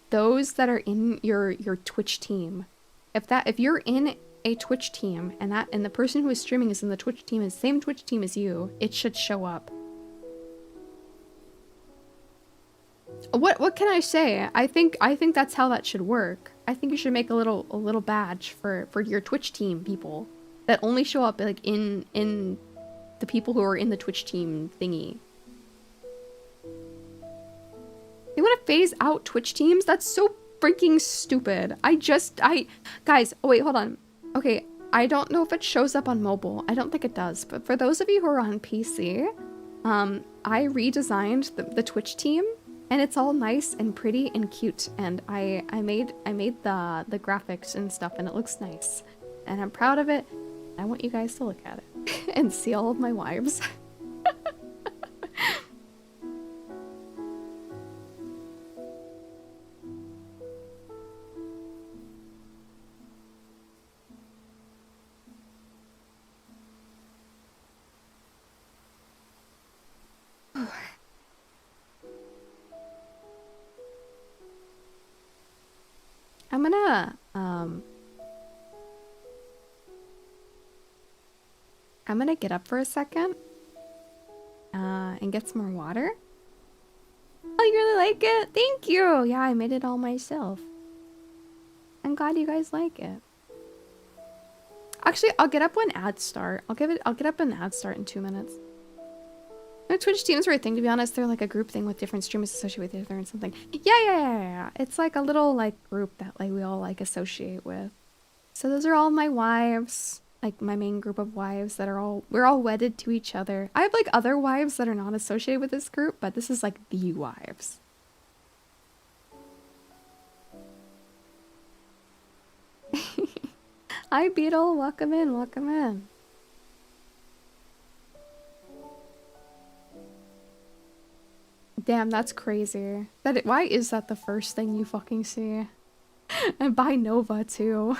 those that are in your Twitch team. If you're in a Twitch team and the person who is streaming is in the Twitch team, is the same Twitch team as you, it should show up. What can I say? I think that's how that should work. I think you should make a little badge for your Twitch team people that only show up in the people who are in the Twitch team thingy. They want to phase out Twitch teams? That's so freaking stupid. Guys, oh wait, hold on. Okay, I don't know if it shows up on mobile. I don't think it does, but for those of you who are on PC, I redesigned the Twitch team, and it's all nice and pretty and cute, and I made the graphics and stuff, and it looks nice, and I'm proud of it. I want you guys to look at it and see all of my wives. I'm gonna I'm gonna get up for a second and get some more water. Oh, you really like it? Thank you. Yeah, I made it all myself. I'm glad you guys like it. Actually, I'll get up when ads start. I'll get up when ads start in 2 minutes. No, Twitch teams are a thing, to be honest. They're like a group thing with different streamers associated with each other and something. Yeah. It's like a little like group that like we all like associate with. So those are all my wives. Like my main group of wives that are we're all wedded to each other. I have like other wives that are not associated with this group, but this is like the wives. Hi Beetle, welcome in, welcome in. Damn, that's crazy. Why is that the first thing you fucking see? And by Nova too.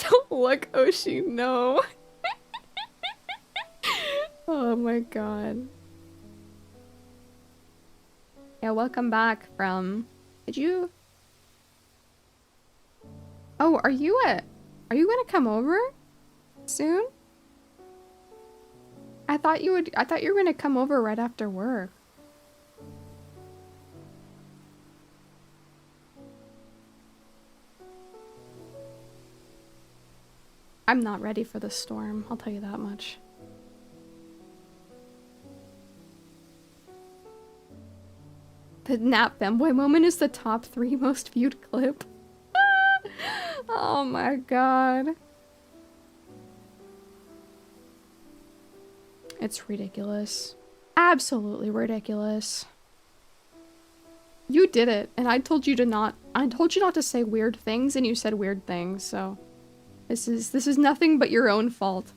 Don't look, Oshi, no. Oh my god. Yeah, welcome back from... Did you... Oh, are you gonna come over soon? I thought you were gonna come over right after work. I'm not ready for the storm, I'll tell you that much. The nap femboy moment is the top 3 most viewed clip. Oh my god. It's ridiculous. Absolutely ridiculous. You did it, and I told you not to say weird things, and you said weird things, so this is nothing but your own fault.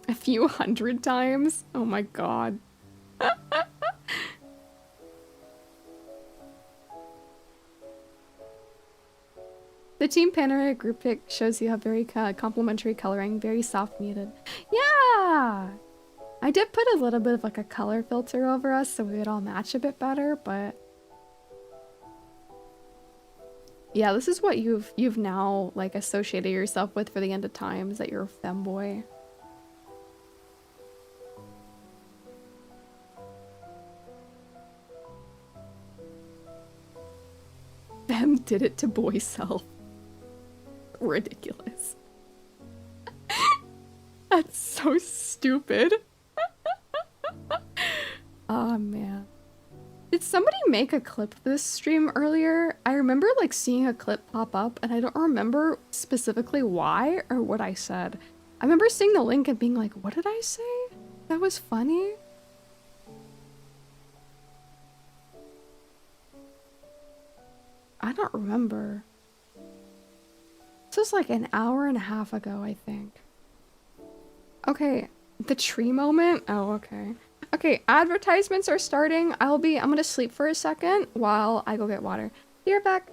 A few hundred times? Oh my god. The Team Panoramic group pic shows you have very complementary coloring, very soft muted. Yeah! I did put a little bit of like a color filter over us so we would all match a bit better, but... Yeah, this is what you've now like associated yourself with for the end of times, that you're a femboy. Fem did it to boy self. Ridiculous. That's so stupid. Oh man. Did somebody make a clip of this stream earlier? I remember like seeing a clip pop up and I don't remember specifically why or what I said. I remember seeing the link and being like, what did I say? That was funny. I don't remember. This was like an hour and a half ago, I think. Okay, the tree moment? Oh, okay. Okay, advertisements are starting. I'm gonna sleep for a second while I go get water. Be right back.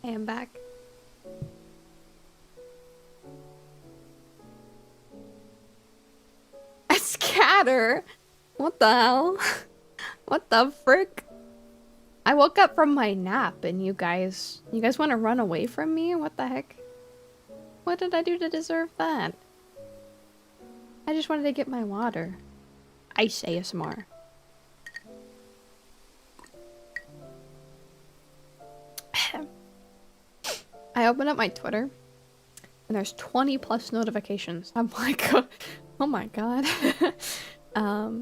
I am back. A scatter? What the hell? What the frick? I woke up from my nap and you guys want to run away from me? What the heck? What did I do to deserve that? I just wanted to get my water. Ice ASMR. I opened up my Twitter and there's 20 plus notifications. I'm like, oh my god. My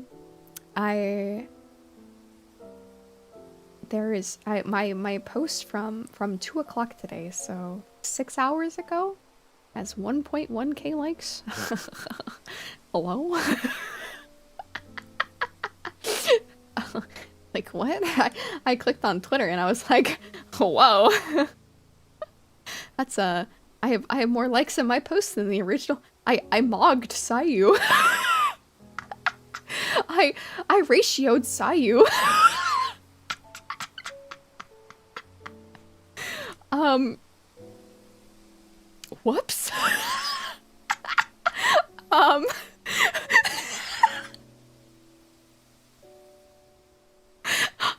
post from 2 o'clock today, so 6 hours ago, has 1.1k likes. Hello? Like what? I clicked on Twitter and I was like, whoa. That's I have more likes in my post than the original. I mogged Sayu. I ratioed Sayu. Whoops.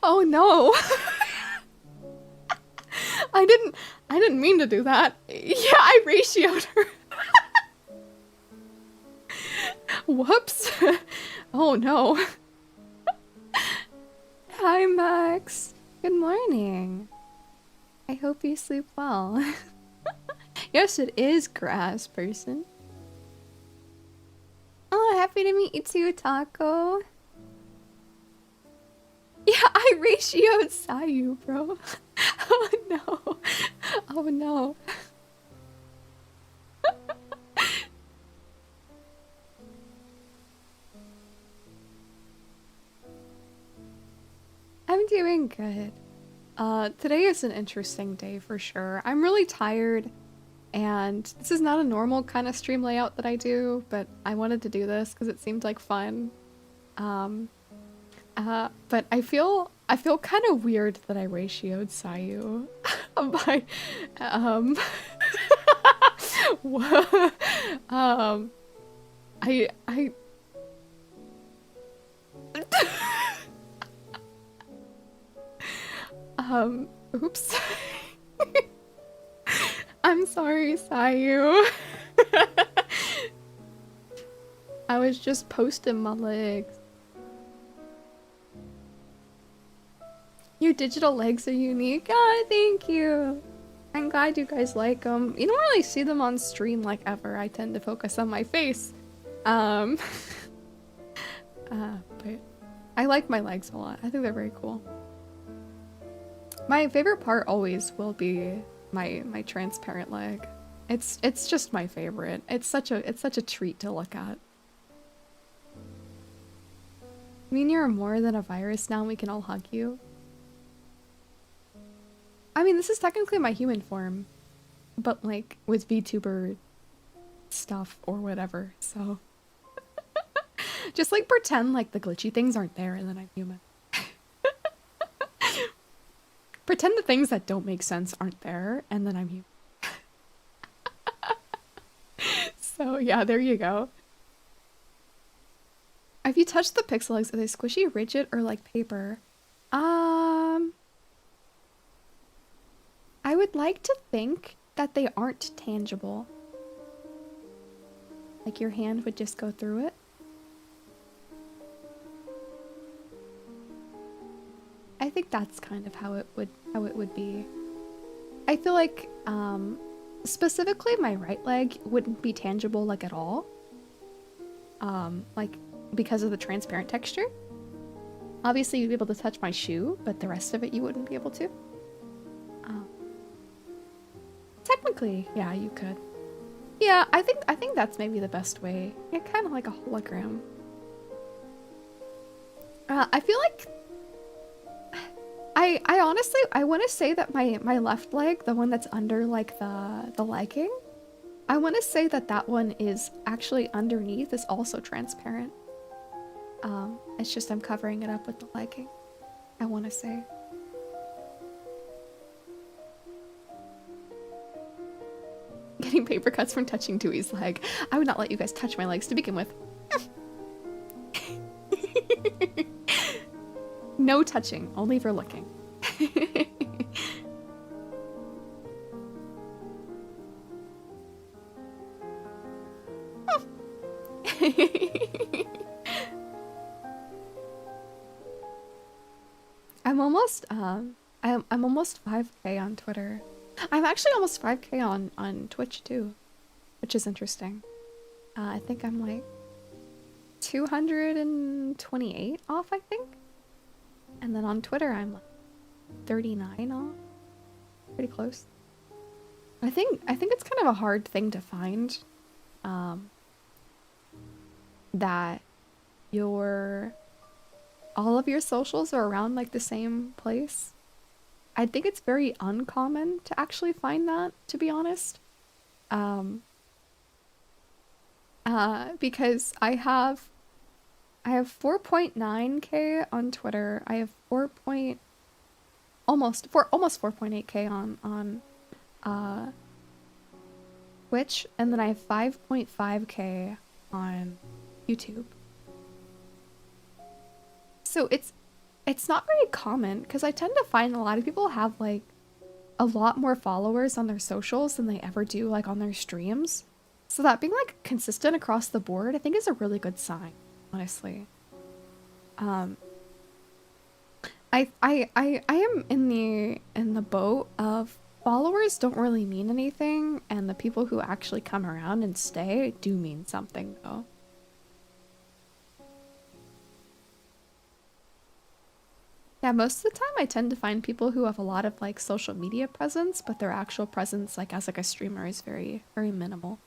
Oh no. I didn't mean to do that. Yeah, I ratioed her. Whoops. Oh no. Hi Max. Good morning. I hope you sleep well. Yes, it is grass, person. Oh, happy to meet you too, Taco. Yeah, I ratioed Sayu, bro. Oh no. Oh no. I'm doing good. Today is an interesting day for sure. I'm really tired, and this is not a normal kind of stream layout that I do, but I wanted to do this because it seemed like fun. But I feel kind of weird that I ratioed Sayu. By, I oops. I'm sorry, Sayu. I was just posting my legs. Your digital legs are unique. Oh, thank you. I'm glad you guys like them. You don't really see them on stream like ever. I tend to focus on my face. But I like my legs a lot. I think they're very cool. My favorite part always will be my transparent leg. It's just my favorite. It's such a treat to look at. I mean, you're more than a virus now and we can all hug you. I mean, this is technically my human form, but like with VTuber stuff or whatever, so. Just like pretend like the glitchy things aren't there and then I'm human. Pretend the things that don't make sense aren't there and then I'm human. So yeah, there you go. Have you touched the pixel legs? Are they squishy, rigid, or like paper? I would like to think that they aren't tangible. Like your hand would just go through it. I think that's kind of how it would be. I feel like specifically my right leg wouldn't be tangible like at all. Like because of the transparent texture. Obviously you'd be able to touch my shoe, but the rest of it you wouldn't be able to. Technically, yeah, you could. Yeah, I think that's maybe the best way. Yeah, kind of like a hologram. I feel like I honestly I want to say that my left leg, the one that's under like the legging, I want to say that one is actually underneath is also transparent. It's just I'm covering it up with the legging. I want to say. Getting paper cuts from touching Dewey's leg. I would not let you guys touch my legs to begin with. No touching, only for looking. I'm almost I'm almost 5K on Twitter. I'm actually almost 5K on Twitch too, which is interesting. I think I'm like 228 off, I think. And then on Twitter I'm like 39 off. Pretty close. I think it's kind of a hard thing to find that all of your socials are around like the same place. I think it's very uncommon to actually find that, to be honest. Because I have 4.9K on Twitter. I have almost 4.8K on Twitch, and then I have 5.5K on YouTube. So it's not very common because I tend to find a lot of people have like a lot more followers on their socials than they ever do like on their streams. So that being like consistent across the board, I think is a really good sign, honestly. I am in the boat of followers don't really mean anything, and the people who actually come around and stay do mean something though. Yeah, most of the time I tend to find people who have a lot of like social media presence, but their actual presence like as like a streamer is very, very minimal.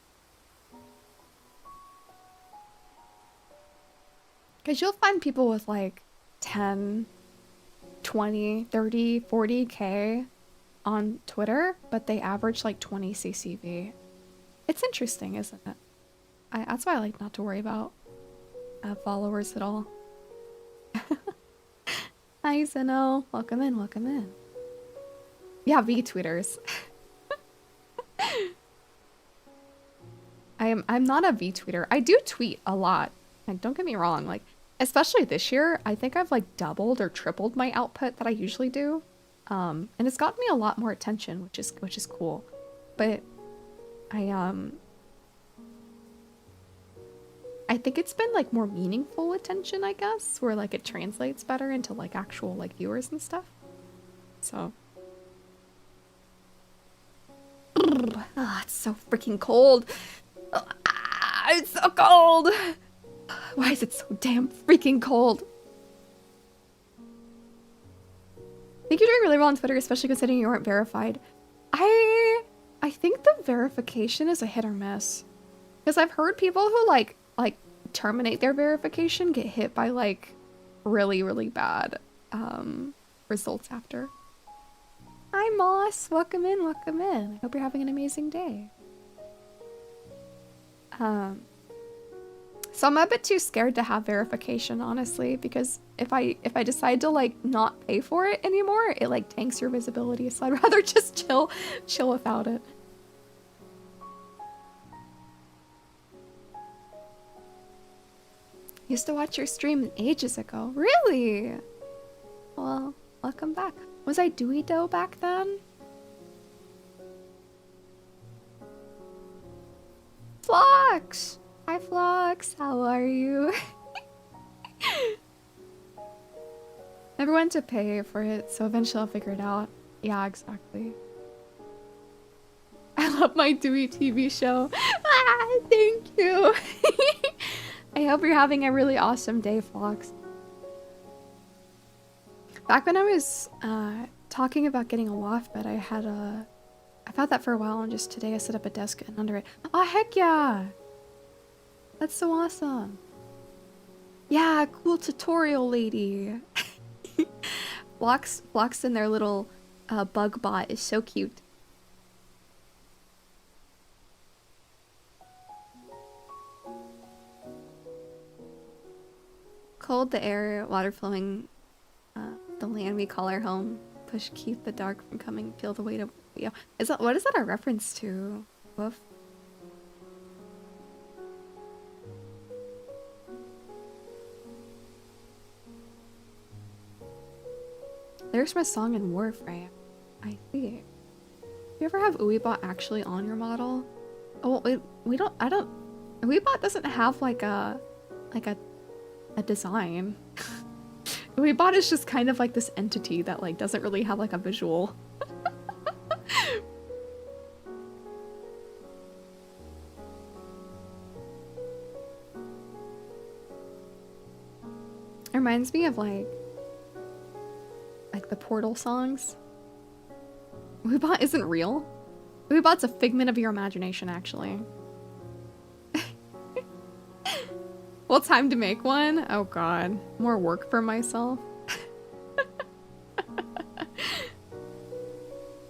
Because you'll find people with like 10, 20, 30, 40K on Twitter, but they average like 20 CCV. It's interesting, isn't it? That's why I like not to worry about followers at all. Hi, Zeno. Welcome in, welcome in. Yeah, VTweeters. I'm not a VTweeter. I do tweet a lot. Like, don't get me wrong, like especially this year, I think I've like doubled or tripled my output that I usually do. And it's gotten me a lot more attention, which is cool. But I think it's been like more meaningful attention, I guess, where like it translates better into like actual like viewers and stuff. So it's so freaking cold. It's so cold. Why is it so damn freaking cold? I think you're doing really well on Twitter, especially considering you weren't verified. I think the verification is a hit or miss. Because I've heard people who like terminate their verification get hit by like really, really bad results after. Hi Moss, welcome in, welcome in. I hope you're having an amazing day. So I'm a bit too scared to have verification, honestly, because if I decide to like not pay for it anymore, it like tanks your visibility. So I'd rather just chill without it. Used to watch your stream ages ago. Really? Well, welcome back. Was I Dewey Doe back then? Flux! Hi Flux, how are you? Never went to pay for it, so eventually I'll figure it out. Yeah, exactly. I love my Dewey TV show. Ah, thank you. I hope you're having a really awesome day, Flux. Back when I was talking about getting a loft bed, I've had that for a while, and just today I set up a desk and under it. Oh, heck yeah! That's so awesome. Yeah, cool tutorial lady. Blocks in their little bug bot is so cute. Cold the air, water flowing, the land we call our home. Push keep the dark from coming, feel the weight of... What is that a reference to? Woof. There's my song in Warframe. I see. Do you ever have Uibot actually on your model? Oh, we don't. I don't. Uibot doesn't have like a design. Uibot is just kind of like this entity that like doesn't really have like a visual. It reminds me of like the Portal songs. Uibot isn't real. Uibot's a figment of your imagination, actually. Well, time to make one? Oh god. More work for myself?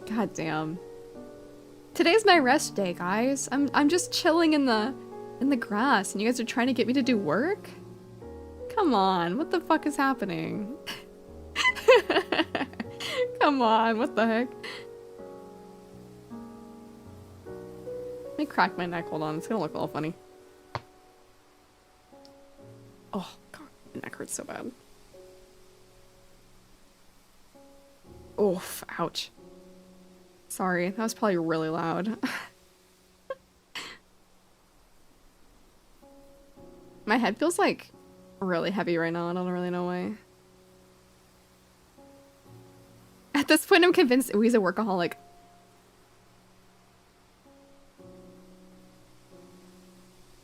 God damn. Today's my rest day, guys. I'm just chilling in the grass and you guys are trying to get me to do work? Come on, what the fuck is happening? Come on, what the heck? Let me crack my neck, hold on, it's gonna look a little funny. Oh god, my neck hurts so bad. Oof, ouch. Sorry, that was probably really loud. My head feels like really heavy right now, I don't really know why. At this point I'm convinced Ui's a workaholic.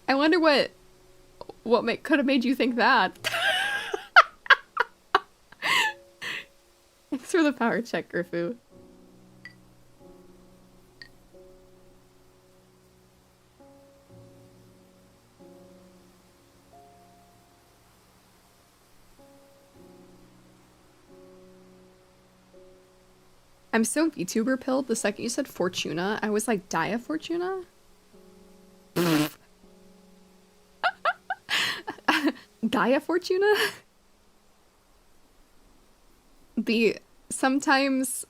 I wonder what could have made you think that. Thanks for the power check, Grifu. I'm so VTuber pilled. The second you said Fortuna, I was like, Dia Fortuna? Gaia Fortuna? The sometimes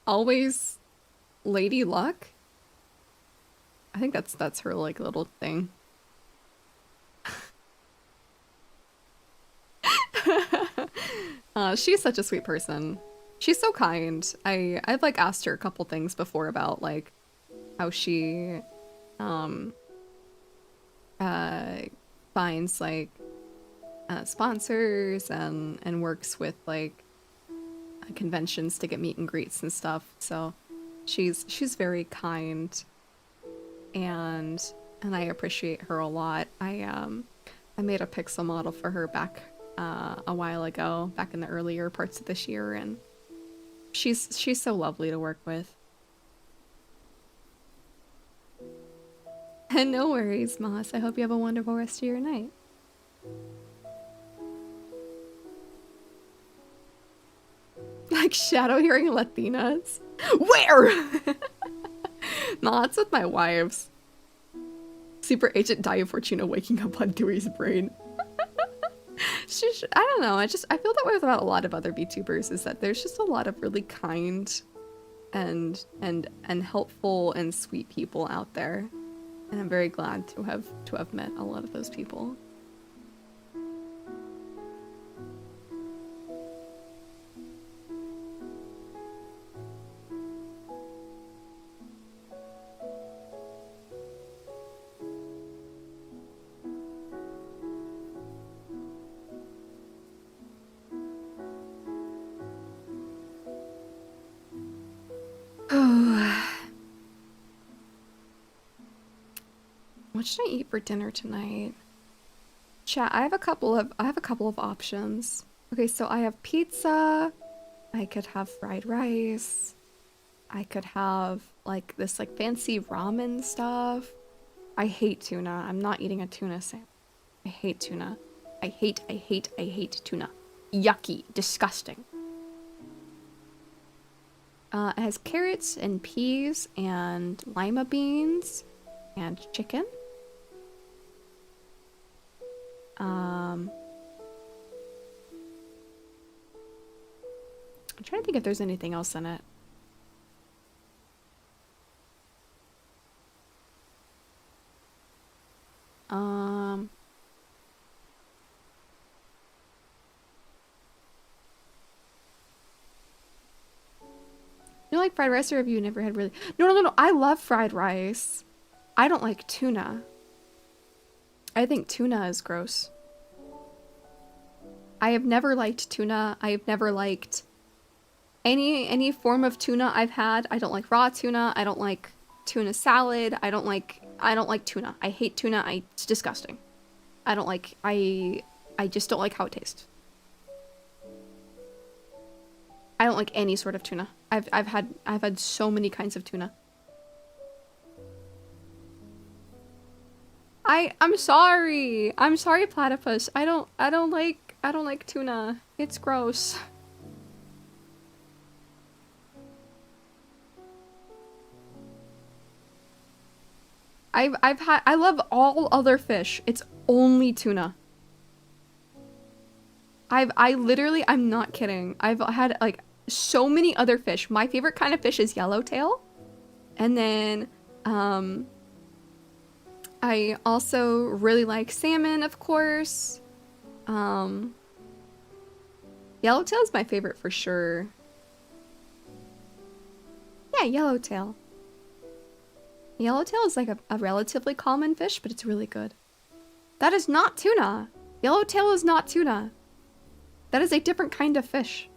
always Lady Luck? I think that's her like little thing. She's such a sweet person. She's so kind. I've like asked her a couple things before about like how she finds like sponsors and works with like conventions to get meet and greets and stuff. So she's very kind and I appreciate her a lot. I made a pixel model for her back a while ago, back in the earlier parts of this year, and she's so lovely to work with. And no worries, Moss. I hope you have a wonderful rest of your night. Like shadow hearing Latinas? Where? Nah, it's with my wives. Super Agent Dia Fortuna waking up on Dewey's brain. I don't know, I feel that way about a lot of other VTubers, is that there's just a lot of really kind and helpful and sweet people out there. And I'm very glad to have met a lot of those people. What should I eat for dinner tonight? Chat, I have a couple of options. Okay, so I have pizza. I could have fried rice. I could have like this like fancy ramen stuff. I hate tuna. I'm not eating a tuna sandwich. I hate tuna. I hate tuna. Yucky. Disgusting. It has carrots and peas and lima beans and chicken. I'm trying to think if there's anything else in it. You like fried rice, or have you never had really? No. I love fried rice. I don't like tuna. I think tuna is gross. I have never liked tuna. I have never liked any form of tuna I've had. I don't like raw tuna. I don't like tuna salad. I don't like tuna. I hate tuna. It's disgusting. I just don't like how it tastes. I don't like any sort of tuna. I've had so many kinds of tuna. I'm sorry. I'm sorry, platypus. I don't like tuna. It's gross. I love all other fish. It's only tuna. I literally, I'm not kidding. I've had like so many other fish. My favorite kind of fish is yellowtail. And then I also really like salmon, of course. Yellowtail is my favorite for sure. Yeah, yellowtail. Yellowtail is like a relatively common fish, but it's really good. That is not tuna. Yellowtail is not tuna. That is a different kind of fish.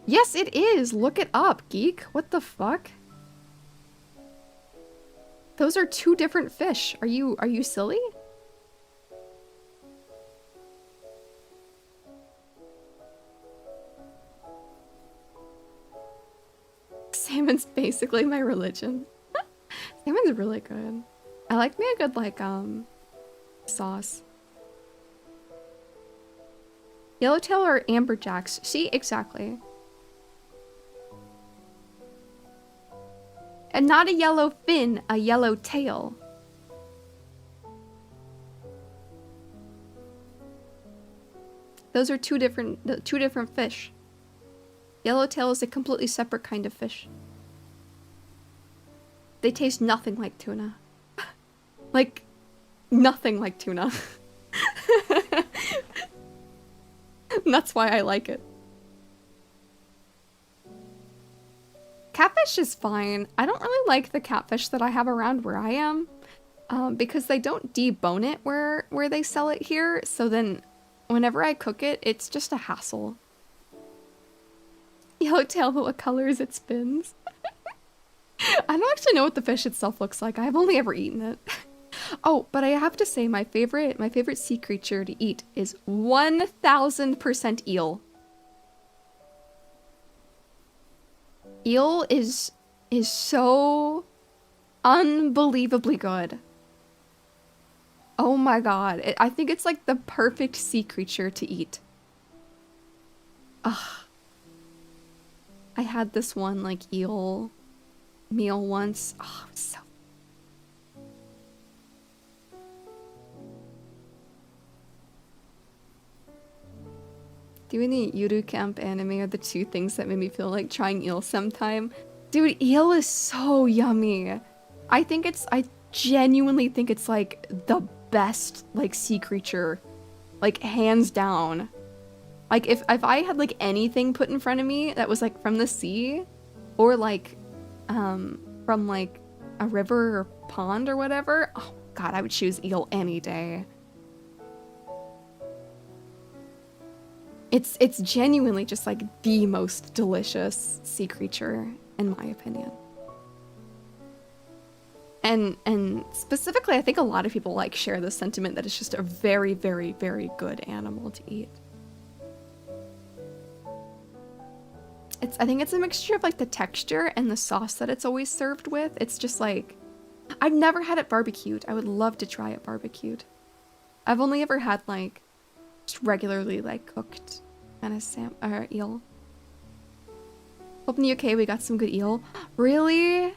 Yes, it is. Look it up, geek. What the fuck? Those are two different fish. Are you silly? Salmon's basically my religion. Salmon's really good. I like me a good like sauce. Yellowtail or amberjacks? See, exactly. And not a yellow fin, a yellow tail. Those are two different fish. Yellowtail is a completely separate kind of fish. They taste nothing like tuna. Like, nothing like tuna. That's why I like it. Catfish is fine. I don't really like the catfish that I have around where I am, because they don't debone it where they sell it here. So then whenever I cook it, it's just a hassle. Yellowtail, what color is its fins? I don't actually know what the fish itself looks like. I've only ever eaten it. Oh, but I have to say my favorite sea creature to eat is 1000% eel. Eel is so unbelievably good. Oh my god. I think it's like the perfect sea creature to eat. Ugh. I had this one like eel meal once. Oh, it was so. Doing the Yuru Camp anime are the two things that made me feel like trying eel sometime. Dude, eel is so yummy. I genuinely think it's like the best like sea creature. Like hands down. Like if I had like anything put in front of me that was like from the sea or like from like a river or pond or whatever, oh god, I would choose eel any day. It's genuinely just like the most delicious sea creature in my opinion. And specifically I think a lot of people like share the sentiment that it's just a very, very, very good animal to eat. I think it's a mixture of like the texture and the sauce that it's always served with. It's just like, I've never had it barbecued. I would love to try it barbecued. I've only ever had like just regularly like cooked kind of eel. Hope in the UK we got some good eel. Really?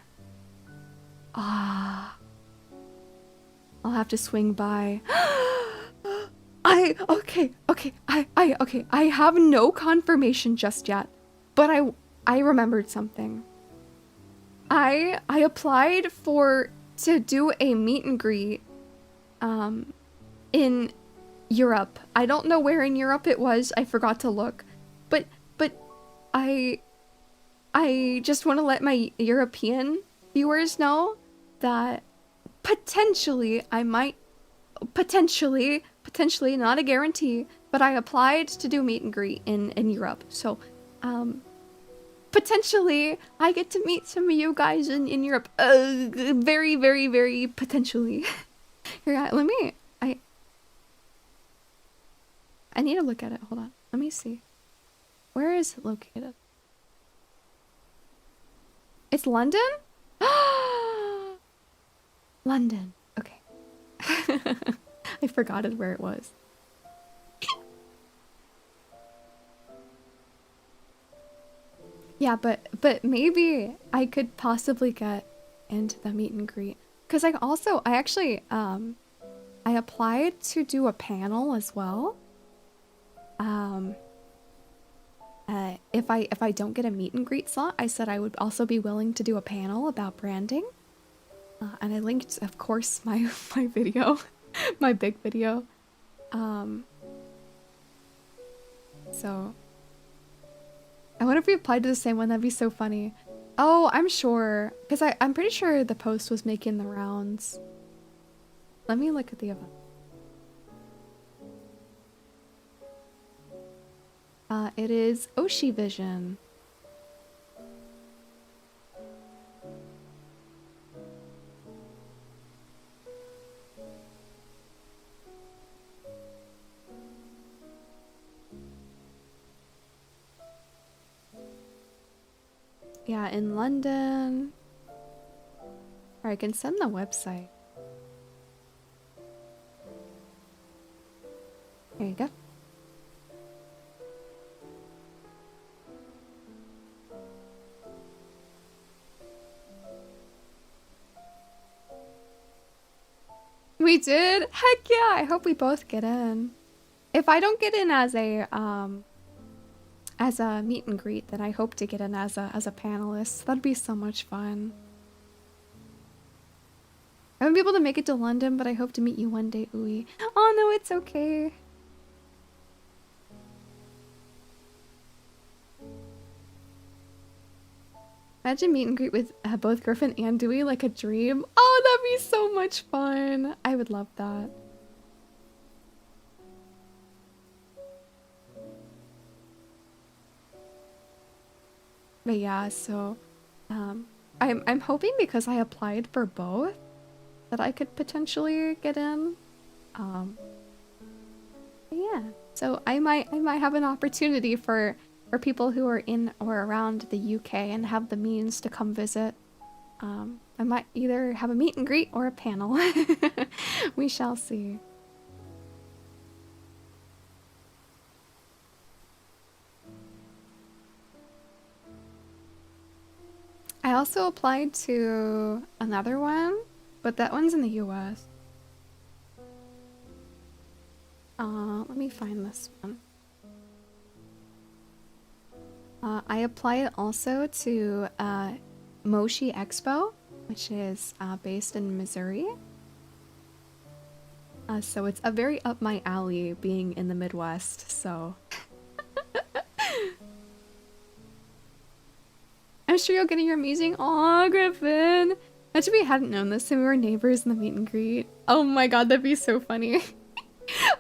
Ah. I'll have to swing by. Okay. I have no confirmation just yet. But I remembered something. I applied to do a meet and greet in Europe. I don't know where in Europe it was. I forgot to look. But I just want to let my European viewers know that potentially I might potentially, not a guarantee, but I applied to do meet and greet in Europe. So, potentially I get to meet some of you guys in Europe. Very, very, very potentially. Here, let me, I need to look at it. Hold on. Let me see. Where is it located? It's London? London. Okay. I forgot it where it was. Yeah, but maybe I could possibly get into the meet and greet. Cause I actually I applied to do a panel as well. If I don't get a meet and greet slot, I said I would also be willing to do a panel about branding. And I linked, of course, my video, my big video. So I wonder if we applied to the same one. That'd be so funny. Oh, I'm sure, because I'm pretty sure the post was making the rounds. Let me look at the event. It is Oshi Vision. Yeah, in London. Or I can send the website. There you go. We did? Heck yeah, I hope we both get in. If I don't get in as a meet and greet, then I hope to get in as a panelist. That'd be so much fun. I won't be able to make it to London, but I hope to meet you one day, Uwe. Oh no, it's okay. Imagine meet and greet with both Griffin and Dewey like a dream. Oh, that'd be so much fun. I would love that. But yeah, so I'm hoping because I applied for both that I could potentially get in. Yeah. So I might have an opportunity for people who are in or around the UK and have the means to come visit. I might either have a meet and greet or a panel. We shall see. I also applied to another one, but that one's in the US. Let me find this one. I applied also to Moshi Expo, which is based in Missouri. So it's a very up my alley being in the Midwest, so... I'm sure you'll get your amazing. Aw, Griffin! Imagine we hadn't known this and we were neighbors in the meet and greet. Oh my god, that'd be so funny.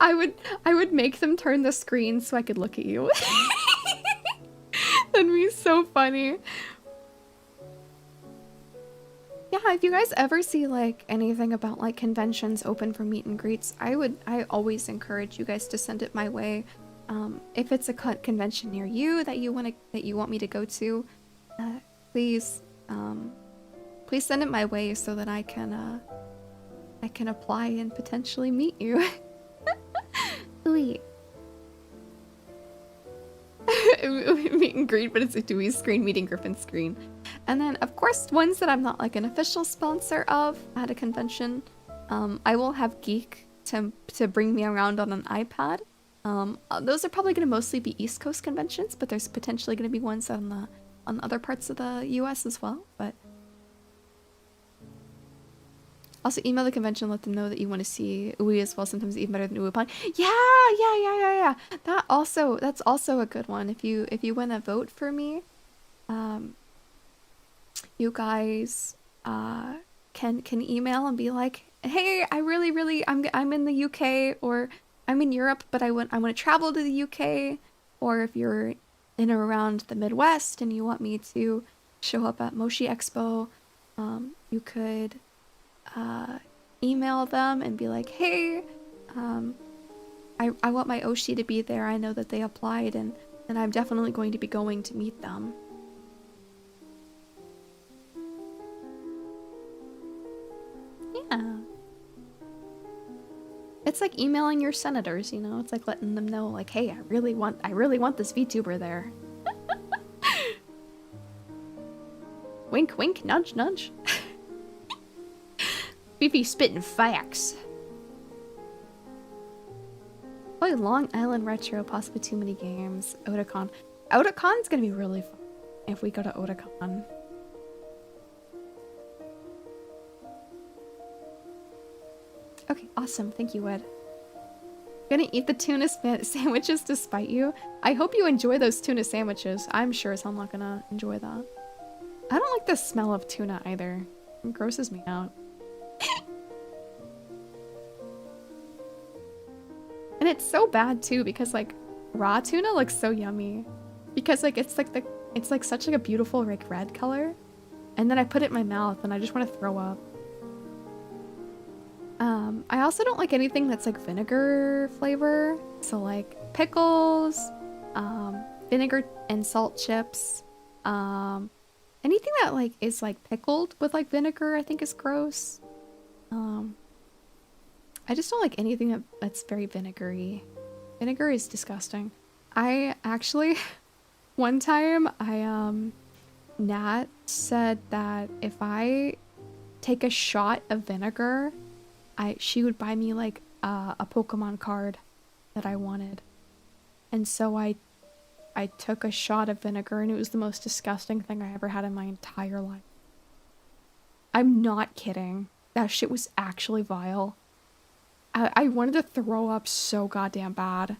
I would make them turn the screen so I could look at you. That'd be so funny. Yeah, if you guys ever see like anything about like conventions open for meet and greets, I always encourage you guys to send it my way. If it's a convention near you that you want me to go to, please send it my way so that I can apply and potentially meet you. Wait. Meet and greet, but it's a Dewey's screen meeting Griffin's screen. And then, of course, ones that I'm not like an official sponsor of at a convention, I will have Geek to bring me around on an iPad. Those are probably going to mostly be East Coast conventions, but there's potentially going to be ones on other parts of the US as well. But Also, email the convention, let them know that you want to see Ui as well. Sometimes even better than Uipon. Yeah. That's also a good one. If you want to vote for me, you guys can email and be like, hey, I'm in the UK, or I'm in Europe, but I want to travel to the UK. Or if you're in or around the Midwest and you want me to show up at Moshi Expo, you could email them and be like, hey, I want my Oshi to be there. I know that they applied, and I'm definitely going to be going to meet them. Yeah. It's like emailing your senators, you know? It's like letting them know, like, hey, I really want this VTuber there. Wink, wink, nudge, nudge. Fifi spitting facts. Probably Long Island Retro, possibly too many games. Otakon. Otakon's gonna be really fun if we go to Otakon. Okay, awesome. Thank you, Ed. Gonna eat the tuna sandwiches to spite you. I hope you enjoy those tuna sandwiches. I'm sure as hell not gonna enjoy that. I don't like the smell of tuna either. It grosses me out. And it's so bad too, because like raw tuna looks so yummy. Because like it's like such like a beautiful like red color. And then I put it in my mouth and I just want to throw up. I also don't like anything that's like vinegar flavor. So like pickles, vinegar and salt chips, anything that like is like pickled with like vinegar I think is gross. I just don't like anything that's very vinegary. Vinegar is disgusting. I actually, one time Nat said that if I take a shot of vinegar, she would buy me like a Pokemon card that I wanted. And so I took a shot of vinegar and it was the most disgusting thing I ever had in my entire life. I'm not kidding. That shit was actually vile. I wanted to throw up so goddamn bad.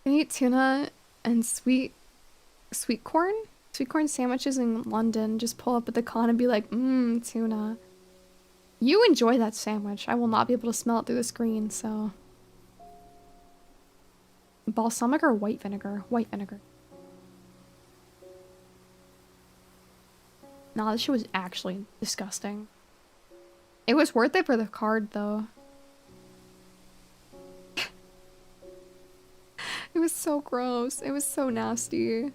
I eat tuna and sweet corn sandwiches in London. Just pull up at the con and be like, tuna. You enjoy that sandwich. I will not be able to smell it through the screen, so. Balsamic or white vinegar? White vinegar. Nah, this shit was actually disgusting. It was worth it for the card, though. It was so gross. It was so nasty. It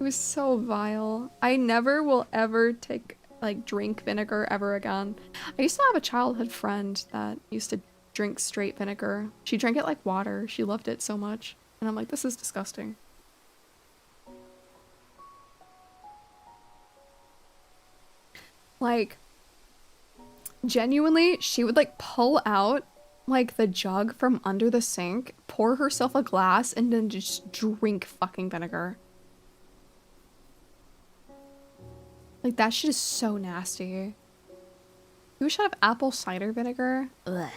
was so vile. I never will ever drink vinegar ever again. I used to have a childhood friend that used to drink straight vinegar. She drank it like water. She loved it so much. And I'm like, this is disgusting. Like, genuinely, she would like pull out like the jug from under the sink, pour herself a glass, and then just drink fucking vinegar. Like, that shit is so nasty. You should have apple cider vinegar. Ugh.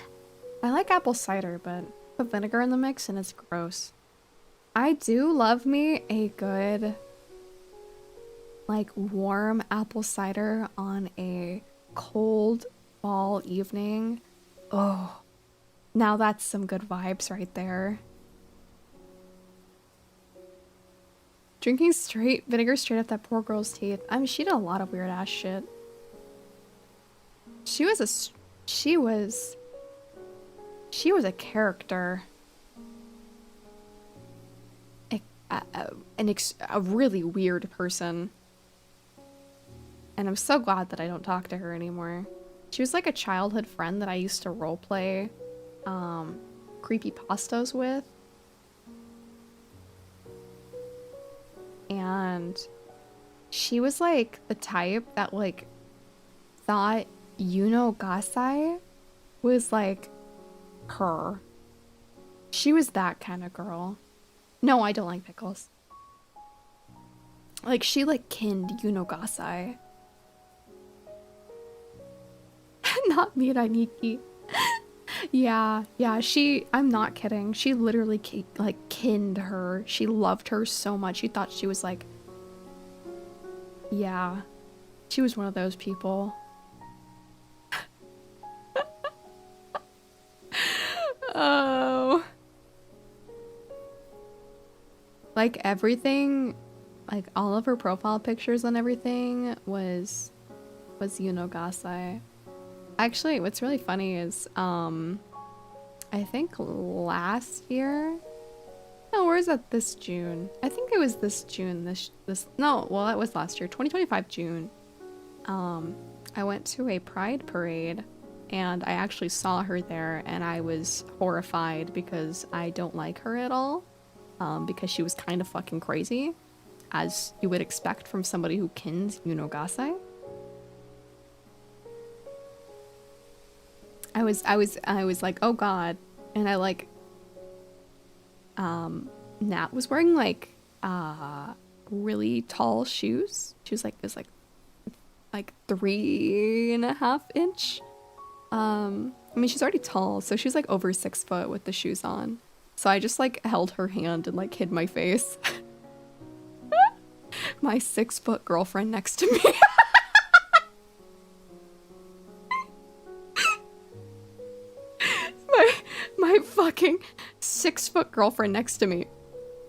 I like apple cider, but put vinegar in the mix and it's gross. I do love me a good, like, warm apple cider on a cold fall evening. Oh, now that's some good vibes right there. Drinking vinegar straight up that poor girl's teeth. I mean, she did a lot of weird ass shit. She was a character. A really weird person. And I'm so glad that I don't talk to her anymore. She was like a childhood friend that I used to roleplay creepypastas with. And she was like the type that like thought Yuno Gasai was like her. She was that kind of girl. No, I don't like pickles. Like, she like kinned Yuno Gasai. not Miraniki. Yeah, I'm not kidding. She literally like kinned her. She loved her so much. She thought she was like, yeah, she was one of those people. Oh. Like everything, like all of her profile pictures and everything was Yunogasai. Actually, what's really funny is, I think last year, no, where is that this June? I think it was this June, no, well, that was last year, 2025 June. I went to a pride parade and I actually saw her there and I was horrified because I don't like her at all. Because she was kind of fucking crazy, as you would expect from somebody who kins Yunogasai. I was like, oh god. And I like, Nat was wearing like, really tall shoes. She was like, it was like 3.5 inch. I mean, she's already tall, so she's like over 6 foot with the shoes on. So I just like held her hand and like hid my face. My 6 foot girlfriend next to me. my fucking 6 foot girlfriend next to me.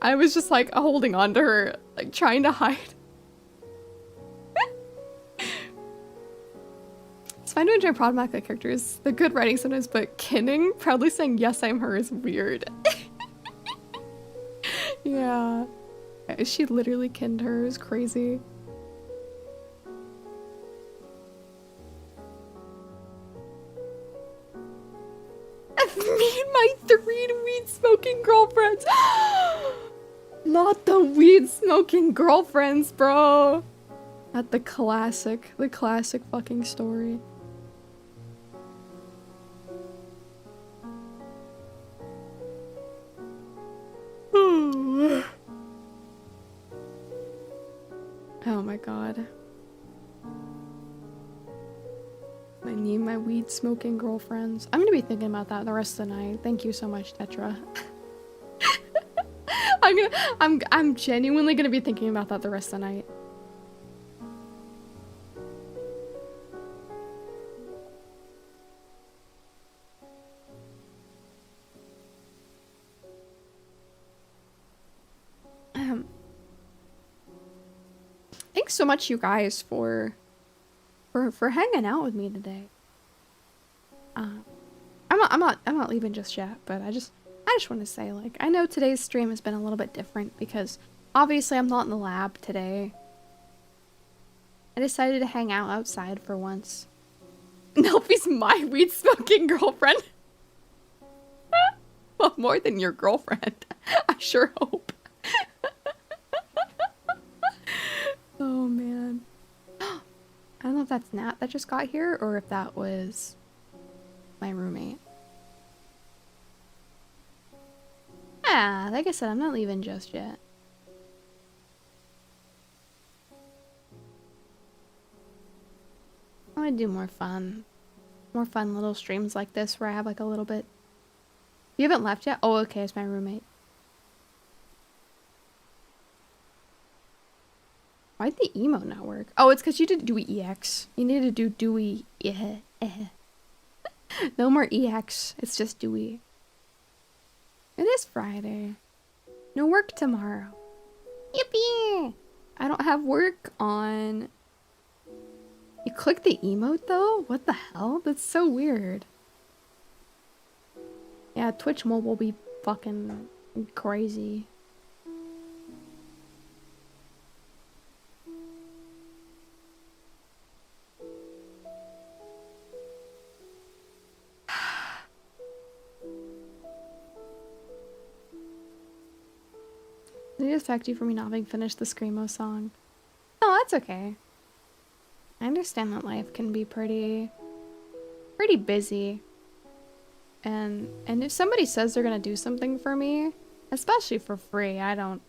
I was just like holding on to her, like trying to hide. It's fine to enjoy problematic characters. They're good writing sometimes, but kinning, proudly saying yes I'm her is weird. Yeah. She literally kinned her. It was crazy. Me and my 3 weed smoking girlfriends. Not the weed smoking girlfriends, bro. Not the classic fucking story. Oh my god. I need my weed smoking girlfriends. I'm gonna be thinking about that the rest of the night. Thank you so much, Tetra. I'm genuinely gonna be thinking about that the rest of the night. Thanks so much, you guys, for hanging out with me today. I'm not leaving just yet, but I just want to say, like, I know today's stream has been a little bit different because obviously I'm not in the lab today. I decided to hang out outside for once. Nelfie's my weed smoking girlfriend. Well, more than your girlfriend. I sure hope. Oh man. I don't know if that's Nat that just got here or if that was my roommate. Yeah, like I said, I'm not leaving just yet. I want to do more fun little streams like this where I have like a little bit. You haven't left yet? Oh, okay, it's my roommate. Why'd the emote not work? Oh, it's because you did Duwi EX. You need to do Duwi. No more EX. It's just Duwi. It is Friday. No work tomorrow. Yippee! I don't have work on... You click the emote though? What the hell? That's so weird. Yeah, Twitch mobile will be fucking crazy. Did it affect you for me not having finished the Screamo song? Oh, that's okay. I understand that life can be pretty busy. And if somebody says they're gonna do something for me, especially for free, I don't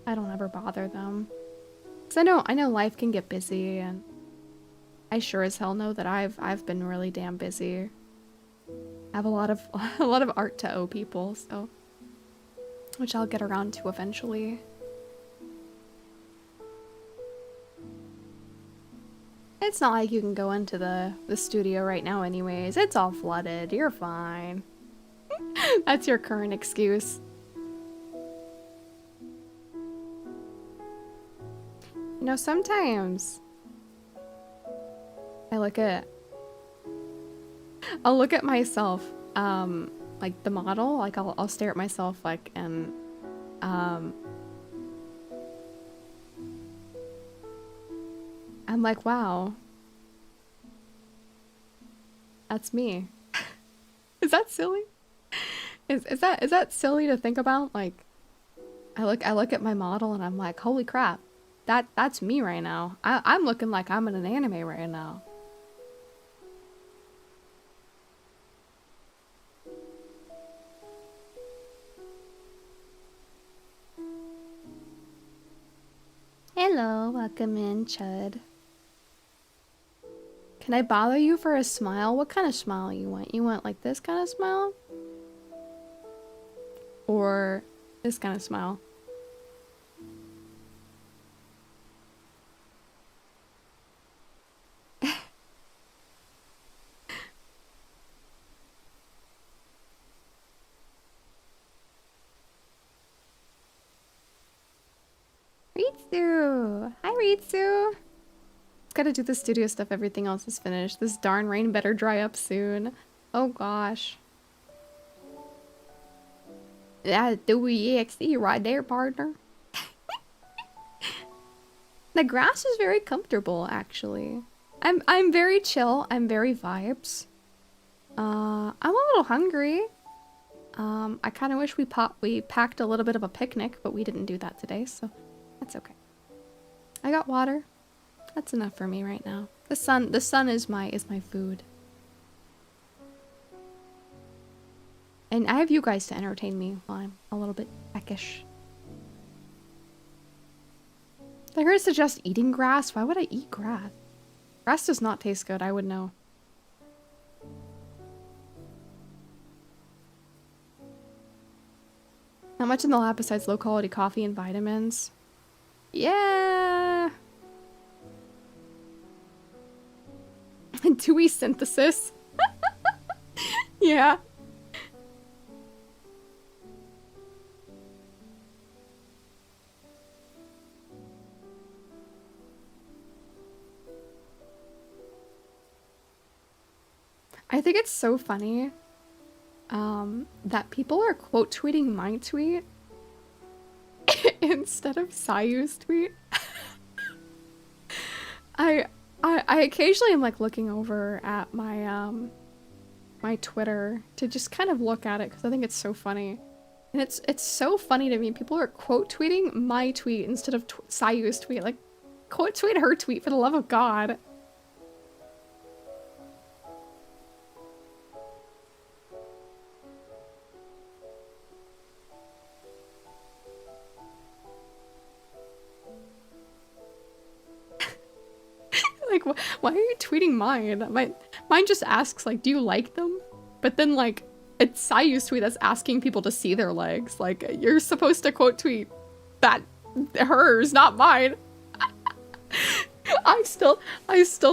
ever bother them. 'Cause I know life can get busy and I sure as hell know that I've been really damn busy. I have a lot of a lot of art to owe people, so which I'll get around to eventually. It's not like you can go into the studio right now anyways. It's all flooded. You're fine. That's your current excuse. You know, sometimes I'll look at myself, like the model, like I'll stare at myself like and I'm like, wow. That's me. Is that silly? Is that silly to think about? Like I look at my model and I'm like, holy crap. That's me right now. I'm looking like I'm in an anime right now. Hello, welcome in, Chud. Can I bother you for a smile? What kind of smile you want? You want like this kind of smile? Or this kind of smile? Ritsu! Hi, Ritsu! Gotta do the studio stuff, everything else is finished. This darn rain better dry up soon. Oh gosh. Yeah, Duwi EXE right there, partner. The grass is very comfortable, actually. I'm very chill. I'm very vibes. I'm a little hungry. I kind of wish we packed a little bit of a picnic, but we didn't do that today, so that's okay. I got water. That's enough for me right now. The sun is my food. And I have you guys to entertain me while I'm a little bit peckish. I heard suggest eating grass. Why would I eat grass? Grass does not taste good, I would know. Not much in the lab besides low quality coffee and vitamins. Yeah! Dewey synthesis. Yeah. I think it's so funny that people are quote tweeting my tweet instead of Sayu's tweet. I occasionally am like looking over at my my Twitter to just kind of look at it because I think it's so funny. And it's so funny to me. People are quote tweeting my tweet instead of Sayu's tweet. Like, quote tweet her tweet for the love of God. Like, why are you tweeting mine? Mine just asks, like, do you like them? But then, like, it's Sayu's tweet that's asking people to see their legs. Like, you're supposed to quote tweet that hers, not mine. I still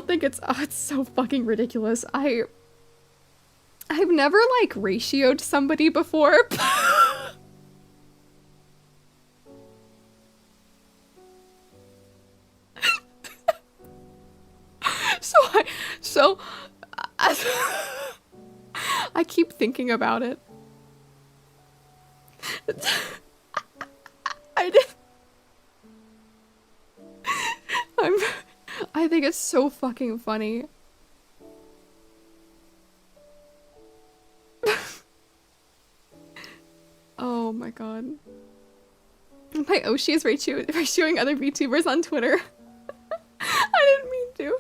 think it's so fucking ridiculous. I've never, like, ratioed somebody before. So I keep thinking about it. I think it's so fucking funny. Oh my god. My Oshi is ratioing other VTubers on Twitter. I didn't mean to.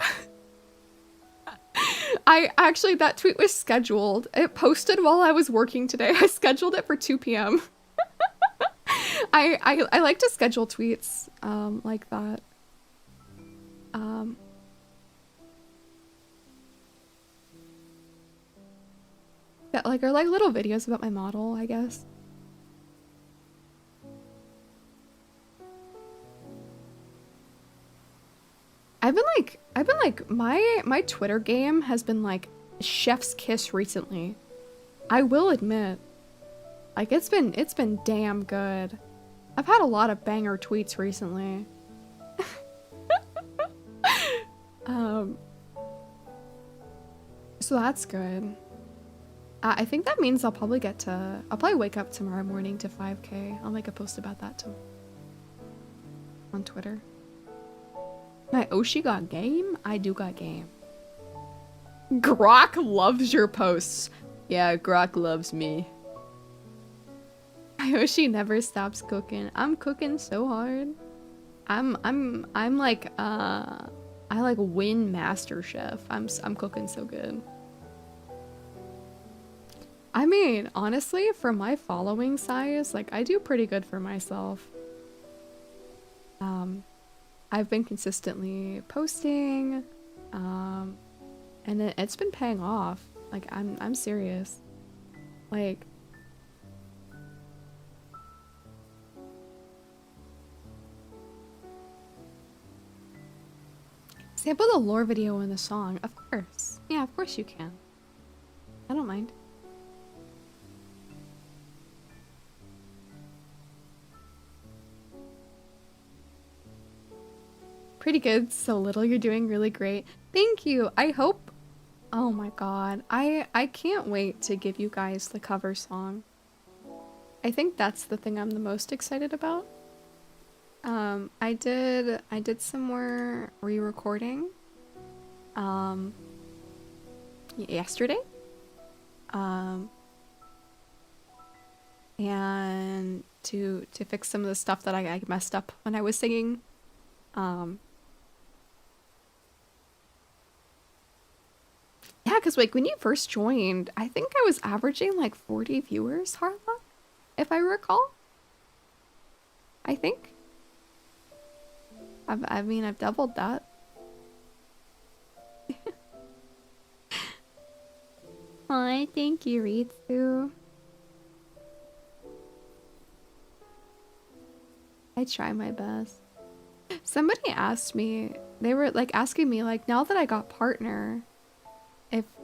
Actually, that tweet was scheduled. It posted while I was working today. I scheduled it for 2 p.m. I like to schedule tweets like that. like are like little videos about my model, I guess. I've been like my Twitter game has been like chef's kiss recently. I will admit. Like it's been damn good. I've had a lot of banger tweets recently. So that's good. I think that means I'll probably wake up tomorrow morning to 5K. I'll make a post about that tomorrow on Twitter. My Oshi got game? I do got game. Grok loves your posts. Yeah, Grok loves me. Oshi never stops cooking. I'm cooking so hard. I'm like I like win Master Chef. I'm cooking so good. I mean, honestly, for my following size, like I do pretty good for myself. I've been consistently posting, and it's been paying off. Like I'm serious. Like sample the lore video in the song, of course. Yeah, of course you can. I don't mind. Pretty good. So little. You're doing really great. Thank you. I hope. Oh my god. I can't wait to give you guys the cover song. I think that's the thing I'm the most excited about. I did some more re-recording yesterday. And to fix some of the stuff that I messed up when I was singing. Yeah, because like when you first joined, I think I was averaging like 40 viewers, Harla, if I recall. I think. I mean, I've doubled that. Hi, thank you, Ritsu. I try my best. Somebody asked me, they were like asking me like, now that I got partner,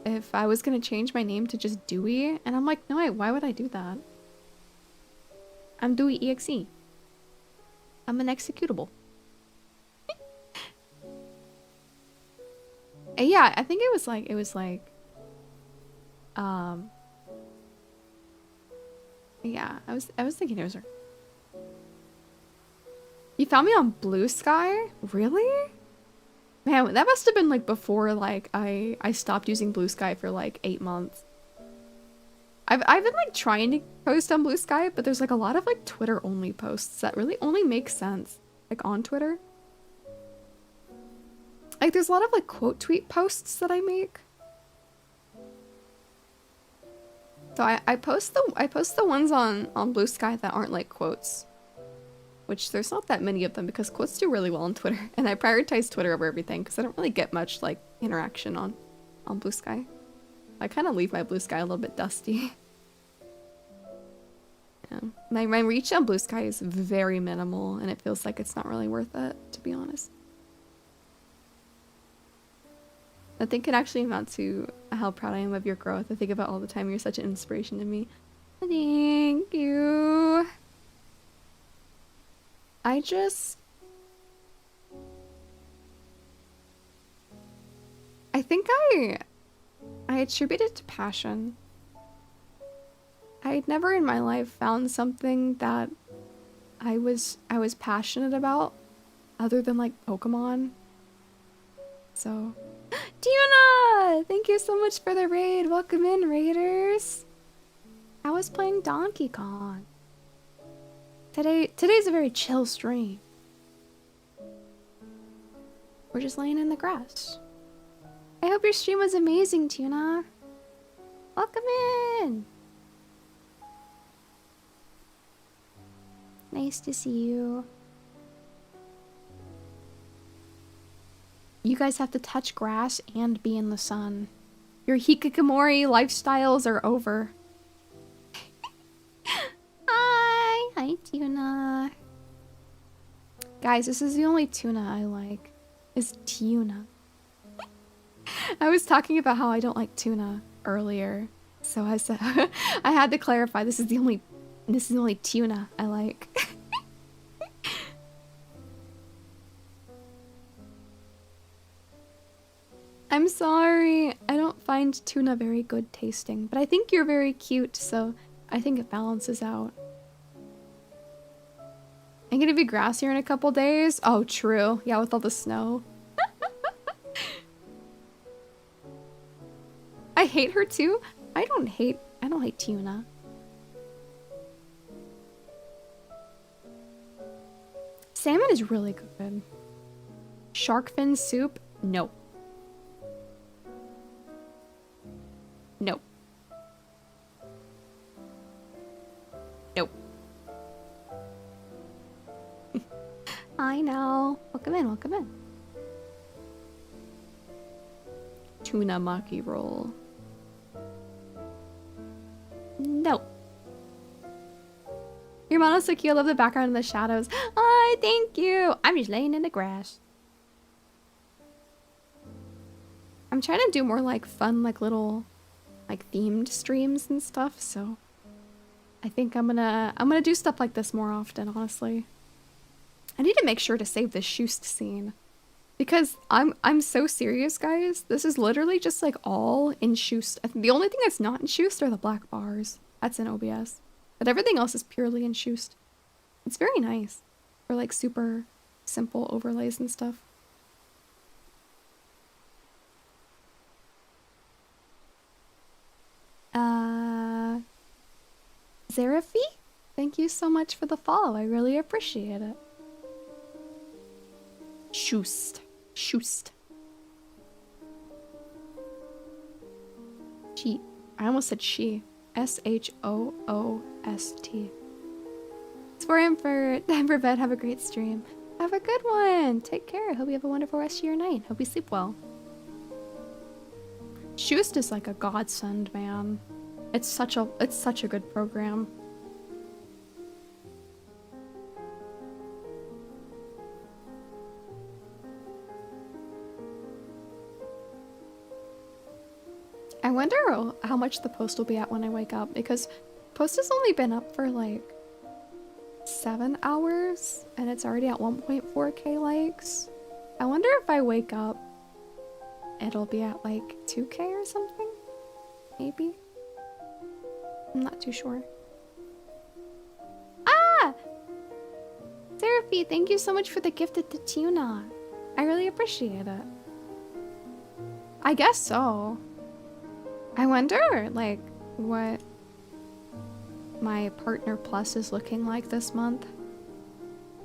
if I was gonna change my name to just Duwi, and I'm like, no, why would I do that? I'm Duwi EXE. I'm an executable. Yeah, I think it was like, yeah, I was thinking it was her. You found me on Blue Sky? Really? Man, that must have been like before like I stopped using Blue Sky for like 8 months. I've been like trying to post on Blue Sky, but there's like a lot of like Twitter only posts that really only make sense like on Twitter. Like there's a lot of like quote tweet posts that I make. So I post the ones on Blue Sky that aren't like quotes. Which there's not that many of them because quotes do really well on Twitter, and I prioritize Twitter over everything because I don't really get much like interaction on Blue Sky. I kind of leave my Blue Sky a little bit dusty. Yeah. My reach on Blue Sky is very minimal, and it feels like it's not really worth it, to be honest. I think it actually amount to how proud I am of your growth. I think about all the time. You're such an inspiration to me. Thank you. I think I attribute it to passion. I'd never in my life found something that I was passionate about other than like Pokemon. So, Tuna! Thank you so much for the raid. Welcome in, raiders. I was playing Donkey Kong. Today's a very chill stream. We're just laying in the grass. I hope your stream was amazing, Tuna. Welcome in. Nice to see you. You guys have to touch grass and be in the sun. Your hikikomori lifestyles are over. Hi! Hi, tuna. Guys, this is the only tuna I like. Is tuna. I was talking about how I don't like tuna earlier. So I said I had to clarify this is the only tuna I like. I'm sorry. I don't find tuna very good tasting, but I think you're very cute, so I think it balances out. I'm gonna be grassier in a couple days. Oh, true. Yeah, with all the snow. I hate her too. I don't hate tuna. Salmon is really good. Shark fin soup? Nope. Nope. Nope. I know. Welcome in, welcome in. Tuna maki roll. No. Your mono's so cute. I love the background and the shadows. Oh, thank you. I'm just laying in the grass. I'm trying to do more like fun, like little, like themed streams and stuff. So I think I'm gonna do stuff like this more often. Honestly, I need to make sure to save this Shoost scene because I'm so serious, guys. This is literally just like all in Shoost. I think the only thing that's not in Shoost are the black bars. That's in OBS. But everything else is purely in Shoost. It's very nice for like super simple overlays and stuff. Zerafi? Thank you so much for the follow. I really appreciate it. Shoost. Shoost. She. I almost said she. S-H-O-O-S-T. It's for him for time for bed. Have a great stream. Have a good one. Take care. Hope you have a wonderful rest of your night. Hope you sleep well. Shoost is like a godsend, man. It's such a good program. I wonder how much the post will be at when I wake up, because post has only been up for like 7 hours and it's already at 1.4k likes. I wonder if I wake up it'll be at like 2k or something, maybe. I'm not too sure. Ah! Seraphie, thank you so much for the gift of the tuna. I really appreciate it. I guess so. I wonder, like, what my partner plus is looking like this month.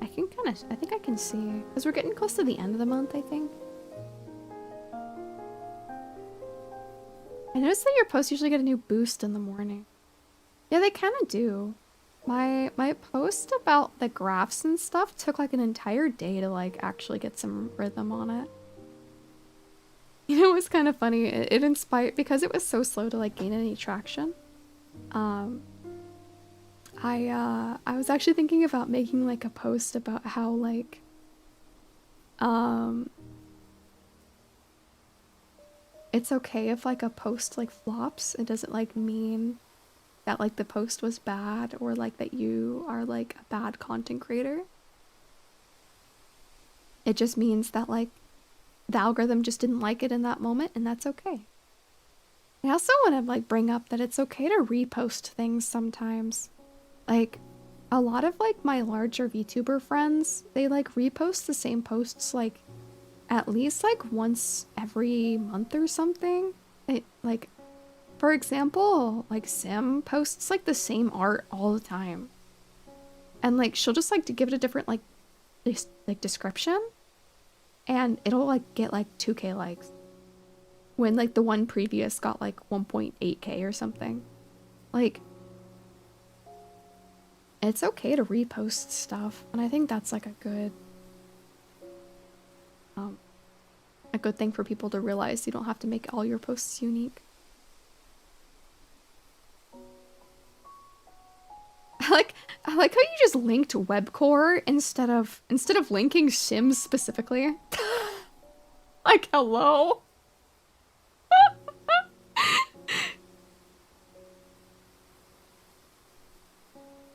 I think I can see. Because we're getting close to the end of the month, I think. I noticed that your posts usually get a new boost in the morning. Yeah, they kind of do. My post about the graphs and stuff took like an entire day to like actually get some rhythm on it. You know, it was kind of funny. It inspired, because it was so slow to like gain any traction. I was actually thinking about making like a post about how like it's okay if like a post like flops. It doesn't like mean that like the post was bad or like that you are like a bad content creator. It just means that like the algorithm just didn't like it in that moment, and that's okay. I also want to like bring up that it's okay to repost things sometimes. Like a lot of like my larger VTuber friends, they like repost the same posts like at least like once every month or something. It like, for example, like Sim posts like the same art all the time. And like she'll just like to give it a different like description. And it'll like get like 2k likes when like the one previous got like 1.8k or something. Like, it's okay to repost stuff, and I think that's like a good thing for people to realize. You don't have to make all your posts unique. like how you just linked webcore instead of linking Sims specifically. Like, hello?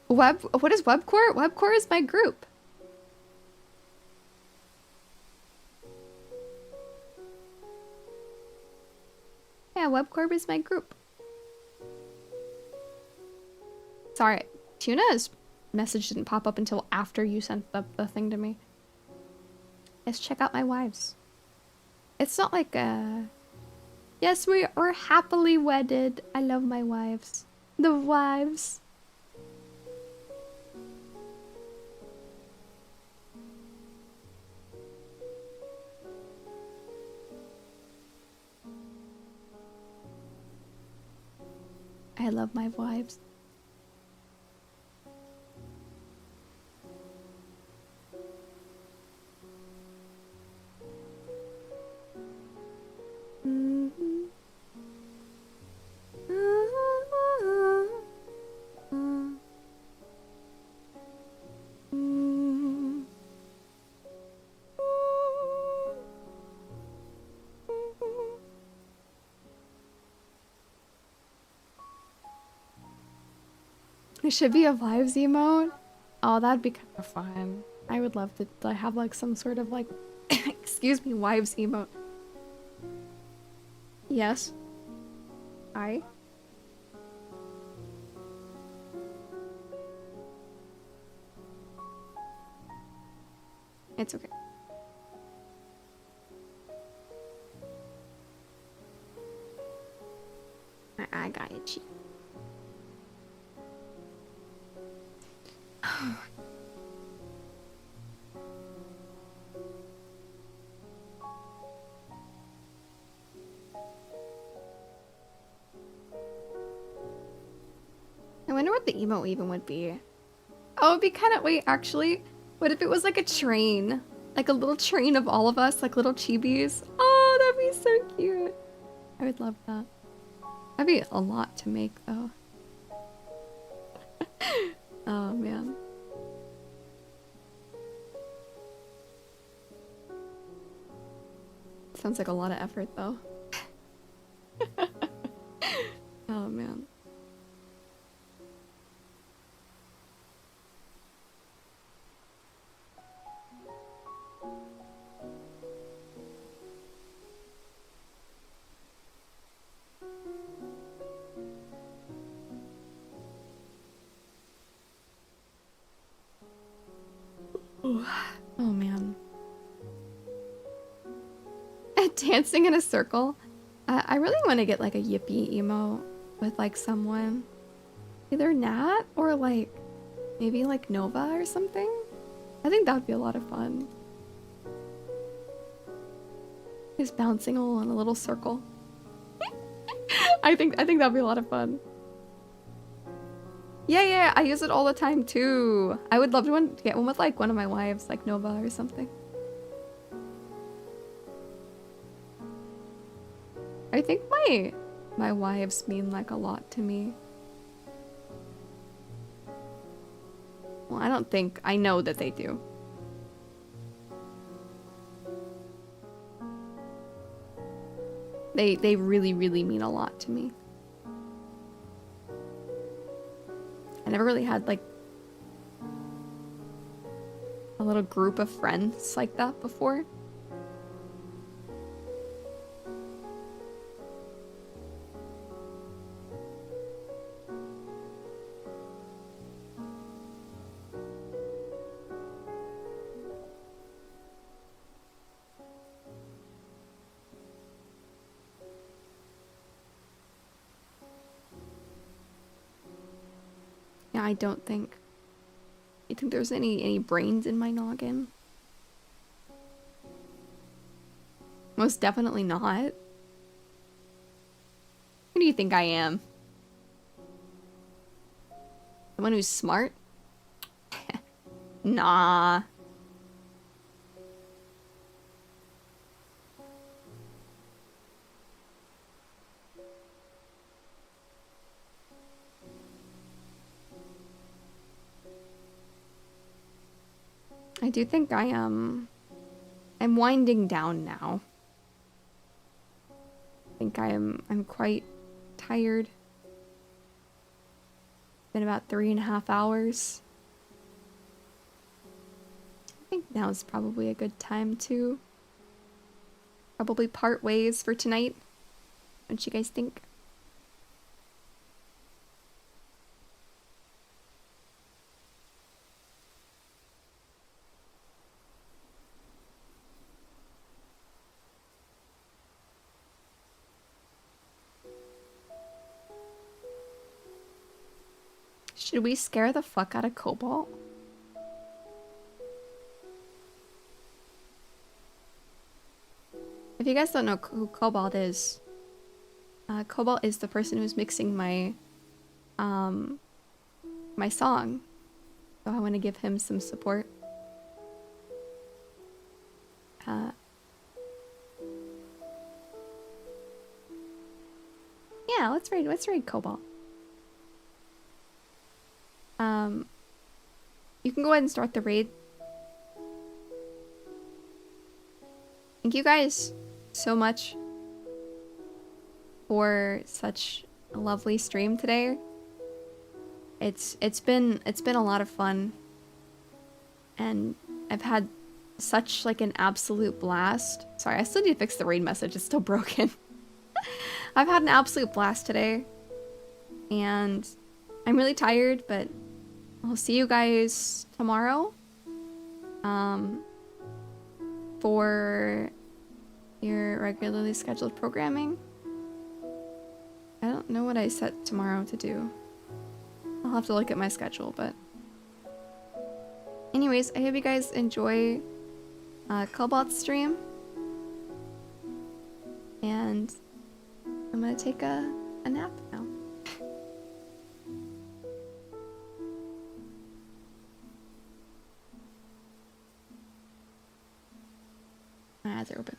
What is webcore? Webcore is my group. Yeah, webcore is my group. Sorry, Tuna's message didn't pop up until after you sent the thing to me. Yes, check out my wives. It's not like yes, we're happily wedded. I love my wives. The wives. I love my wives. There should be a vibes emote. Oh, that'd be kind of fun. I would love to have like some sort of like, excuse me, wives emote. Yes. I. It's okay. I got it, Chi. I wonder what the emote even would be. Oh, it'd be kind of, wait, actually, what if it was like a train? Like a little train of all of us, like little chibis? Oh, that'd be so cute. I would love that. That'd be a lot to make, though. Oh, man. Sounds like a lot of effort, though. Oh, man. Oh, man. Dancing in a circle. I really want to get like a yippee emo with like someone. Either Nat or like maybe like Nova or something. I think that would be a lot of fun. Just bouncing all in a little circle. I think that'd be a lot of fun. Yeah, I use it all the time too. I would love to get one with like one of my wives, like Nova or something. I think my wives mean like a lot to me. Well, I don't think, I know that they do. They really, really mean a lot to me. I never really had like a little group of friends like that before. Yeah, I don't think. You think there's any brains in my noggin? Most definitely not. Who do you think I am? Someone who's smart? Nah. I do think I am... I'm winding down now. I think I'm quite tired. Been about 3.5 hours. I think now is probably a good time to probably part ways for tonight. Don't you guys think? Should we scare the fuck out of Cobalt? If you guys don't know who Cobalt is the person who's mixing my my song. So I want to give him some support. Yeah, let's raid Cobalt. You can go ahead and start the raid. Thank you guys so much for such a lovely stream today. It's been a lot of fun, and I've had such like an absolute blast. Sorry, I still need to fix the raid message. It's still broken. I've had an absolute blast today, and I'm really tired, but I'll see you guys tomorrow for your regularly scheduled programming. I don't know what I set tomorrow to do. I'll have to look at my schedule, but anyways, I hope you guys enjoy Cobalt's stream, and I'm gonna take a nap now. My eyes are open.